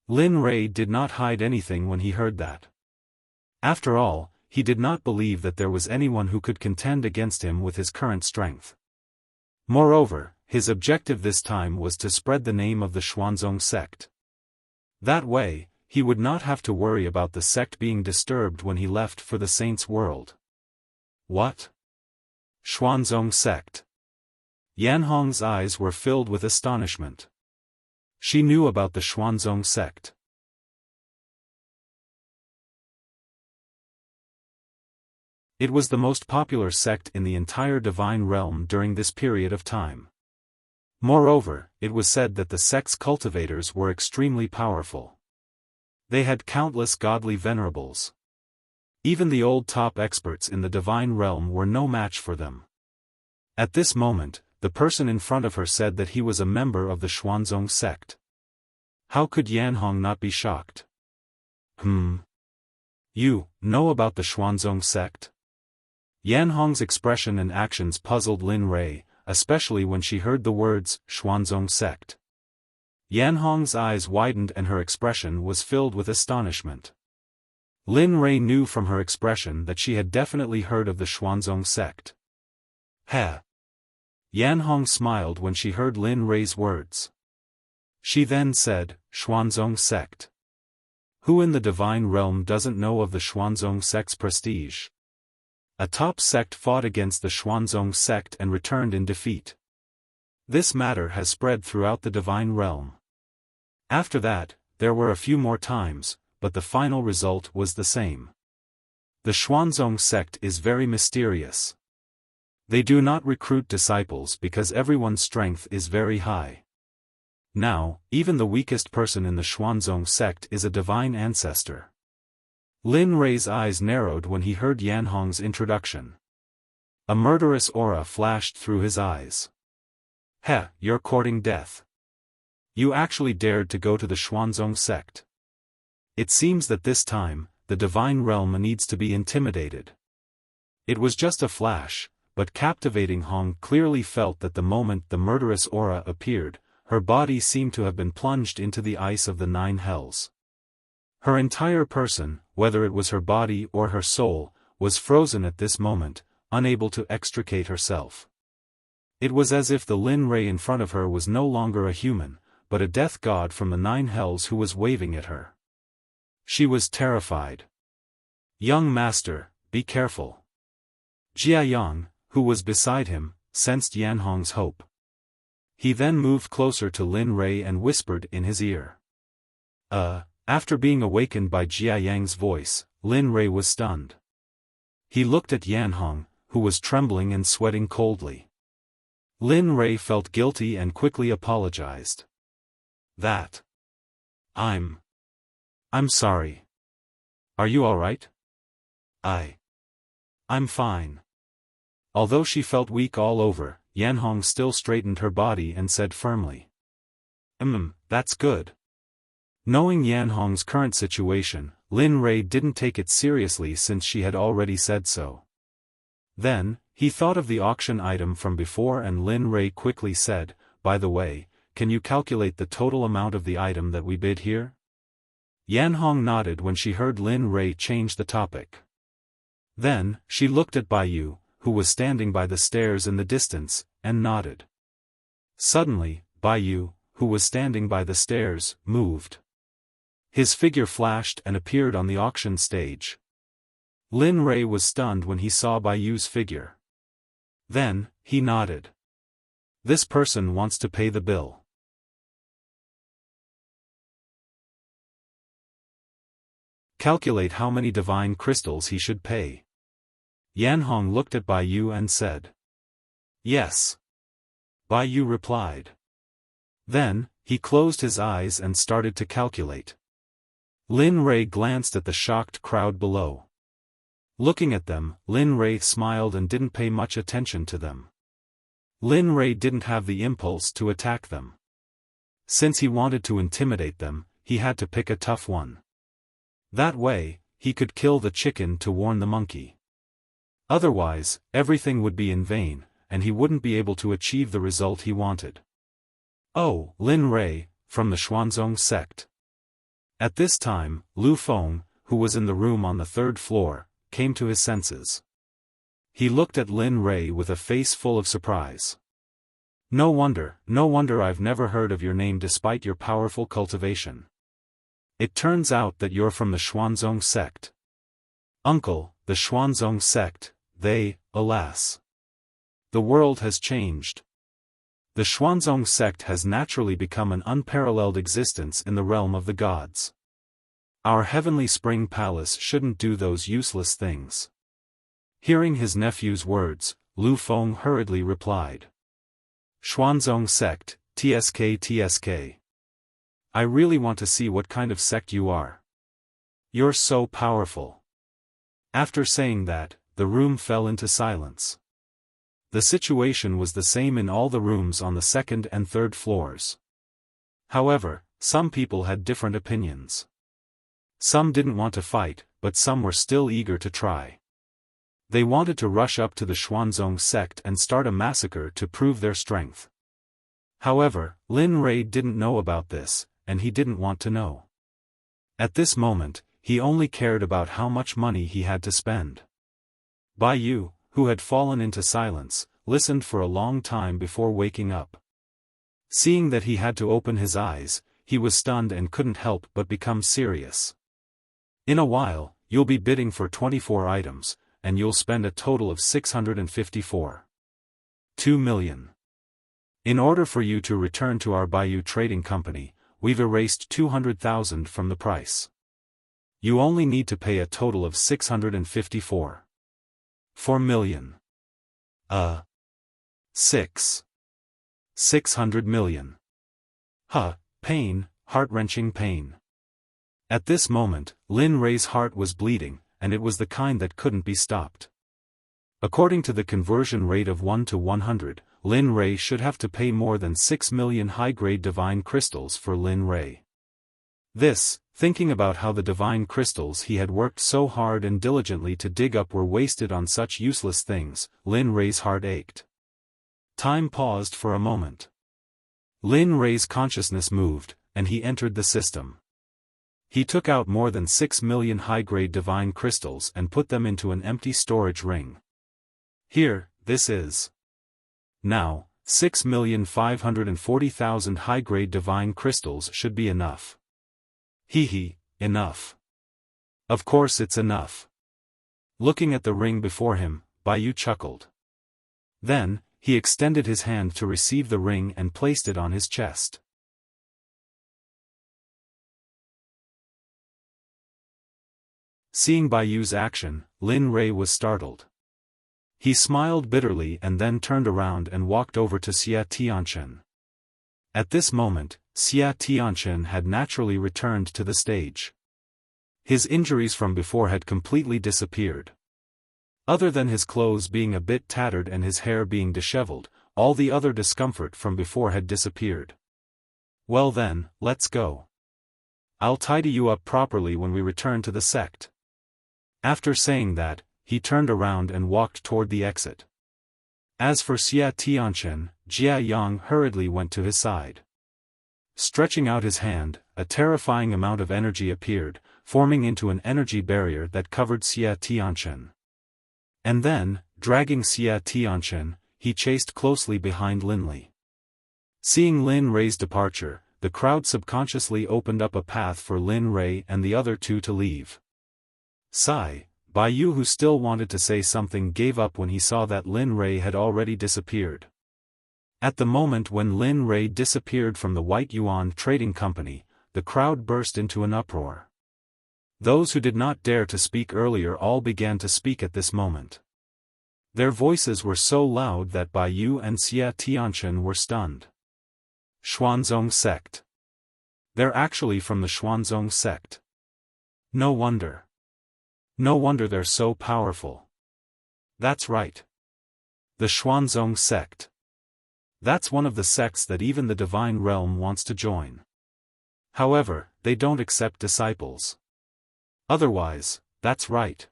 Lin Rei did not hide anything when he heard that. After all, he did not believe that there was anyone who could contend against him with his current strength. Moreover, his objective this time was to spread the name of the Xuanzong Sect. That way, he would not have to worry about the sect being disturbed when he left for the Saints' world. What? Xuanzong Sect. Yan Hong's eyes were filled with astonishment. She knew about the Xuanzong Sect. It was the most popular sect in the entire divine realm during this period of time. Moreover, it was said that the sect's cultivators were extremely powerful. They had countless godly venerables. Even the old top experts in the divine realm were no match for them. At this moment, the person in front of her said that he was a member of the Xuanzong Sect. How could Yan Hong not be shocked? You know about the Xuanzong Sect? Yan Hong's expression and actions puzzled Lin Rei, especially when she heard the words, Xuanzong Sect. Yan Hong's eyes widened and her expression was filled with astonishment. Lin Rei knew from her expression that she had definitely heard of the Xuanzong Sect. Heh. Yan Hong smiled when she heard Lin Rei's words. She then said, Xuanzong Sect. Who in the divine realm doesn't know of the Xuanzong Sect's prestige? A top sect fought against the Xuanzong Sect and returned in defeat. This matter has spread throughout the divine realm. After that, there were a few more times, but the final result was the same. The Xuanzong Sect is very mysterious. They do not recruit disciples because everyone's strength is very high. Now, even the weakest person in the Xuanzong Sect is a divine ancestor. Lin Rei's eyes narrowed when he heard Yan Hong's introduction. A murderous aura flashed through his eyes. Heh, you're courting death. You actually dared to go to the Xuanzong Sect. It seems that this time, the divine realm needs to be intimidated. It was just a flash, but captivating Hong clearly felt that the moment the murderous aura appeared, her body seemed to have been plunged into the ice of the nine hells. Her entire person, whether it was her body or her soul, was frozen at this moment, unable to extricate herself. It was as if the Lin Rei in front of her was no longer a human, but a death god from the nine hells who was waving at her. She was terrified. Young master, be careful. Jia Yang, who was beside him, sensed Yan Hong's hope. He then moved closer to Lin Rei and whispered in his ear. After being awakened by Jia Yang's voice, Lin Rei was stunned. He looked at Yan Hong, who was trembling and sweating coldly. Lin Rei felt guilty and quickly apologized. I'm sorry. Are you alright? I'm fine. Although she felt weak all over, Yan Hong still straightened her body and said firmly. That's good. Knowing Yan Hong's current situation, Lin Rei didn't take it seriously since she had already said so. Then, he thought of the auction item from before and Lin Rei quickly said, by the way, can you calculate the total amount of the item that we bid here? Yan Hong nodded when she heard Lin Rei change the topic. Then, she looked at Bai Yu, who was standing by the stairs in the distance, and nodded. Suddenly, Bai Yu, who was standing by the stairs, moved. His figure flashed and appeared on the auction stage. Lin Rei was stunned when he saw Bai Yu's figure. Then, he nodded. This person wants to pay the bill. Calculate how many divine crystals he should pay. Yanhong looked at Bai Yu and said. Yes. Bai Yu replied. Then, he closed his eyes and started to calculate. Lin Rei glanced at the shocked crowd below. Looking at them, Lin Rei smiled and didn't pay much attention to them. Lin Rei didn't have the impulse to attack them. Since he wanted to intimidate them, he had to pick a tough one. That way, he could kill the chicken to warn the monkey. Otherwise, everything would be in vain, and he wouldn't be able to achieve the result he wanted. Oh, Lin Rei, from the Xuanzong Sect. At this time, Lu Feng, who was in the room on the third floor, came to his senses. He looked at Lin Rei with a face full of surprise. No wonder I've never heard of your name despite your powerful cultivation. It turns out that you're from the Xuanzong Sect. Uncle, the Xuanzong Sect, alas. The world has changed. The Xuanzong Sect has naturally become an unparalleled existence in the realm of the gods. Our heavenly spring palace shouldn't do those useless things. Hearing his nephew's words, Lu Feng hurriedly replied. Xuanzong Sect, TSK. I really want to see what kind of sect you are. You're so powerful. After saying that, the room fell into silence. The situation was the same in all the rooms on the second and third floors. However, some people had different opinions. Some didn't want to fight, but some were still eager to try. They wanted to rush up to the Xuanzong Sect and start a massacre to prove their strength. However, Lin Rei didn't know about this, and he didn't want to know. At this moment, he only cared about how much money he had to spend. Bai Yu, who had fallen into silence, listened for a long time before waking up. Seeing that he had to open his eyes, he was stunned and couldn't help but become serious. In a while, you'll be bidding for 24 items, and you'll spend a total of 654. 2 million. In order for you to return to our Baiyu Trading Company, we've erased 200,000 from the price. You only need to pay a total of 654. 4 million. 600 million. Pain, heart-wrenching pain. At this moment, Lin Rei's heart was bleeding, and it was the kind that couldn't be stopped. According to the conversion rate of 1 to 100, Lin Rei should have to pay more than 6 million high-grade divine crystals for Lin Rei. This, thinking about how the divine crystals he had worked so hard and diligently to dig up were wasted on such useless things, Lin Rei's heart ached. Time paused for a moment. Lin Rei's consciousness moved, and he entered the system. He took out more than 6 million high-grade divine crystals and put them into an empty storage ring. Here, this is. Now, 6,540,000 high-grade divine crystals should be enough. Enough. Of course it's enough. Looking at the ring before him, Bai Yu chuckled. Then, he extended his hand to receive the ring and placed it on his chest. Seeing Bai Yu's action, Lin Rei was startled. He smiled bitterly and then turned around and walked over to Xia Tianchen. At this moment, Xia Tianchen had naturally returned to the stage. His injuries from before had completely disappeared. Other than his clothes being a bit tattered and his hair being disheveled, all the other discomfort from before had disappeared. Well then, let's go. I'll tidy you up properly when we return to the sect. After saying that, he turned around and walked toward the exit. As for Xia Tianchen, Jia Yang hurriedly went to his side. Stretching out his hand, a terrifying amount of energy appeared, forming into an energy barrier that covered Xia Tianchen. And then, dragging Xia Tianchen, he chased closely behind Lin Li. Seeing Lin Rei's departure, the crowd subconsciously opened up a path for Lin Rei and the other two to leave. Sigh. Bai Yu, who still wanted to say something, gave up when he saw that Lin Rei had already disappeared. At the moment when Lin Rei disappeared from the White Yuan Trading Company, the crowd burst into an uproar. Those who did not dare to speak earlier all began to speak at this moment. Their voices were so loud that Bai Yu and Xia Tianchen were stunned. Xuanzong Sect. They're actually from the Xuanzong Sect. No wonder. No wonder they're so powerful. That's right. The Xuanzong Sect. That's one of the sects that even the divine realm wants to join. However, they don't accept disciples. Otherwise, that's right.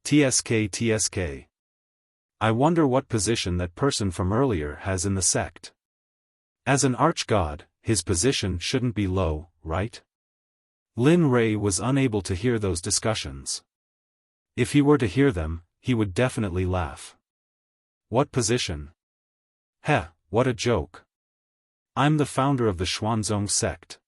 TSK. I wonder what position that person from earlier has in the sect. As an archgod, his position shouldn't be low, right? Lin Rei was unable to hear those discussions. If he were to hear them, he would definitely laugh. What position? Heh, what a joke. I'm the founder of the Xuanzong sect.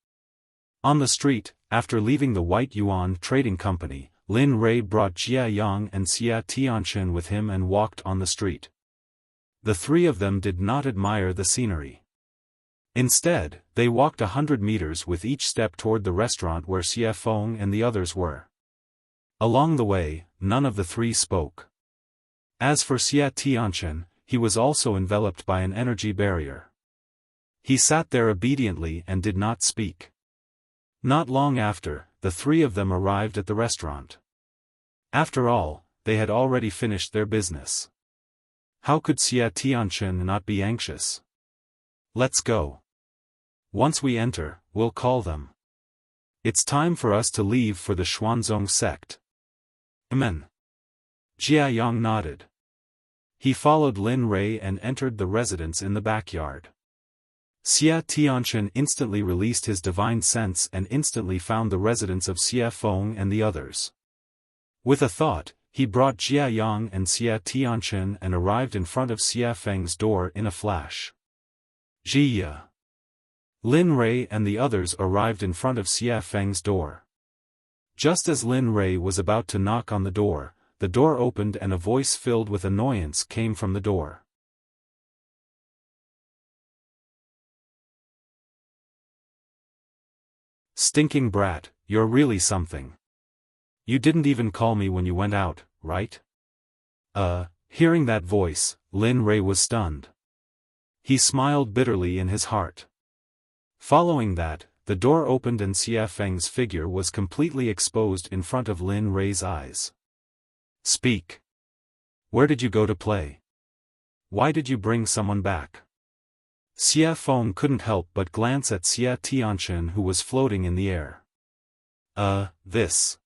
On the street, after leaving the White Yuan Trading Company, Lin Rei brought Jia Yang and Xia Tianchen with him and walked on the street. The three of them did not admire the scenery. Instead, they walked 100 meters with each step toward the restaurant where Xiaofan and the others were. Along the way, none of the three spoke. As for Xia Tianchen, he was also enveloped by an energy barrier. He sat there obediently and did not speak. Not long after, the three of them arrived at the restaurant. After all, they had already finished their business. How could Xia Tianchen not be anxious? Let's go. Once we enter, we'll call them. It's time for us to leave for the Xuanzong sect. Amen. Jia Yang nodded. He followed Lin Rei and entered the residence in the backyard. Xia Tianchen instantly released his divine sense and instantly found the residence of Xiaofan and the others. With a thought, he brought Jia Yang and Xia Tianchen and arrived in front of Xiaofeng's door in a flash. Jia. Lin Rei and the others arrived in front of Xiaofeng's door. Just as Lin Rei was about to knock on the door opened and a voice filled with annoyance came from the door. Stinking brat, you're really something. You didn't even call me when you went out, right? Hearing that voice, Lin Rei was stunned. He smiled bitterly in his heart. Following that, the door opened and Xiaofeng's figure was completely exposed in front of Lin Rei's eyes. Speak. Where did you go to play? Why did you bring someone back? Xiaofan couldn't help but glance at Xia Tianchen who was floating in the air. This.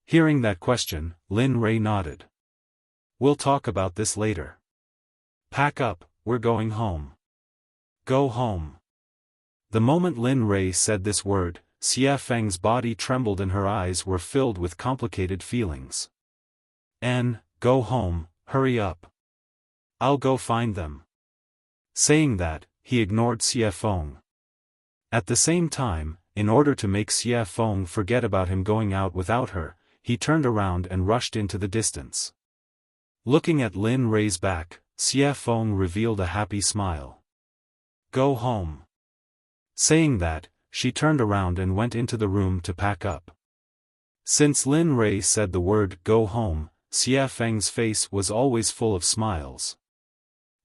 Hearing that question, Lin Rei nodded. We'll talk about this later. Pack up, we're going home. Go home. The moment Lin Rei said this word, Xiaofeng's body trembled and her eyes were filled with complicated feelings. Go home, hurry up. I'll go find them. Saying that, he ignored Xiaofan. At the same time, in order to make Xiaofan forget about him going out without her, he turned around and rushed into the distance. Looking at Lin Rei's back, Xiaofan revealed a happy smile. Go home. Saying that, she turned around and went into the room to pack up. Since Lin Rei said the word go home, Xiaofeng's face was always full of smiles.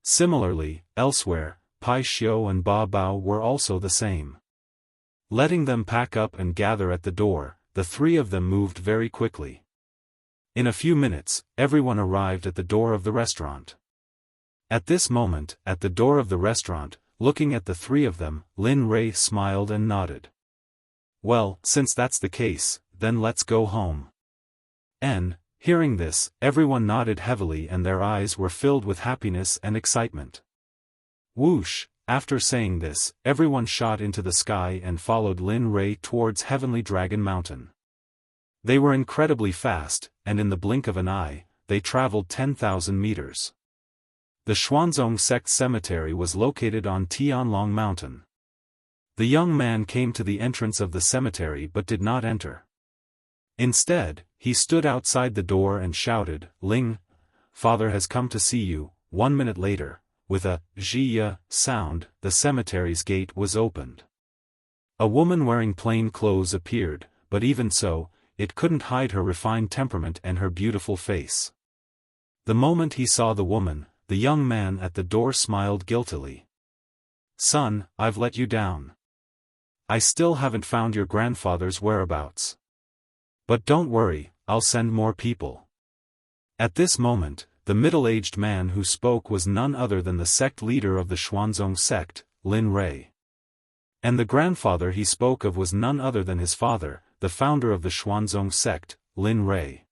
Similarly, elsewhere, Pai Xiu and Ba Bao were also the same. Letting them pack up and gather at the door, the three of them moved very quickly. In a few minutes, everyone arrived at the door of the restaurant. At this moment, at the door of the restaurant, looking at the three of them, Lin Rei smiled and nodded. Well, since that's the case, then let's go home. Hearing this, everyone nodded heavily and their eyes were filled with happiness and excitement. Whoosh! After saying this, everyone shot into the sky and followed Lin Rei towards Heavenly Dragon Mountain. They were incredibly fast, and in the blink of an eye, they traveled 10,000 meters. The Xuanzong Sect Cemetery was located on Tianlong Mountain. The young man came to the entrance of the cemetery but did not enter. Instead, he stood outside the door and shouted, Ling, father has come to see you. 1 minute later, with a zhiya sound, the cemetery's gate was opened. A woman wearing plain clothes appeared, but even so, it couldn't hide her refined temperament and her beautiful face. The moment he saw the woman, the young man at the door smiled guiltily. "Son, I've let you down. I still haven't found your grandfather's whereabouts. But don't worry, I'll send more people." At this moment, the middle-aged man who spoke was none other than the sect leader of the Xuanzong sect, Lin Rei. And the grandfather he spoke of was none other than his father, the founder of the Xuanzong sect, Lin Rei.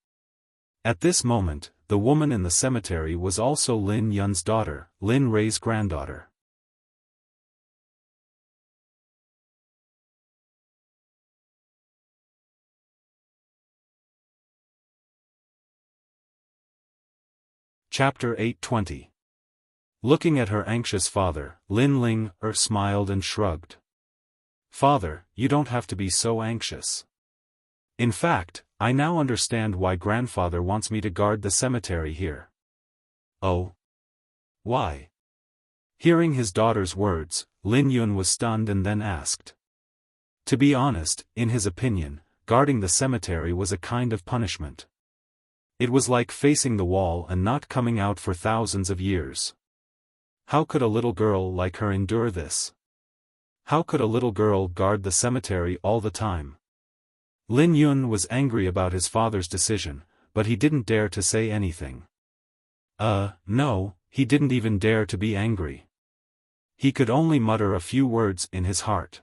At this moment, the woman in the cemetery was also Lin Yun's daughter, Lin Rei's granddaughter. Chapter 820. Looking at her anxious father, Lin Ling smiled and shrugged. "Father, you don't have to be so anxious. In fact, I now understand why grandfather wants me to guard the cemetery here." "Oh? Why?" Hearing his daughter's words, Lin Yun was stunned and then asked. To be honest, in his opinion, guarding the cemetery was a kind of punishment. It was like facing the wall and not coming out for thousands of years. How could a little girl like her endure this? How could a little girl guard the cemetery all the time? Lin Yun was angry about his father's decision, but he didn't dare to say anything. No, he didn't even dare to be angry. He could only mutter a few words in his heart.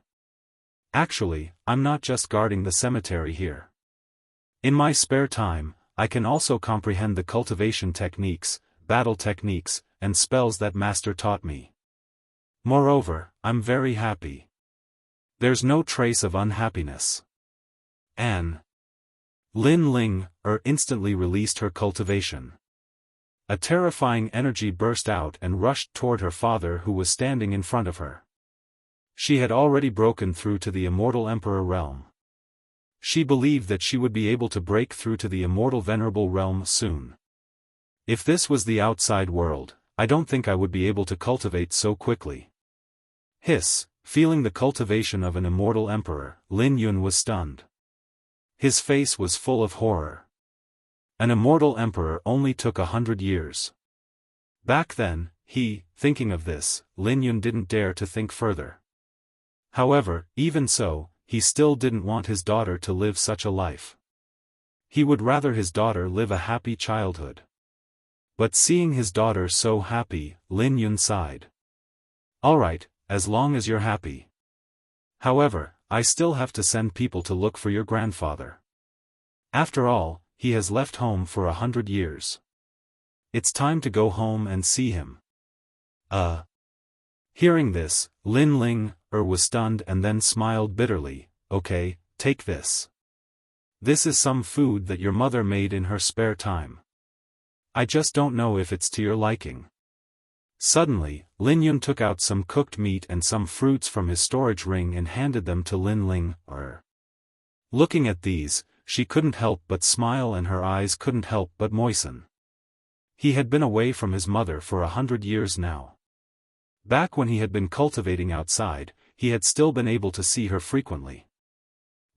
"Actually, I'm not just guarding the cemetery here. In my spare time, I can also comprehend the cultivation techniques, battle techniques, and spells that Master taught me. Moreover, I'm very happy. There's no trace of unhappiness." Lin Ling instantly released her cultivation. A terrifying energy burst out and rushed toward her father who was standing in front of her. She had already broken through to the immortal Emperor realm. She believed that she would be able to break through to the immortal venerable realm soon. If this was the outside world, I don't think I would be able to cultivate so quickly. Hiss, feeling the cultivation of an immortal emperor, Lin Yun was stunned. His face was full of horror. An immortal emperor only took 100 years. Back then, thinking of this, Lin Yun didn't dare to think further. However, even so, he still didn't want his daughter to live such a life. He would rather his daughter live a happy childhood. But seeing his daughter so happy, Lin Yun sighed. "Alright, as long as you're happy. However, I still have to send people to look for your grandfather. After all, he has left home for 100 years. It's time to go home and see him." Hearing this, Lin Ling was stunned and then smiled bitterly. "Okay, take this. This is some food that your mother made in her spare time. I just don't know if it's to your liking." Suddenly, Lin Yun took out some cooked meat and some fruits from his storage ring and handed them to Lin Ling. Looking at these, she couldn't help but smile and her eyes couldn't help but moisten. He had been away from his mother for 100 years now. Back when he had been cultivating outside, he had still been able to see her frequently.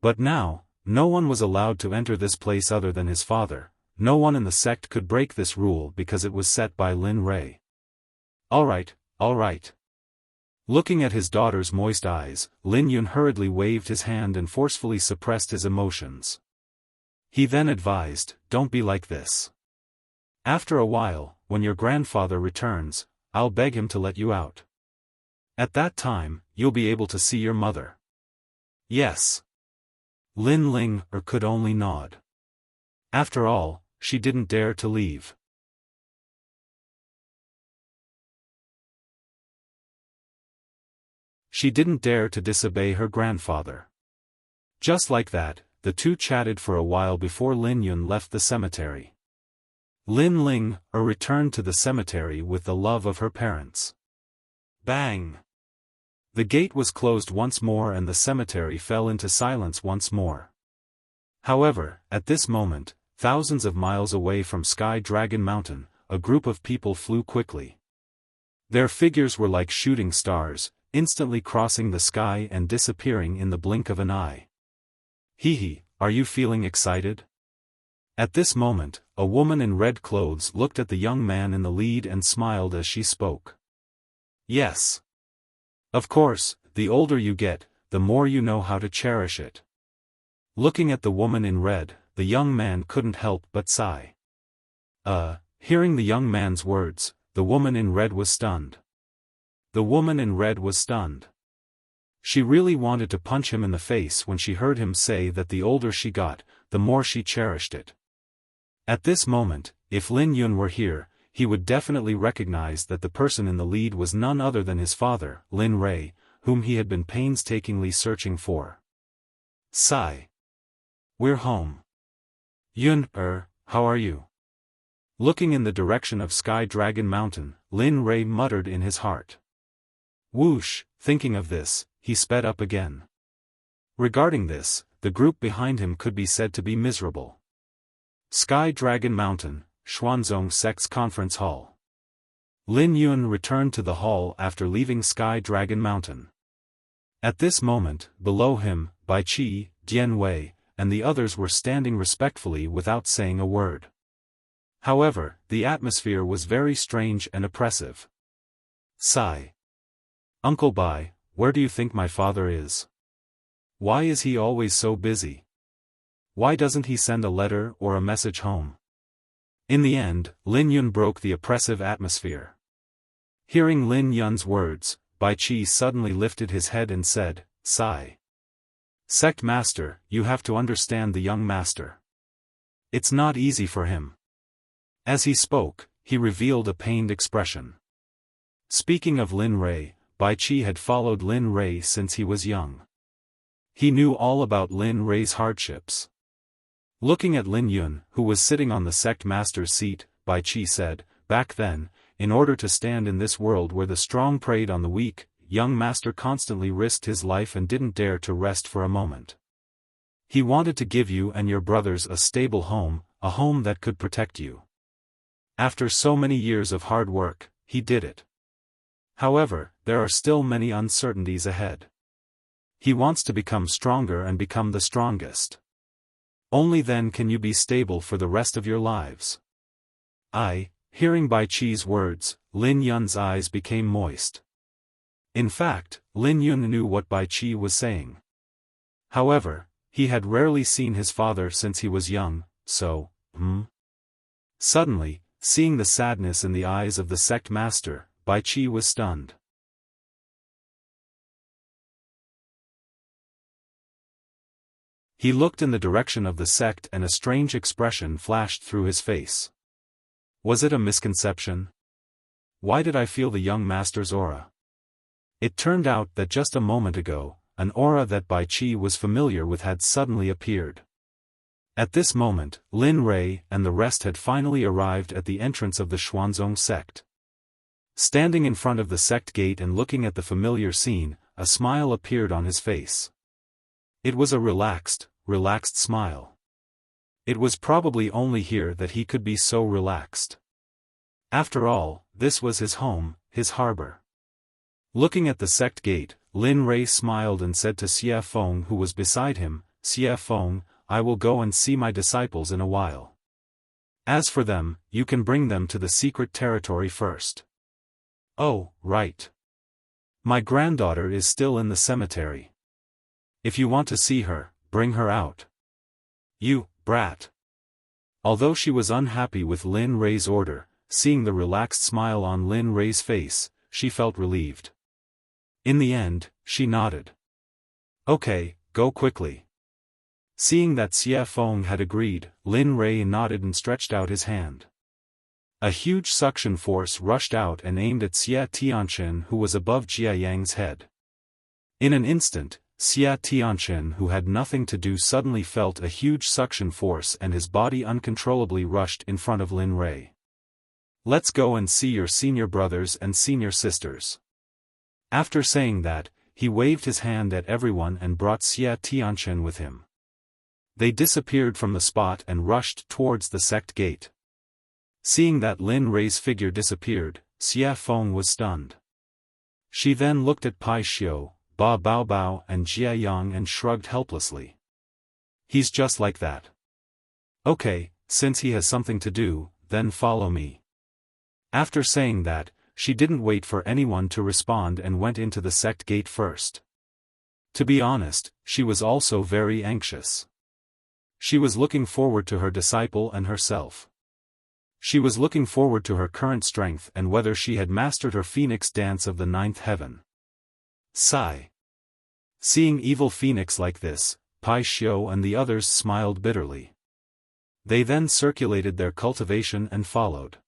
But now, no one was allowed to enter this place other than his father. No one in the sect could break this rule because it was set by Lin Rei. Alright. Looking at his daughter's moist eyes, Lin Yun hurriedly waved his hand and forcefully suppressed his emotions. He then advised, "Don't be like this. After a while, when your grandfather returns, I'll beg him to let you out. At that time, you'll be able to see your mother." "Yes." Lin Ling could only nod. After all, she didn't dare to leave. She didn't dare to disobey her grandfather. Just like that, the two chatted for a while before Lin Yun left the cemetery. Lin Ling returned to the cemetery with the love of her parents. Bang! The gate was closed once more and the cemetery fell into silence once more. However, at this moment, thousands of miles away from Sky Dragon Mountain, a group of people flew quickly. Their figures were like shooting stars, instantly crossing the sky and disappearing in the blink of an eye. Hee, are you feeling excited? At this moment, a woman in red clothes looked at the young man in the lead and smiled as she spoke. Yes. Of course, the older you get, the more you know how to cherish it. Looking at the woman in red, the young man couldn't help but sigh. Hearing the young man's words, the woman in red was stunned. The woman in red was stunned. She really wanted to punch him in the face when she heard him say that the older she got, the more she cherished it. At this moment, if Lin Yun were here, he would definitely recognize that the person in the lead was none other than his father, Lin Rei, whom he had been painstakingly searching for. Sigh. We're home. Yun, how are you? Looking in the direction of Sky Dragon Mountain, Lin Rei muttered in his heart. Whoosh, thinking of this, he sped up again. Regarding this, the group behind him could be said to be miserable. Sky Dragon Mountain, Xuanzong Sect's conference hall. Lin Yun returned to the hall after leaving Sky Dragon Mountain. At this moment, below him, Bai Qi, Dian Wei, and the others were standing respectfully without saying a word. However, the atmosphere was very strange and oppressive. Sigh. Uncle Bai, where do you think my father is? Why is he always so busy? Why doesn't he send a letter or a message home? In the end, Lin Yun broke the oppressive atmosphere. Hearing Lin Yun's words, Bai Qi suddenly lifted his head and said, Sigh. Sect Master, you have to understand the young master. It's not easy for him. As he spoke, he revealed a pained expression. Speaking of Lin Rei, Bai Qi had followed Lin Rei since he was young. He knew all about Lin Rei's hardships. Looking at Lin Yun, who was sitting on the sect master's seat, Bai Qi said, back then, in order to stand in this world where the strong preyed on the weak, young master constantly risked his life and didn't dare to rest for a moment. He wanted to give you and your brothers a stable home, a home that could protect you. After so many years of hard work, he did it. However, there are still many uncertainties ahead. He wants to become stronger and become the strongest. Only then can you be stable for the rest of your lives. Hearing Bai Qi's words, Lin Yun's eyes became moist. In fact, Lin Yun knew what Bai Qi was saying. However, he had rarely seen his father since he was young, so, Suddenly, seeing the sadness in the eyes of the sect master, Bai Qi was stunned. He looked in the direction of the sect and a strange expression flashed through his face. Was it a misconception? Why did I feel the young master's aura? It turned out that just a moment ago, an aura that Bai Qi was familiar with had suddenly appeared. At this moment, Lin Rei and the rest had finally arrived at the entrance of the Xuanzong sect. Standing in front of the sect gate and looking at the familiar scene, a smile appeared on his face. It was a relaxed smile. It was probably only here that he could be so relaxed. After all, this was his home, his harbor. Looking at the sect gate, Lin Rei smiled and said to Xiaofan who was beside him, Xiaofan, I will go and see my disciples in a while. As for them, you can bring them to the secret territory first. Oh, right. My granddaughter is still in the cemetery. If you want to see her, bring her out. You, brat. Although she was unhappy with Lin Rei's order, seeing the relaxed smile on Lin Rei's face, she felt relieved. In the end, she nodded. Okay, go quickly. Seeing that Xiaofan had agreed, Lin Rei nodded and stretched out his hand. A huge suction force rushed out and aimed at Xia Tianchen who was above Jia Yang's head. In an instant, Xia Tianchen who had nothing to do suddenly felt a huge suction force and his body uncontrollably rushed in front of Lin Rei. Let's go and see your senior brothers and senior sisters. After saying that, he waved his hand at everyone and brought Xia Tianchen with him. They disappeared from the spot and rushed towards the sect gate. Seeing that Lin Rei's figure disappeared, Xiaofan was stunned. She then looked at Pai Xiu, Ba Bao Bao and Jia Yang and shrugged helplessly. He's just like that. Okay, since he has something to do, then follow me." After saying that, she didn't wait for anyone to respond and went into the sect gate first. To be honest, she was also very anxious. She was looking forward to her disciple and herself. She was looking forward to her current strength and whether she had mastered her phoenix dance of the ninth heaven. Sigh. Seeing evil phoenix like this, Pai Xiu and the others smiled bitterly. They then circulated their cultivation and followed.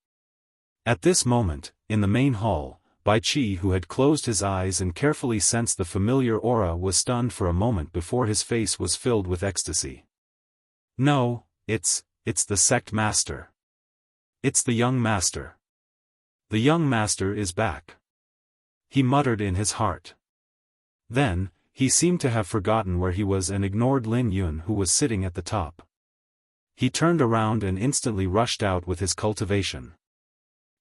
At this moment, in the main hall, Bai Qi, who had closed his eyes and carefully sensed the familiar aura, was stunned for a moment before his face was filled with ecstasy. "No, it's the sect master. It's the young master. The young master is back," he muttered in his heart. Then, he seemed to have forgotten where he was and ignored Lin Yun, who was sitting at the top. He turned around and instantly rushed out with his cultivation.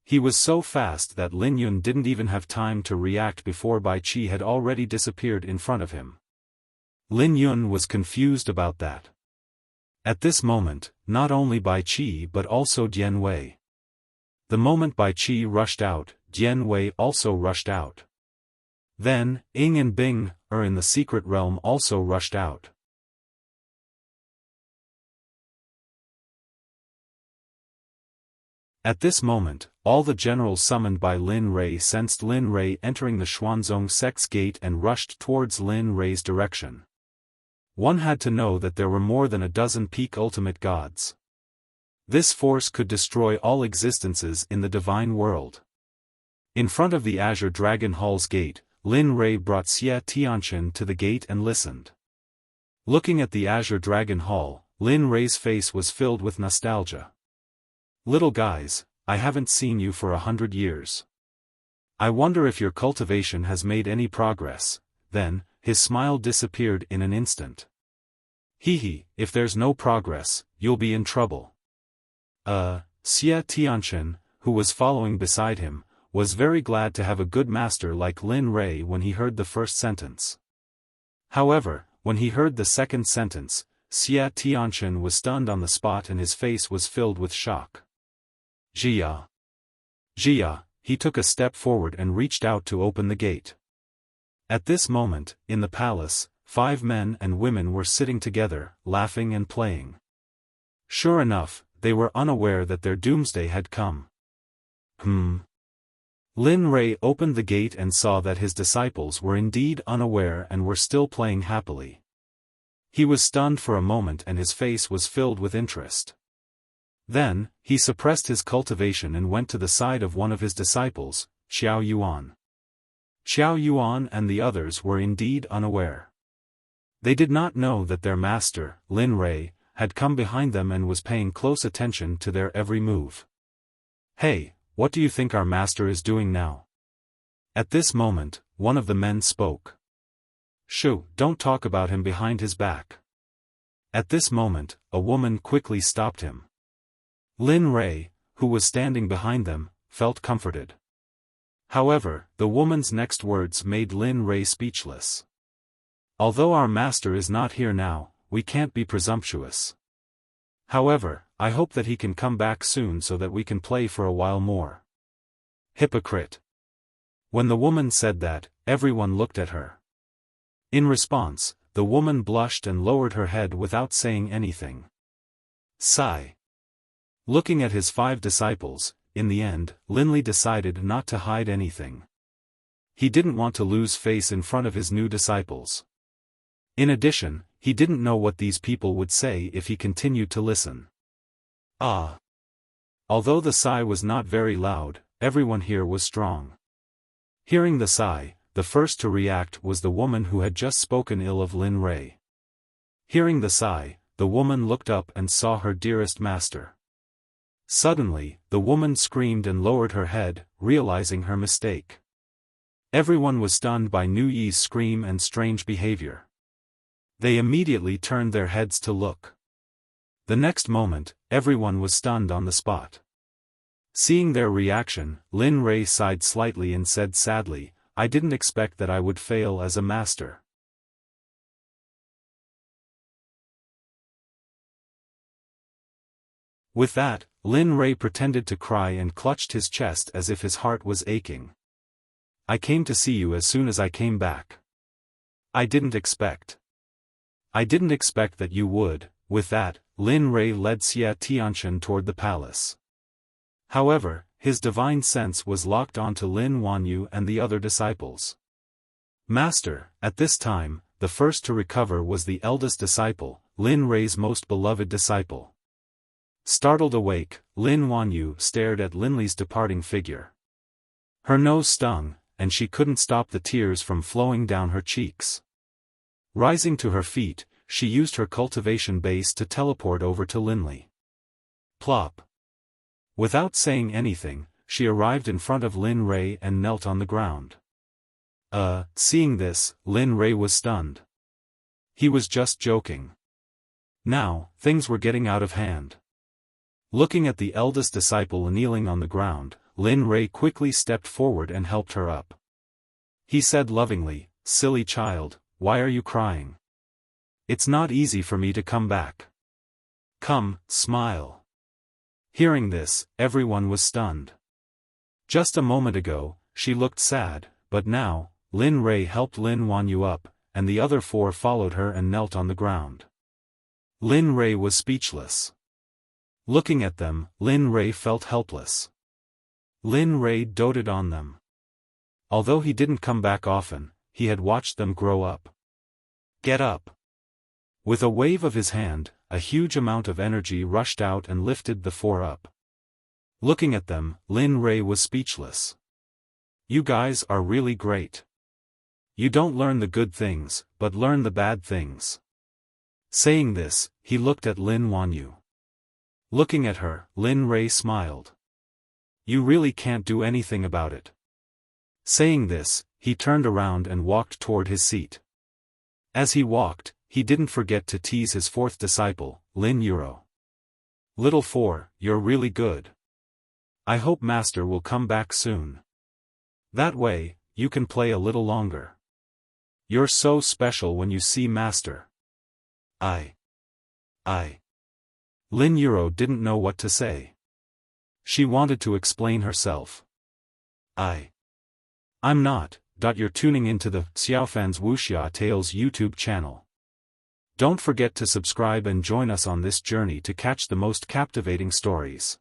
He was so fast that Lin Yun didn't even have time to react before Bai Qi had already disappeared in front of him. Lin Yun was confused about that. At this moment, not only Bai Qi but also Dian Wei. The moment Bai Qi rushed out, Dian Wei also rushed out. Then, Ying and Bing, in the secret realm, also rushed out. At this moment, all the generals summoned by Lin Rei sensed Lin Rei entering the Xuanzong sect's gate and rushed towards Lin Rei's direction. One had to know that there were more than a dozen peak ultimate gods. This force could destroy all existences in the divine world. In front of the Azure Dragon Hall's gate, Lin Rei brought Xia Tianchen to the gate and listened. Looking at the Azure Dragon Hall, Lin Rei's face was filled with nostalgia. "Little guys, I haven't seen you for 100 years. I wonder if your cultivation has made any progress." Then, his smile disappeared in an instant. "Hee, if there's no progress, you'll be in trouble." Xia Tianchen, who was following beside him, was very glad to have a good master like Lin Rei when he heard the first sentence. However, when he heard the second sentence, Xia Tianchen was stunned on the spot and his face was filled with shock. "Jia! Jia!" He took a step forward and reached out to open the gate. At this moment, in the palace, 5 men and women were sitting together, laughing and playing. Sure enough, they were unaware that their doomsday had come. Lin Rei opened the gate and saw that his disciples were indeed unaware and were still playing happily. He was stunned for a moment and his face was filled with interest. Then, he suppressed his cultivation and went to the side of one of his disciples, Xiao Yuan. Xiao Yuan and the others were indeed unaware. They did not know that their master, Lin Rei, had come behind them and was paying close attention to their every move. "Hey, what do you think our master is doing now?" At this moment, one of the men spoke. "Shoo, don't talk about him behind his back." At this moment, a woman quickly stopped him. Lin Rei, who was standing behind them, felt comforted. However, the woman's next words made Lin Rei speechless. "Although our master is not here now, we can't be presumptuous. However, I hope that he can come back soon so that we can play for a while more." Hypocrite! When the woman said that, everyone looked at her. In response, the woman blushed and lowered her head without saying anything. Sigh. Looking at his 5 disciples, in the end, Lin Li decided not to hide anything. He didn't want to lose face in front of his new disciples. In addition, he didn't know what these people would say if he continued to listen. Although the sigh was not very loud, everyone here was strong. Hearing the sigh, the first to react was the woman who had just spoken ill of Lin Rei. Hearing the sigh, the woman looked up and saw her dearest master. Suddenly, the woman screamed and lowered her head, realizing her mistake. Everyone was stunned by Nu Yi's scream and strange behavior. They immediately turned their heads to look. The next moment, everyone was stunned on the spot. Seeing their reaction, Lin Rei sighed slightly and said sadly, "I didn't expect that I would fail as a master." With that, Lin Rei pretended to cry and clutched his chest as if his heart was aching. I came to see you as soon as I came back. I didn't expect that you would. With that, Lin Rei led Xia Tianxian toward the palace. However, his divine sense was locked onto Lin Wanyu and the other disciples. Master, at this time, the first to recover was the eldest disciple, Lin Rei's most beloved disciple. Startled awake, Lin Wanyu stared at Linli's departing figure. Her nose stung, and she couldn't stop the tears from flowing down her cheeks. Rising to her feet, she used her cultivation base to teleport over to Linli. Plop. Without saying anything, she arrived in front of Lin Rei and knelt on the ground. Seeing this, Lin Rei was stunned. He was just joking. Now, things were getting out of hand. Looking at the eldest disciple kneeling on the ground, Lin Rei quickly stepped forward and helped her up. He said lovingly, "Silly child, why are you crying? It's not easy for me to come back. Come, smile." Hearing this, everyone was stunned. Just a moment ago, she looked sad, but now, Lin Rei helped Lin Wanyu up, and the other four followed her and knelt on the ground. Lin Rei was speechless. Looking at them, Lin Rei felt helpless. Lin Rei doted on them. Although he didn't come back often, he had watched them grow up. Get up. With a wave of his hand, a huge amount of energy rushed out and lifted the four up. Looking at them, Lin Rei was speechless. You guys are really great. You don't learn the good things, but learn the bad things. Saying this, he looked at Lin Wanyu. Looking at her, Lin Rei smiled. You really can't do anything about it. Saying this, he turned around and walked toward his seat. As he walked, he didn't forget to tease his fourth disciple, Lin Yuro. Little four, you're really good. I hope Master will come back soon. That way, you can play a little longer. You're so special when you see Master. I. Lin Yuro didn't know what to say. She wanted to explain herself. I'm not. You're tuning into the Xiaofan's Wuxia Tales YouTube channel. Don't forget to subscribe and join us on this journey to catch the most captivating stories.